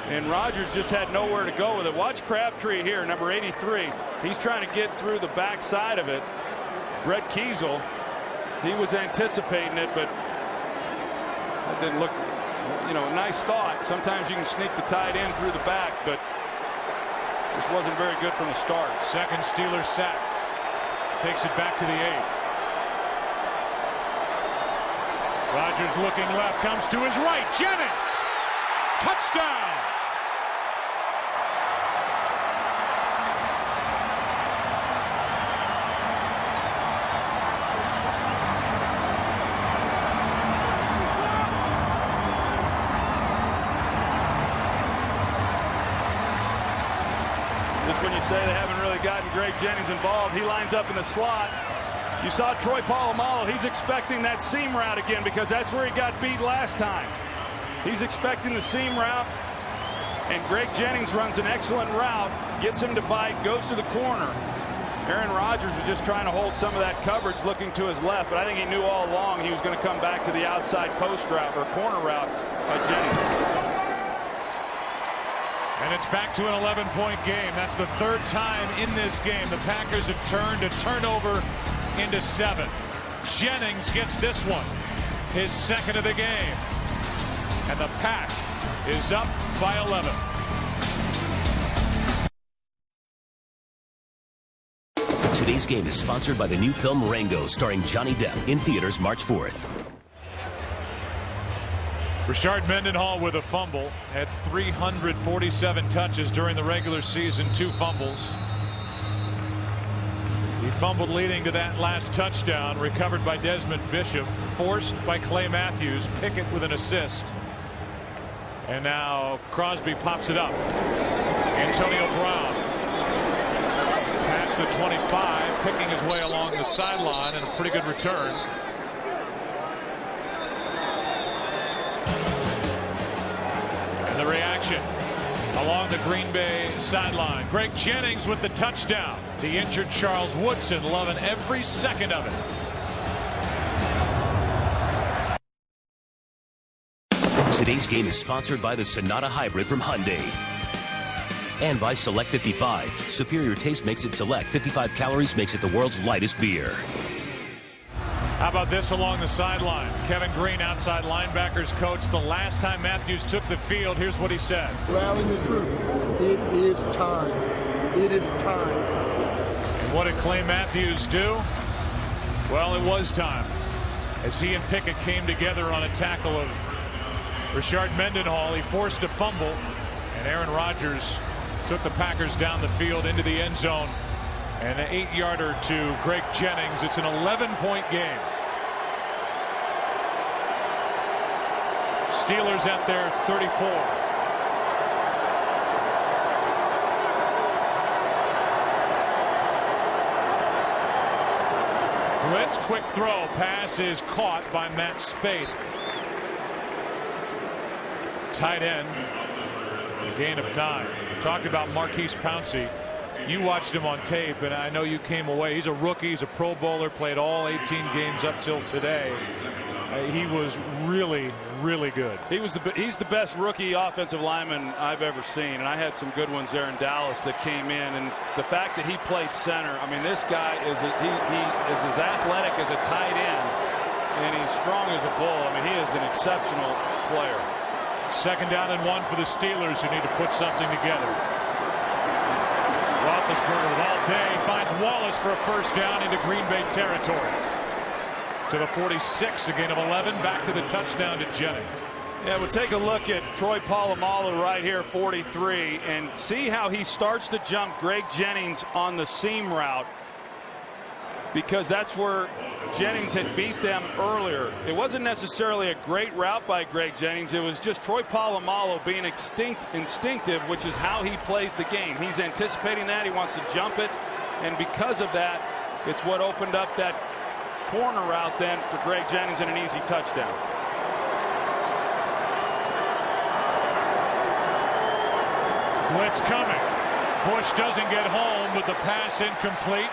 And Rodgers just had nowhere to go with it. Watch Crabtree here, number 83. He's trying to get through the backside of it. Brett Kiesel, he was anticipating it, but that didn't look, you know, a nice thought. Sometimes you can sneak the tight end through the back, but just wasn't very good from the start. 2nd Steelers sack. Takes it back to the 8. Rodgers looking left, comes to his right. Jennings! Touchdown! Just when you say they haven't really gotten Greg Jennings involved, he lines up in the slot. You saw Troy Polamalu. He's expecting that seam route again because that's where he got beat last time. He's expecting the seam route, and Greg Jennings runs an excellent route, gets him to bite, goes to the corner. Aaron Rodgers is just trying to hold some of that coverage looking to his left, but I think he knew all along he was going to come back to the outside post route or corner route by Jennings. And it's back to an 11-point game. That's the 3rd time in this game the Packers have turned a turnover into 7. Jennings gets this one, his 2nd of the game. And the Pack is up by 11. Today's game is sponsored by the new film Rango, starring Johnny Depp, in theaters March 4th. Rashard Mendenhall with a fumble, had 347 touches during the regular season, 2 fumbles. He fumbled leading to that last touchdown, recovered by Desmond Bishop, forced by Clay Matthews, Pickett with an assist. And now Crosby pops it up. Antonio Brown past the 25, picking his way along the sideline, and a pretty good return. And the reaction along the Green Bay sideline. Greg Jennings with the touchdown. The injured Charles Woodson loving every second of it. Today's game is sponsored by the Sonata Hybrid from Hyundai. And by Select 55. Superior taste makes it Select. 55 calories makes it the world's lightest beer. How about this along the sideline? Kevin Green, outside linebackers coach. The last time Matthews took the field, here's what he said. Rallying the troops. It is time. It is time. And what did Clay Matthews do? Well, it was time. As he and Pickett came together on a tackle of Rashard Mendenhall, he forced a fumble, and Aaron Rodgers took the Packers down the field into the end zone. And an 8-yarder to Greg Jennings. It's an 11-point game. Steelers at their 34. Blitz, quick throw. Pass is caught by Matt Spaeth. Tight end. A gain of 9. We talked about Marquise Pouncey. You watched him on tape, and I know you came away. He's a rookie. He's a Pro Bowler. Played all 18 games up till today. He was really, really good. He's the best rookie offensive lineman I've ever seen, and I had some good ones there in Dallas that came in. And the fact that he played center, I mean, this guy is he is as athletic as a tight end, and he's strong as a bull. I mean, he is an exceptional player. 2nd down and 1 for the Steelers, who need to put something together. Roethlisberger with all day finds Wallace for a 1st down into Green Bay territory. To the 46, a gain of 11, back to the touchdown to Jennings. Yeah, we'll take a look at Troy Polamalu right here, 43, and see how he starts to jump Greg Jennings on the seam route, because that's where Jennings had beat them earlier. It wasn't necessarily a great route by Greg Jennings. It was just Troy Polamalu being instinctive, which is how he plays the game. He's anticipating that. He wants to jump it, and because of that, it's what opened up that corner route then for Greg Jennings and an easy touchdown. Blitz coming. Bush doesn't get home, but the pass incomplete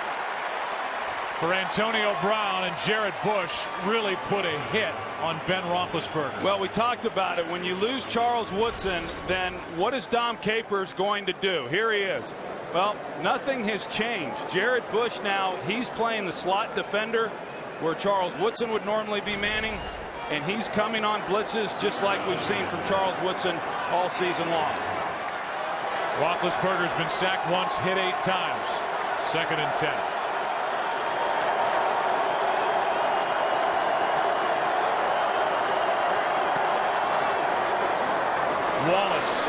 for Antonio Brown, and Jared Bush really put a hit on Ben Roethlisberger. Well, we talked about it. When you lose Charles Woodson, then what is Dom Capers going to do? Here he is. Well, nothing has changed. Jared Bush now, he's playing the slot defender where Charles Woodson would normally be manning, and he's coming on blitzes just like we've seen from Charles Woodson all season long. Roethlisberger's been sacked once, hit 8 times. 2nd and 10. Wallace.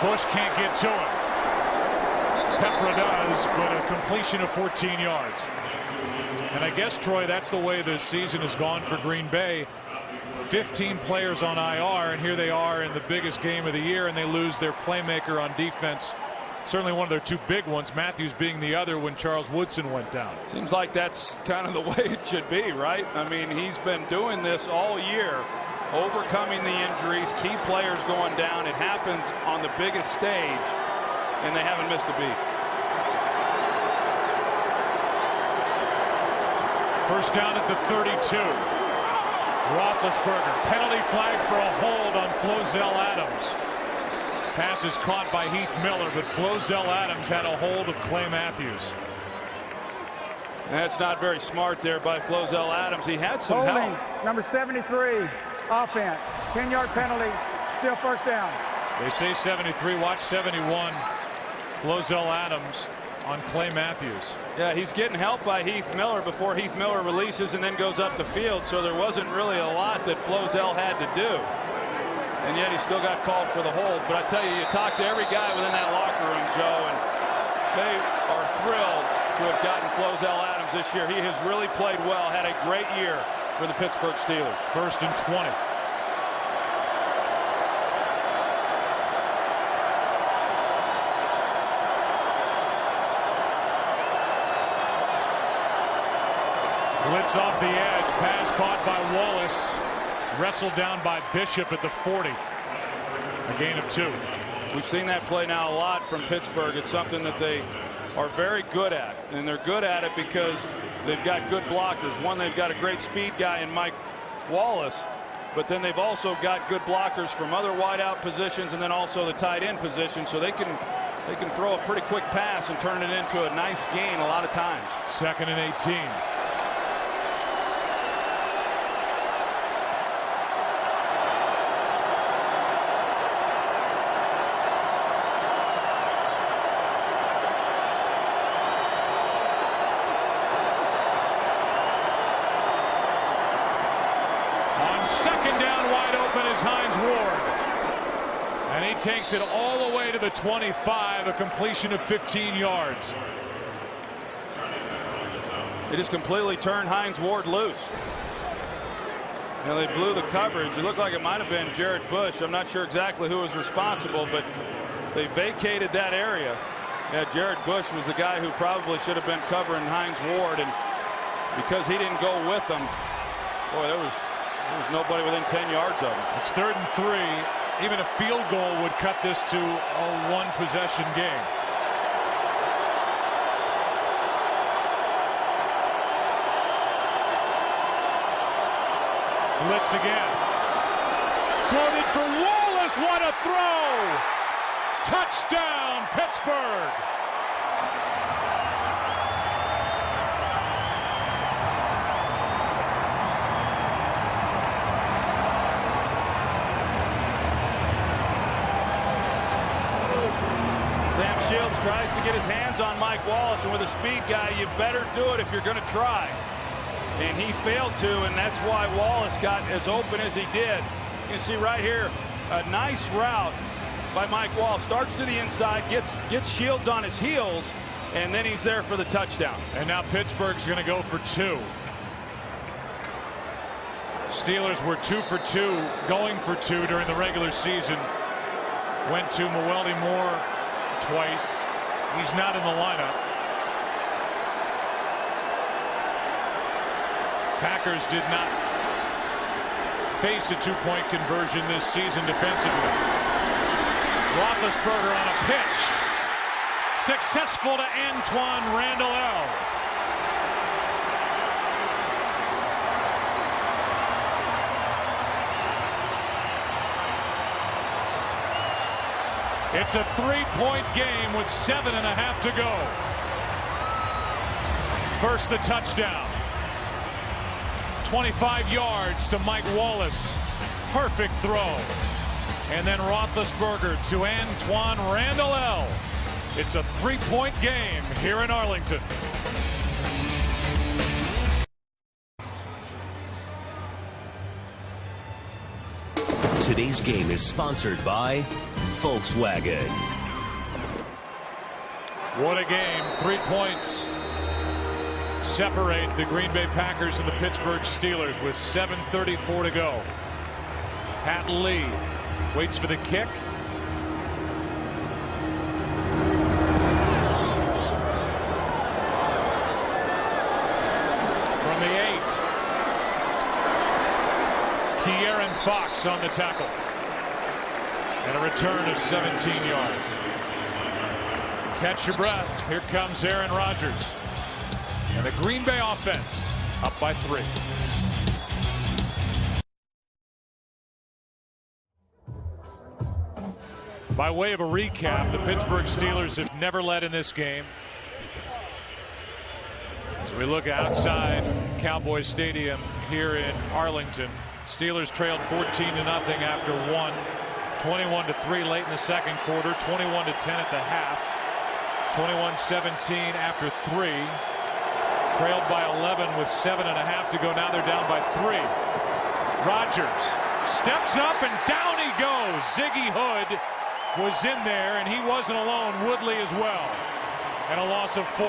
Bush can't get to him. Pepra does, but a completion of 14 yards. And I guess, Troy, that's the way the season has gone for Green Bay. 15 players on IR, and here they are in the biggest game of the year, and they lose their playmaker on defense. Certainly one of their 2 big ones, Matthews being the other when Charles Woodson went down. Seems like that's kind of the way it should be, right? I mean, he's been doing this all year, overcoming the injuries, key players going down. It happens on the biggest stage, and they haven't missed a beat. 1st down at the 32. Roethlisberger, penalty flag for a hold on Flozell Adams. Pass is caught by Heath Miller, but Flozell Adams had a hold of Clay Matthews. That's not very smart there by Flozell Adams. He had some holding, help. Number 73, offense. 10-yard penalty, still 1st down. They say 73, watch 71. Flozell Adams on Clay Matthews. Yeah, he's getting help by Heath Miller before Heath Miller releases and then goes up the field, so there wasn't really a lot that Flozell had to do. And yet he still got called for the hold. But I tell you, you talk to every guy within that locker room, Joe, and they are thrilled to have gotten Flozell Adams this year. He has really played well, had a great year for the Pittsburgh Steelers. 1st and 20. Blitz off the edge, pass caught by Wallace, wrestled down by Bishop at the 40. A gain of 2. We've seen that play now a lot from Pittsburgh. It's something that they are very good at, and they're good at it because they've got good blockers. One, they've got a great speed guy in Mike Wallace, but then they've also got good blockers from other wideout positions and then also the tight end position, so they can throw a pretty quick pass and turn it into a nice gain a lot of times. 2nd and 18. On second down, wide open is Hines Ward. And he takes it all the way to the 25, a completion of 15 yards. They just completely turned Hines Ward loose. You know, they blew the coverage. It looked like it might have been Jared Bush. I'm not sure exactly who was responsible, but they vacated that area. Yeah, Jared Bush was the guy who probably should have been covering Hines Ward, and because he didn't go with them, boy, there was nobody within 10 yards of him. It's 3rd and 3. Even a field goal would cut this to a one-possession game. Blitz again. Floated for Wallace. What a throw! Touchdown, Pittsburgh! Shields tries to get his hands on Mike Wallace, and with a speed guy, you better do it if you're going to try. And he failed to, and that's why Wallace got as open as he did. You can see right here a nice route by Mike Wallace. Starts to the inside, gets Shields on his heels, and then he's there for the touchdown. And now Pittsburgh's going to go for 2. Steelers were 2 for 2, going for 2 during the regular season. Went to Mwelde Moore twice. He's not in the lineup. Packers did not face a 2-point conversion this season defensively. Roethlisberger on a pitch. Successful to Antoine Randall. It's a 3-point game with 7.5 to go. First, the touchdown. 25 yards to Mike Wallace. Perfect throw. And then Roethlisberger to Antoine Randall. It's a 3-point game here in Arlington. Today's game is sponsored by Volkswagen. What a game. 3 points separate the Green Bay Packers and the Pittsburgh Steelers with 7:34 to go. Pat Lee waits for the kick. From the 8. Ke'Aaron Fox on the tackle. And a return of 17 yards. Catch your breath. Here comes Aaron Rodgers. And the Green Bay offense up by 3. By way of a recap, the Pittsburgh Steelers have never led in this game. As we look outside Cowboys Stadium here in Arlington, Steelers trailed 14-0 after 1. 21-3 late in the second quarter, 21-10 at the half, 21-17 after 3, trailed by 11 with 7.5 to go. Now they're down by 3. Rodgers steps up and down he goes. Ziggy Hood was in there, and he wasn't alone. Woodley as well, and a loss of 4.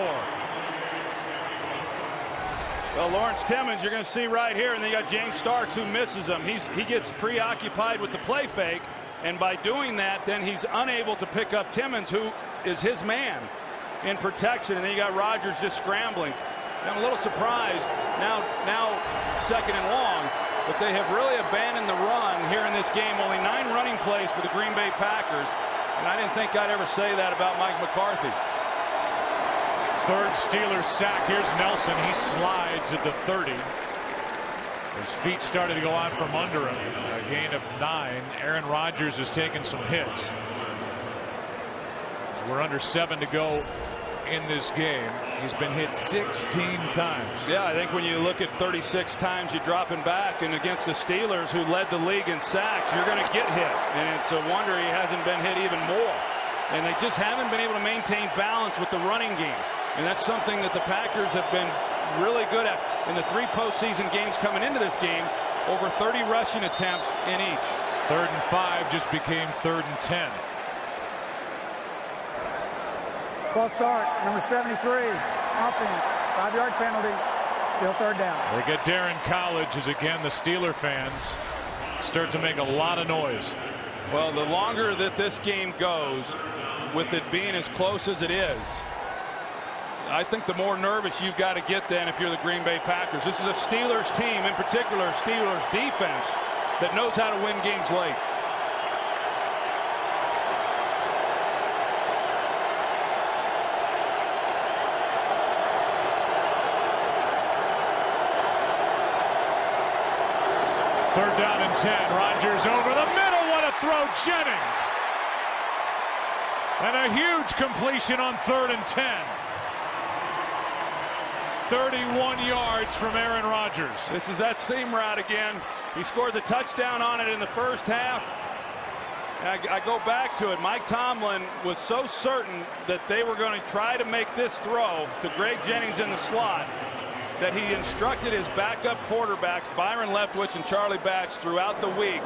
Well, Lawrence Timmons, you're going to see right here, and then you got James Starks who misses him. He gets preoccupied with the play fake, and by doing that, then he's unable to pick up Timmons, who is his man in protection, and then you got Rodgers just scrambling. I'm a little surprised now 2nd and long, but they have really abandoned the run here in this game. Only 9 running plays for the Green Bay Packers, and I didn't think I'd ever say that about Mike McCarthy. 3rd Steelers sack. Here's Nelson. He slides at the 30. His feet started to go out from under him. A gain of 9. Aaron Rodgers has taken some hits. We're under 7 to go in this game. He's been hit 16 times. Yeah, I think when you look at 36 times you're dropping back, and against the Steelers, who led the league in sacks, you're going to get hit. And it's a wonder he hasn't been hit even more. And they just haven't been able to maintain balance with the running game. And that's something that the Packers have been really good at in the 3 postseason games coming into this game. over 30 rushing attempts in each. 3rd and 5 just became 3rd and 10. False start, number 73, offense, 5-yard penalty, still 3rd down. They get Darren College as again the Steeler fans start to make a lot of noise. Well, the longer that this game goes, with it being as close as it is, I think the more nervous you've got to get then if you're the Green Bay Packers. This is a Steelers team, in particular Steelers defense, that knows how to win games late. Third down and 10. Rodgers over the middle. What a throw, Jennings. And a huge completion on 3rd and 10. 31 yards from Aaron Rodgers. This is that seam route again. He scored the touchdown on it in the first half. I go back to it. Mike Tomlin was so certain that they were going to try to make this throw to Greg Jennings in the slot that he instructed his backup quarterbacks, Byron Leftwich and Charlie Batch, throughout the week.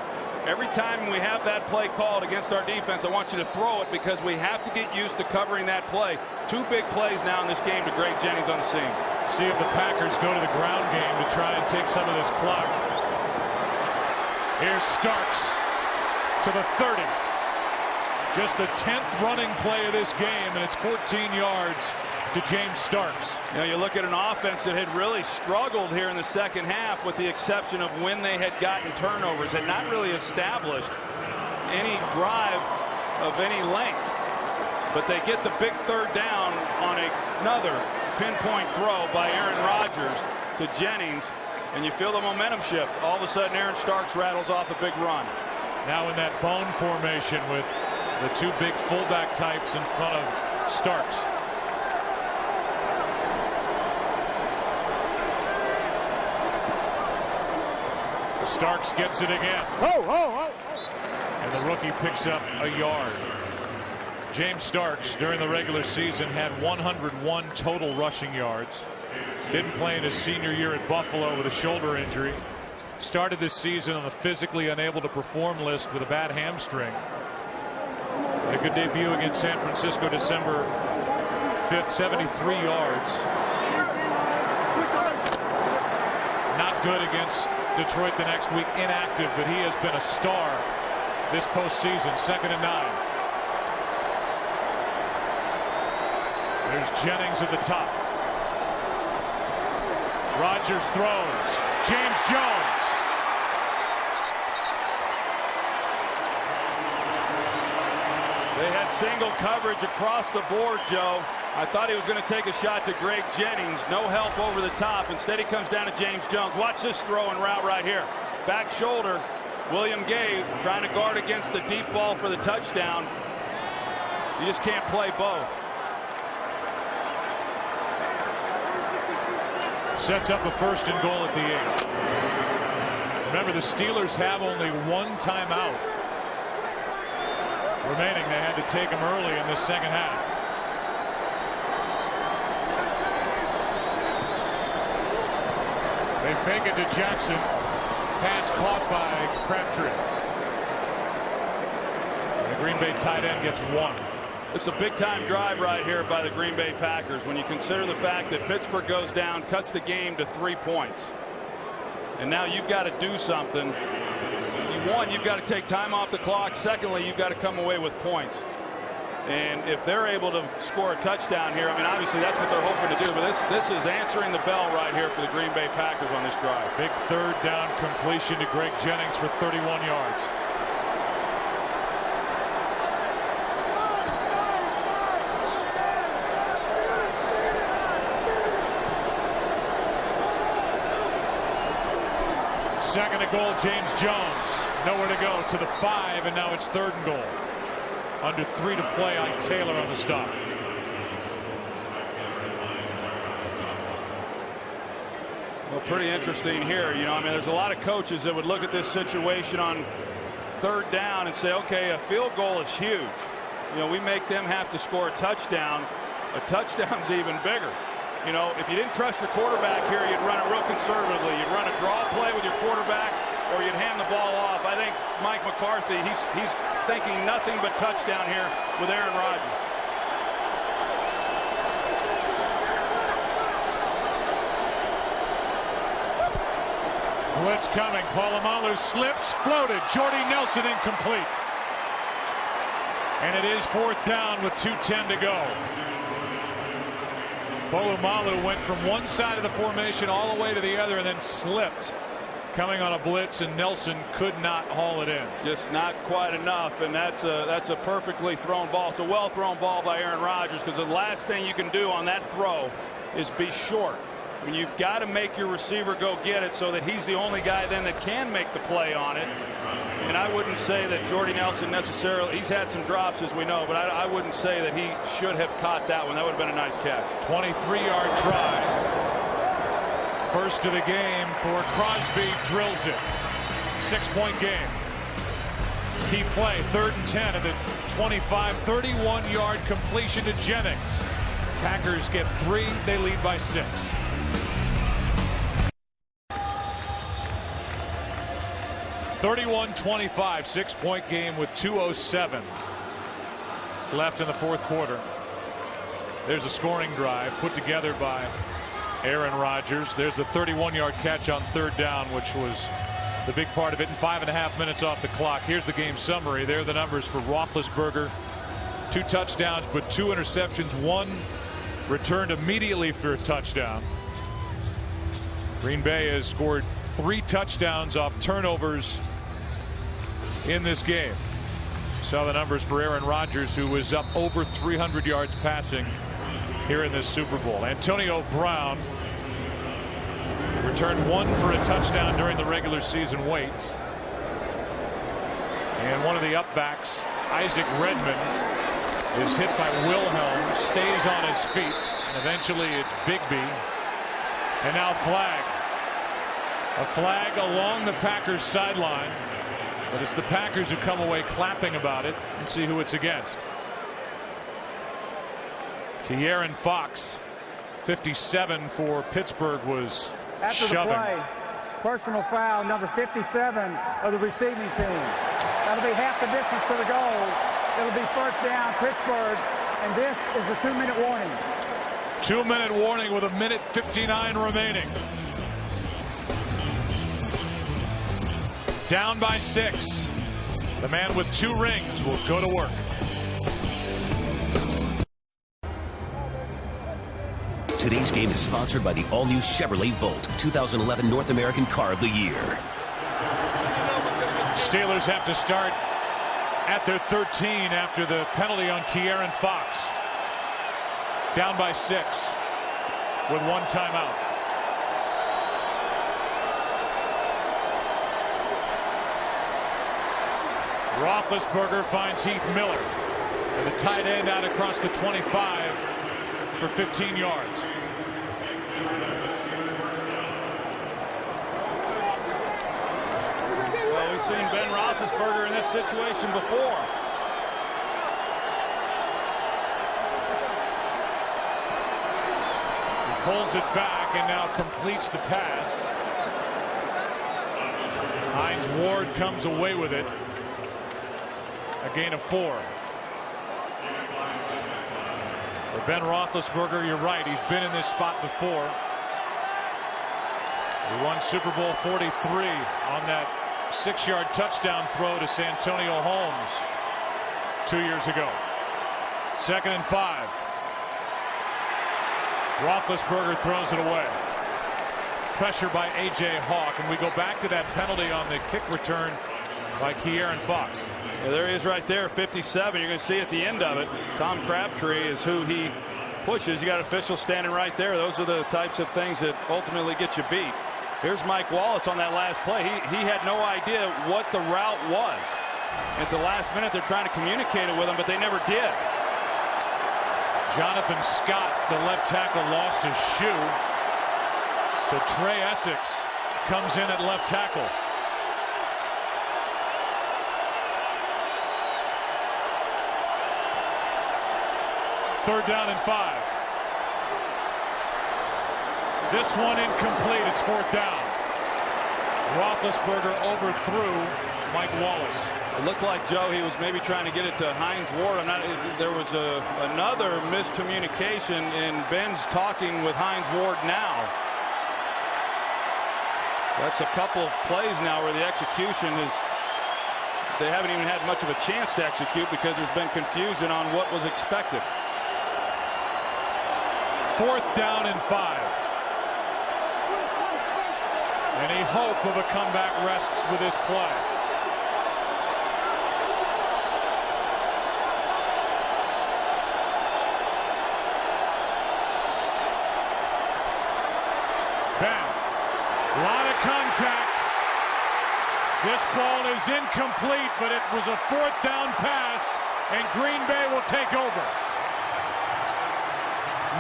Every time we have that play called against our defense, I want you to throw it because we have to get used to covering that play. 2 big plays now in this game to Greg Jennings on the seam. See if the Packers go to the ground game to try and take some of this clock. Here's Starks to the 30. Just the 10th running play of this game, and it's 14 yards to James Starks. You know, you look at an offense that had really struggled here in the second half, with the exception of when they had gotten turnovers, had not really established any drive of any length. But they get the big 3rd down on another pinpoint throw by Aaron Rodgers to Jennings, and you feel the momentum shift. All of a sudden, Aaron Starks rattles off a big run. Now in that bone formation with the 2 big fullback types in front of Starks. Starks gets it again. And the rookie picks up a yard. James Starks during the regular season had 101 total rushing yards. Didn't play in his senior year at Buffalo with a shoulder injury. Started this season on the physically unable to perform list with a bad hamstring. Had a good debut against San Francisco December 5th, 73 yards. Not good against Detroit the next week, inactive, but he has been a star this postseason. 2nd and 9. There's Jennings at the top. Rodgers throws. James Jones. They had single coverage across the board, Joe. I thought he was going to take a shot to Greg Jennings. No help over the top. Instead, he comes down to James Jones. Watch this throw and route right here. Back shoulder. William Gay trying to guard against the deep ball for the touchdown. You just can't play both. Sets up a 1st and goal at the 8. Remember, the Steelers have only 1 timeout remaining. They had to take them early in the second half. They fake it to Jackson. Pass caught by Crabtree. The Green Bay tight end gets 1. It's a big-time drive right here by the Green Bay Packers when you consider the fact that Pittsburgh goes down, cuts the game to 3 points. And now you've got to do something. One, you've got to take time off the clock. Secondly, you've got to come away with points. And if they're able to score a touchdown here, I mean, obviously that's what they're hoping to do. But this is answering the bell right here for the Green Bay Packers on this drive. Big 3rd down completion to Greg Jennings for 31 yards. Second and goal, James Jones. Nowhere to go to the 5, and now it's 3rd and goal. Under 3 to play on Taylor on the stop. Well, pretty interesting here. You know, I mean, there's a lot of coaches that would look at this situation on 3rd down and say, okay, a field goal is huge. You know, we make them have to score a touchdown. A touchdown's even bigger. You know, if you didn't trust your quarterback here, you'd run it real conservatively. You'd run a draw play with your quarterback, or you'd hand the ball off. I think Mike McCarthy, he's thinking nothing but touchdown here with Aaron Rodgers. Blitz coming. Polamalu slips, floated. Jordy Nelson incomplete. And it is 4th down with 2:10 to go. Polamalu went from one side of the formation all the way to the other and then slipped coming on a blitz, and Nelson could not haul it in. Just not quite enough, and that's a perfectly thrown ball. It's a well thrown ball by Aaron Rodgers, because the last thing you can do on that throw is be short. I mean, you've got to make your receiver go get it so that he's the only guy then that can make the play on it. And I wouldn't say that Jordy Nelson necessarily, he's had some drops as we know, but I wouldn't say that he should have caught that one. That would have been a nice catch. 23-yard try. First of the game for Crosby, drills it. 6-point game. Key play, 3rd and 10 at the 25, 31-yard completion to Jennings. Packers get 3, they lead by 6. (31-25), 6-point game with 2:07 left in the 4th quarter. There's a scoring drive put together by Aaron Rodgers. There's a 31-yard catch on 3rd down, which was the big part of it, and 5.5 minutes off the clock. Here's the game summary. There are the numbers for Roethlisberger. 2 touchdowns, but 2 interceptions. 1 returned immediately for a touchdown. Green Bay has scored 3 touchdowns off turnovers in this game. Saw the numbers for Aaron Rodgers, who was up over 300 yards passing here in this Super Bowl. Antonio Brown returned 1 for a touchdown during the regular season waits. And one of the upbacks, Isaac Redmond, is hit by Wilhelm, stays on his feet, and eventually it's Bigby. And now flag. A flag along the Packers sideline, but it's the Packers who come away clapping about it. And see who it's against. Ke'Aaron Fox, 57 for Pittsburgh, was after shoving. The play, personal foul, number 57 of the receiving team. That'll be half the distance to the goal. It'll be 1st down, Pittsburgh, and this is the 2-minute warning. 2-minute warning with 1:59 remaining. Down by 6. The man with 2 rings will go to work. Today's game is sponsored by the all-new Chevrolet Volt, 2011 North American Car of the Year. Steelers have to start at their 13 after the penalty on Ke'Aaron Fox. Down by 6 with 1 timeout. Roethlisberger finds Heath Miller, and the tight end out across the 25 for 15 yards. Well, we've seen Ben Roethlisberger in this situation before. He pulls it back and now completes the pass. Hines Ward comes away with it. A gain of 4. For Ben Roethlisberger, you're right. He's been in this spot before. He won Super Bowl 43 on that 6-yard touchdown throw to Santonio Holmes 2 years ago. 2nd and 5. Roethlisberger throws it away. Pressure by A.J. Hawk, and we go back to that penalty on the kick return by Ke'Aaron Fox. Yeah, there he is right there, 57. You're going to see at the end of it, Tom Crabtree is who he pushes. You got officials standing right there. Those are the types of things that ultimately get you beat. Here's Mike Wallace on that last play. He had no idea what the route was. At the last minute, they're trying to communicate it with him, but they never did. Jonathan Scott, the left tackle, lost his shoe. So Trey Essex comes in at left tackle. Third down and 5. This one incomplete. It's 4th down. Roethlisberger overthrew Mike Wallace. It looked like, Joe, he was maybe trying to get it to Hines Ward. There was another miscommunication in Ben's talking with Hines Ward now. That's a couple of plays now where the execution is, they haven't even had much of a chance to execute because there's been confusion on what was expected. 4th down and 5. Any hope of a comeback rests with this play. Ben, a lot of contact. This ball is incomplete, but it was a 4th down pass, and Green Bay will take over.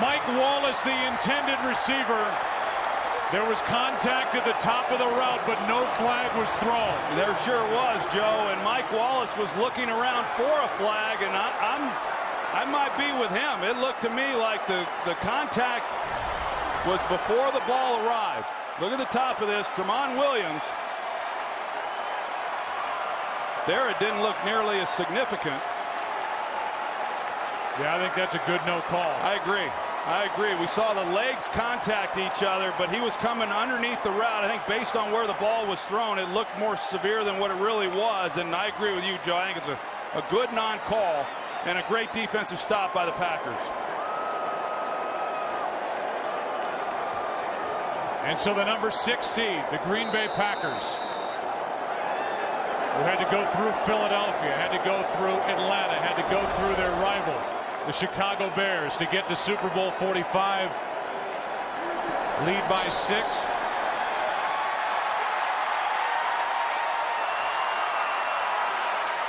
Mike Wallace, the intended receiver. There was contact at the top of the route, but no flag was thrown. There sure was, Joe, and Mike Wallace was looking around for a flag, and I might be with him. It looked to me like the contact was before the ball arrived. Look at the top of this. Tramon Williams. There it didn't look nearly as significant. Yeah, I think that's a good no call. I agree. I agree. We saw the legs contact each other, but he was coming underneath the route. I think based on where the ball was thrown, it looked more severe than what it really was. And I agree with you, Joe. I think it's a good non-call and a great defensive stop by the Packers. And so the number 6 seed, the Green Bay Packers, who had to go through Philadelphia, had to go through Atlanta, had to go through their rival, the Chicago Bears, to get to Super Bowl 45. Lead by 6.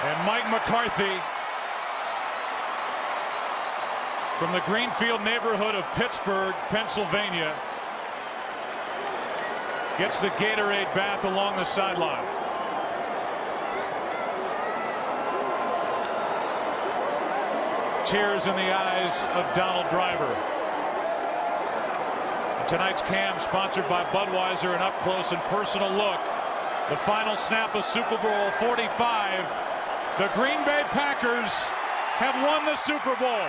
And Mike McCarthy, from the Greenfield neighborhood of Pittsburg, Pennsylvania, gets the Gatorade bath along the sideline. Tears in the eyes of Donald Driver. Tonight's Cam sponsored by Budweiser, an up-close and personal look. The final snap of Super Bowl 45. The Green Bay Packers have won the Super Bowl.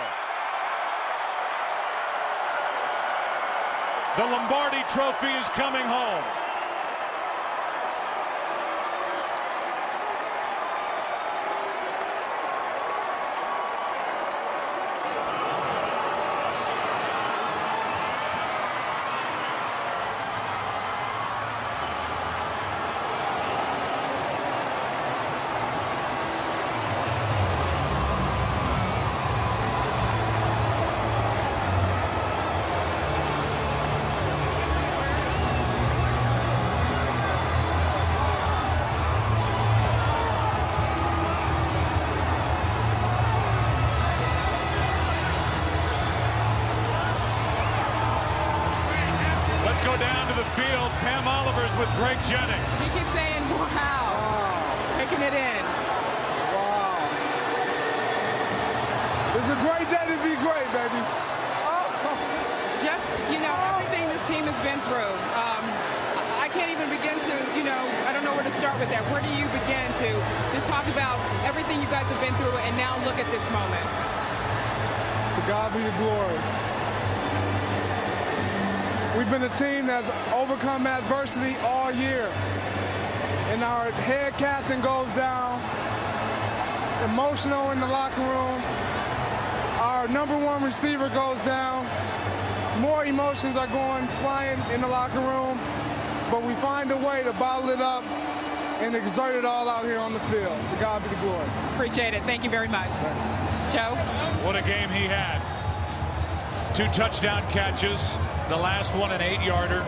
The Lombardi Trophy is coming home. Go down to the field. Pam Oliver's with Greg Jennings. He keeps saying, wow. Taking it in. Wow. It's a great day to be great, baby. Just, everything this team has been through. I can't even begin to, I don't know where to start with that. Where do you begin to just talk about everything you guys have been through and now look at this moment? To God be the glory. We've been a team that's overcome adversity all year. And our head captain goes down, emotional in the locker room. Our number 1 receiver goes down. More emotions are going flying in the locker room, but we find a way to bottle it up and exert it all out here on the field. To God be the glory. Appreciate it. Thank you very much. Joe? What a game he had. 2 touchdown catches. The last one an 8-yarder.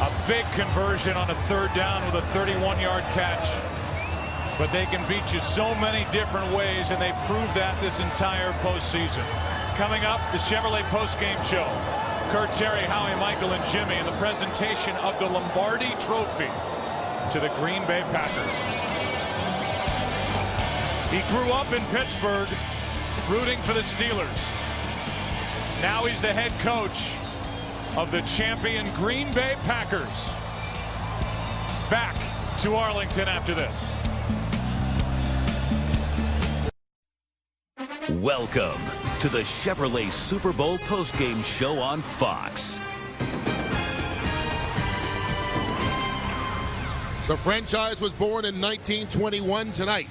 A big conversion on a 3rd down with a 31-yard catch. But they can beat you so many different ways, and they proved that this entire postseason. Coming up, the Chevrolet postgame show. Kurt, Terry, Howie, Michael, and Jimmy in the presentation of the Lombardi Trophy to the Green Bay Packers. He grew up in Pittsburgh, rooting for the Steelers. Now he's the head coach of the champion Green Bay Packers. back to Arlington after this. Welcome to the Chevrolet Super Bowl postgame show on Fox. The franchise was born in 1921 tonight.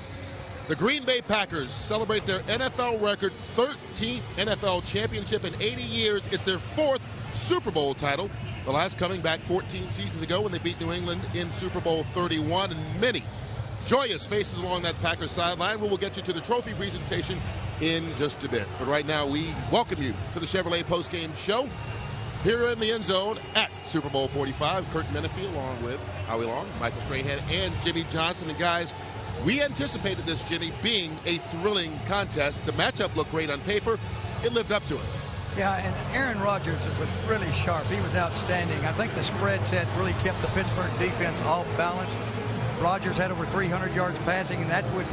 The Green Bay Packers celebrate their NFL record 13th NFL championship in 80 years. It's their 4th Super Bowl title, the last coming back 14 seasons ago when they beat New England in Super Bowl 31, and many joyous faces along that Packers sideline. We will get you to the trophy presentation in just a bit. But right now, we welcome you to the Chevrolet postgame show here in the end zone at Super Bowl 45. Kurt Menefee along with Howie Long, Michael Strahan, and Jimmy Johnson. And guys, we anticipated this, Jimmy, being a thrilling contest. The matchup looked great on paper. It lived up to it. Yeah, and Aaron Rodgers was really sharp. He was outstanding. I think the spreads had really kept the Pittsburgh defense off balance. Rodgers had over 300 yards passing, and that was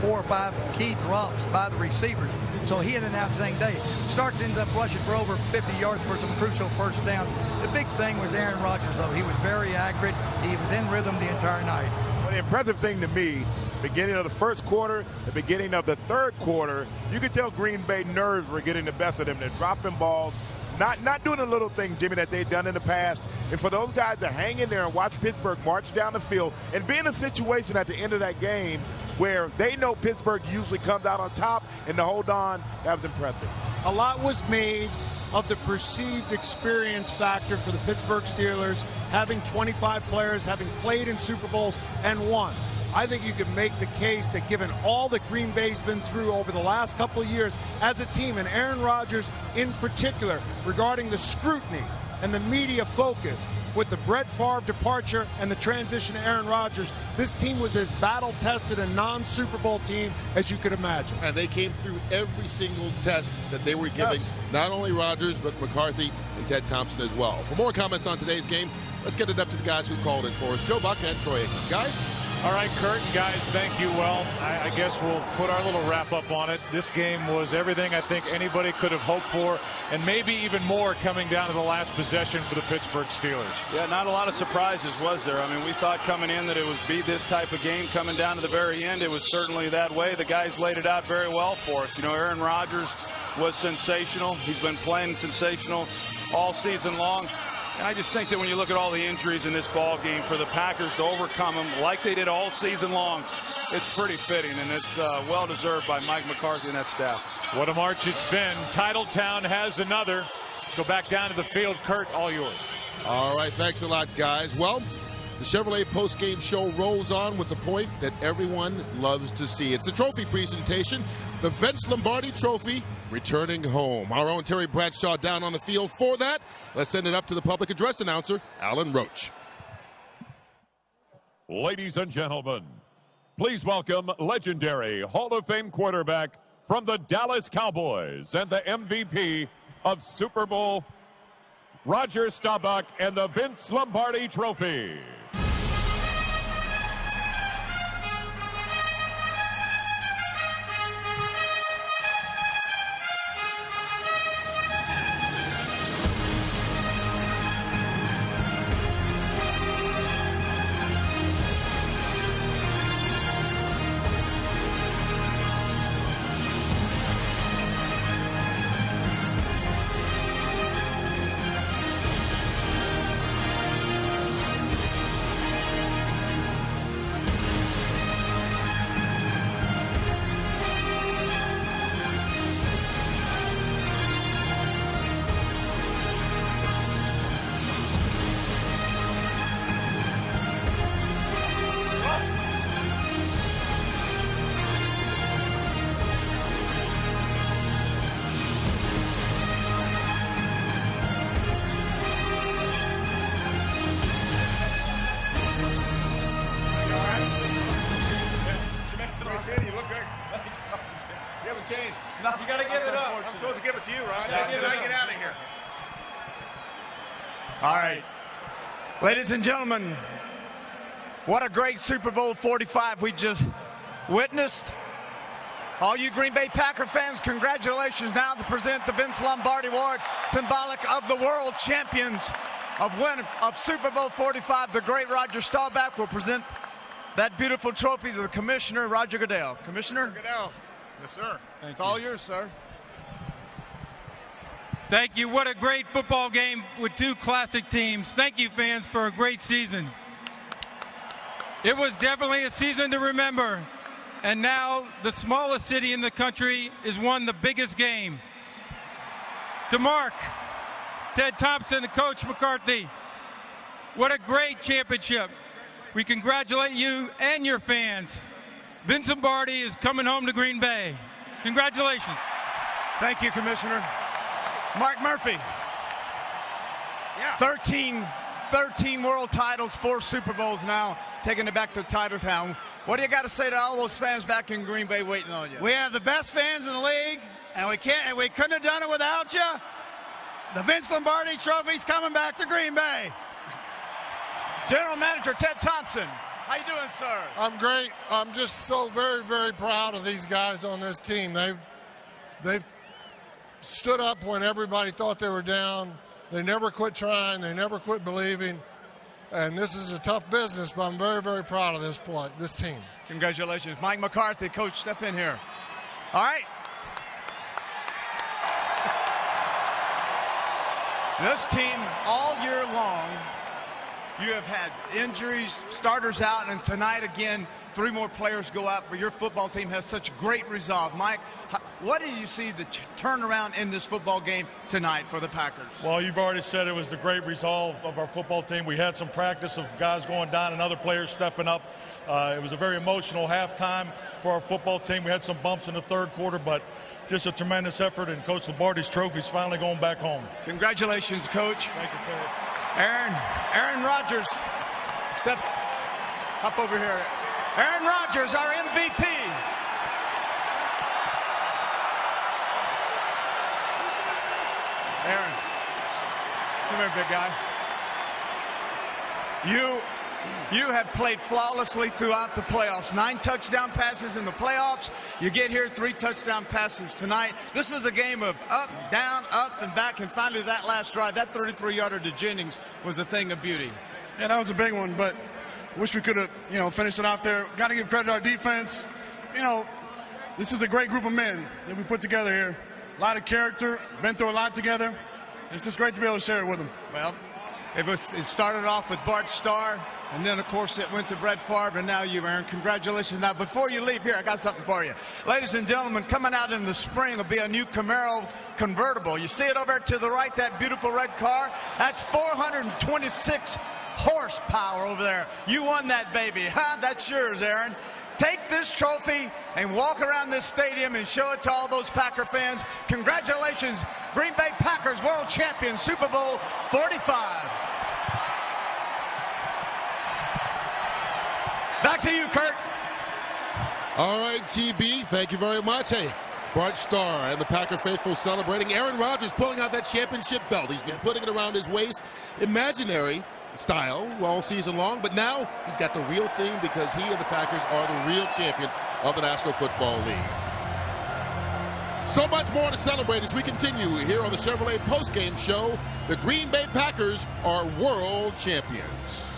4 or 5 key drops by the receivers. So he had an outstanding day. Starks ends up rushing for over 50 yards for some crucial first downs. The big thing was Aaron Rodgers, though. He was very accurate. He was in rhythm the entire night. Well, the impressive thing to me, beginning of the first quarter, the beginning of the third quarter, you could tell Green Bay nerves were getting the best of them. They're dropping balls, not doing the little thing, Jimmy, that they've done in the past. And for those guys to hang in there and watch Pittsburgh march down the field and be in a situation at the end of that game where they know Pittsburgh usually comes out on top and to hold on, that was impressive. A lot was made of the perceived experience factor for the Pittsburgh Steelers, having 25 players, having played in Super Bowls and won. I think you could make the case that given all that Green Bay's been through over the last couple of years as a team, and Aaron Rodgers in particular, regarding the scrutiny and the media focus with the Brett Favre departure and the transition to Aaron Rodgers, this team was as battle-tested a non-Super Bowl team as you could imagine. And they came through every single test that they were giving, not only Rodgers, but McCarthy and Ted Thompson as well. For more comments on today's game, let's get it up to the guys who called it for us. Joe Buck and Troy Aikman. Guys? All right, Kurt, guys, thank you. Well, I guess we'll put our little wrap-up on it. This game was everything I think anybody could have hoped for, and maybe even more coming down to the last possession for the Pittsburgh Steelers. Yeah, not a lot of surprises, was there? I mean, we thought coming in that it would be this type of game coming down to the very end. It was certainly that way. The guys laid it out very well for us. You know, Aaron Rodgers was sensational. He's been playing sensational all season long. And I just think that when you look at all the injuries in this ball game, for the Packers to overcome them like they did all season long, it's pretty fitting, and it's well-deserved by Mike McCarthy and that staff. What a march it's been. Titletown has another. Go back down to the field. Kurt, all yours. All right, thanks a lot, guys. Well, the Chevrolet postgame show rolls on with the point that everyone loves to see. It's the trophy presentation, the Vince Lombardi Trophy, returning home. Our own Terry Bradshaw down on the field for that. Let's send it up to the public address announcer, Alan Roach. Ladies and gentlemen, please welcome legendary Hall of Fame quarterback from the Dallas Cowboys and the MVP of Super Bowl, Roger Staubach, and the Vince Lombardi Trophy. Changed. No, you got to give it up. I'm supposed to give it to you, Ron. How did I get out of here? All right. Ladies and gentlemen, what a great Super Bowl 45 we just witnessed. All you Green Bay Packer fans, congratulations now to present the Vince Lombardi Award, symbolic of the world champions. of Super Bowl 45, the great Roger Staubach will present that beautiful trophy to the commissioner, Roger Goodell. Commissioner? Goodell. Yes, sir. It's all yours, sir. Thank you. What a great football game with two classic teams. Thank you, fans, for a great season. It was definitely a season to remember. And now the smallest city in the country has won the biggest game. To Mark, Ted Thompson, and Coach McCarthy, what a great championship. We congratulate you and your fans. Vince Lombardi is coming home to Green Bay. Congratulations. Thank you, Commissioner. Mark Murphy. Yeah. 13 world titles, 4 Super Bowls now, taking it back to Titletown. What do you got to say to all those fans back in Green Bay waiting on you? We have the best fans in the league, and we couldn't have done it without you. The Vince Lombardi Trophy's coming back to Green Bay. General Manager Ted Thompson. How you doing, sir? I'm great. I'm just so very, very proud of these guys on this team. They've stood up when everybody thought they were down. They never quit trying. They never quit believing. And this is a tough business, but I'm very, very proud of this team. Congratulations. Mike McCarthy, coach, step in here. All right. This team, all year long, you have had injuries, starters out, and tonight again, 3 more players go out, but your football team has such great resolve. Mike, what do you see the turnaround in this football game tonight for the Packers? Well, you've already said it was the great resolve of our football team. We had some practice of guys going down and other players stepping up. It was a very emotional halftime for our football team. We had some bumps in the third quarter, but just a tremendous effort, and Coach Lombardi's trophy's finally going back home. Congratulations, Coach. Thank you, Terry. Aaron Rodgers, step up over here. Aaron Rodgers, our MVP. Aaron, come here, big guy. You have played flawlessly throughout the playoffs. 9 touchdown passes in the playoffs. You get here, 3 touchdown passes tonight. This was a game of up, down, up, and back, and finally that last drive, that 33-yarder to Jennings was the thing of beauty. Yeah, that was a big one, but wish we could have, finished it out there. Got to give credit to our defense. This is a great group of men that we put together here. A lot of character, been through a lot together. It's just great to be able to share it with them. Well, it started off with Bart Starr, and then, of course, it went to Brett Favre, and now you, Aaron. Congratulations. Now, before you leave here, I got something for you. Ladies and gentlemen, coming out in the spring will be a new Camaro convertible. You see it over to the right, that beautiful red car? That's 426 horsepower over there. You won that baby. Huh? That's yours, Aaron. Take this trophy and walk around this stadium and show it to all those Packer fans. Congratulations, Green Bay Packers world champions, Super Bowl 45. Back to you, Kurt. All right, GB, thank you very much. Hey, Bart Starr and the Packer faithful celebrating. Aaron Rodgers pulling out that championship belt. He's been putting it around his waist, imaginary style all season long, but now he's got the real thing because he and the Packers are the real champions of the National Football League. So much more to celebrate as we continue here on the Chevrolet postgame show. The Green Bay Packers are world champions.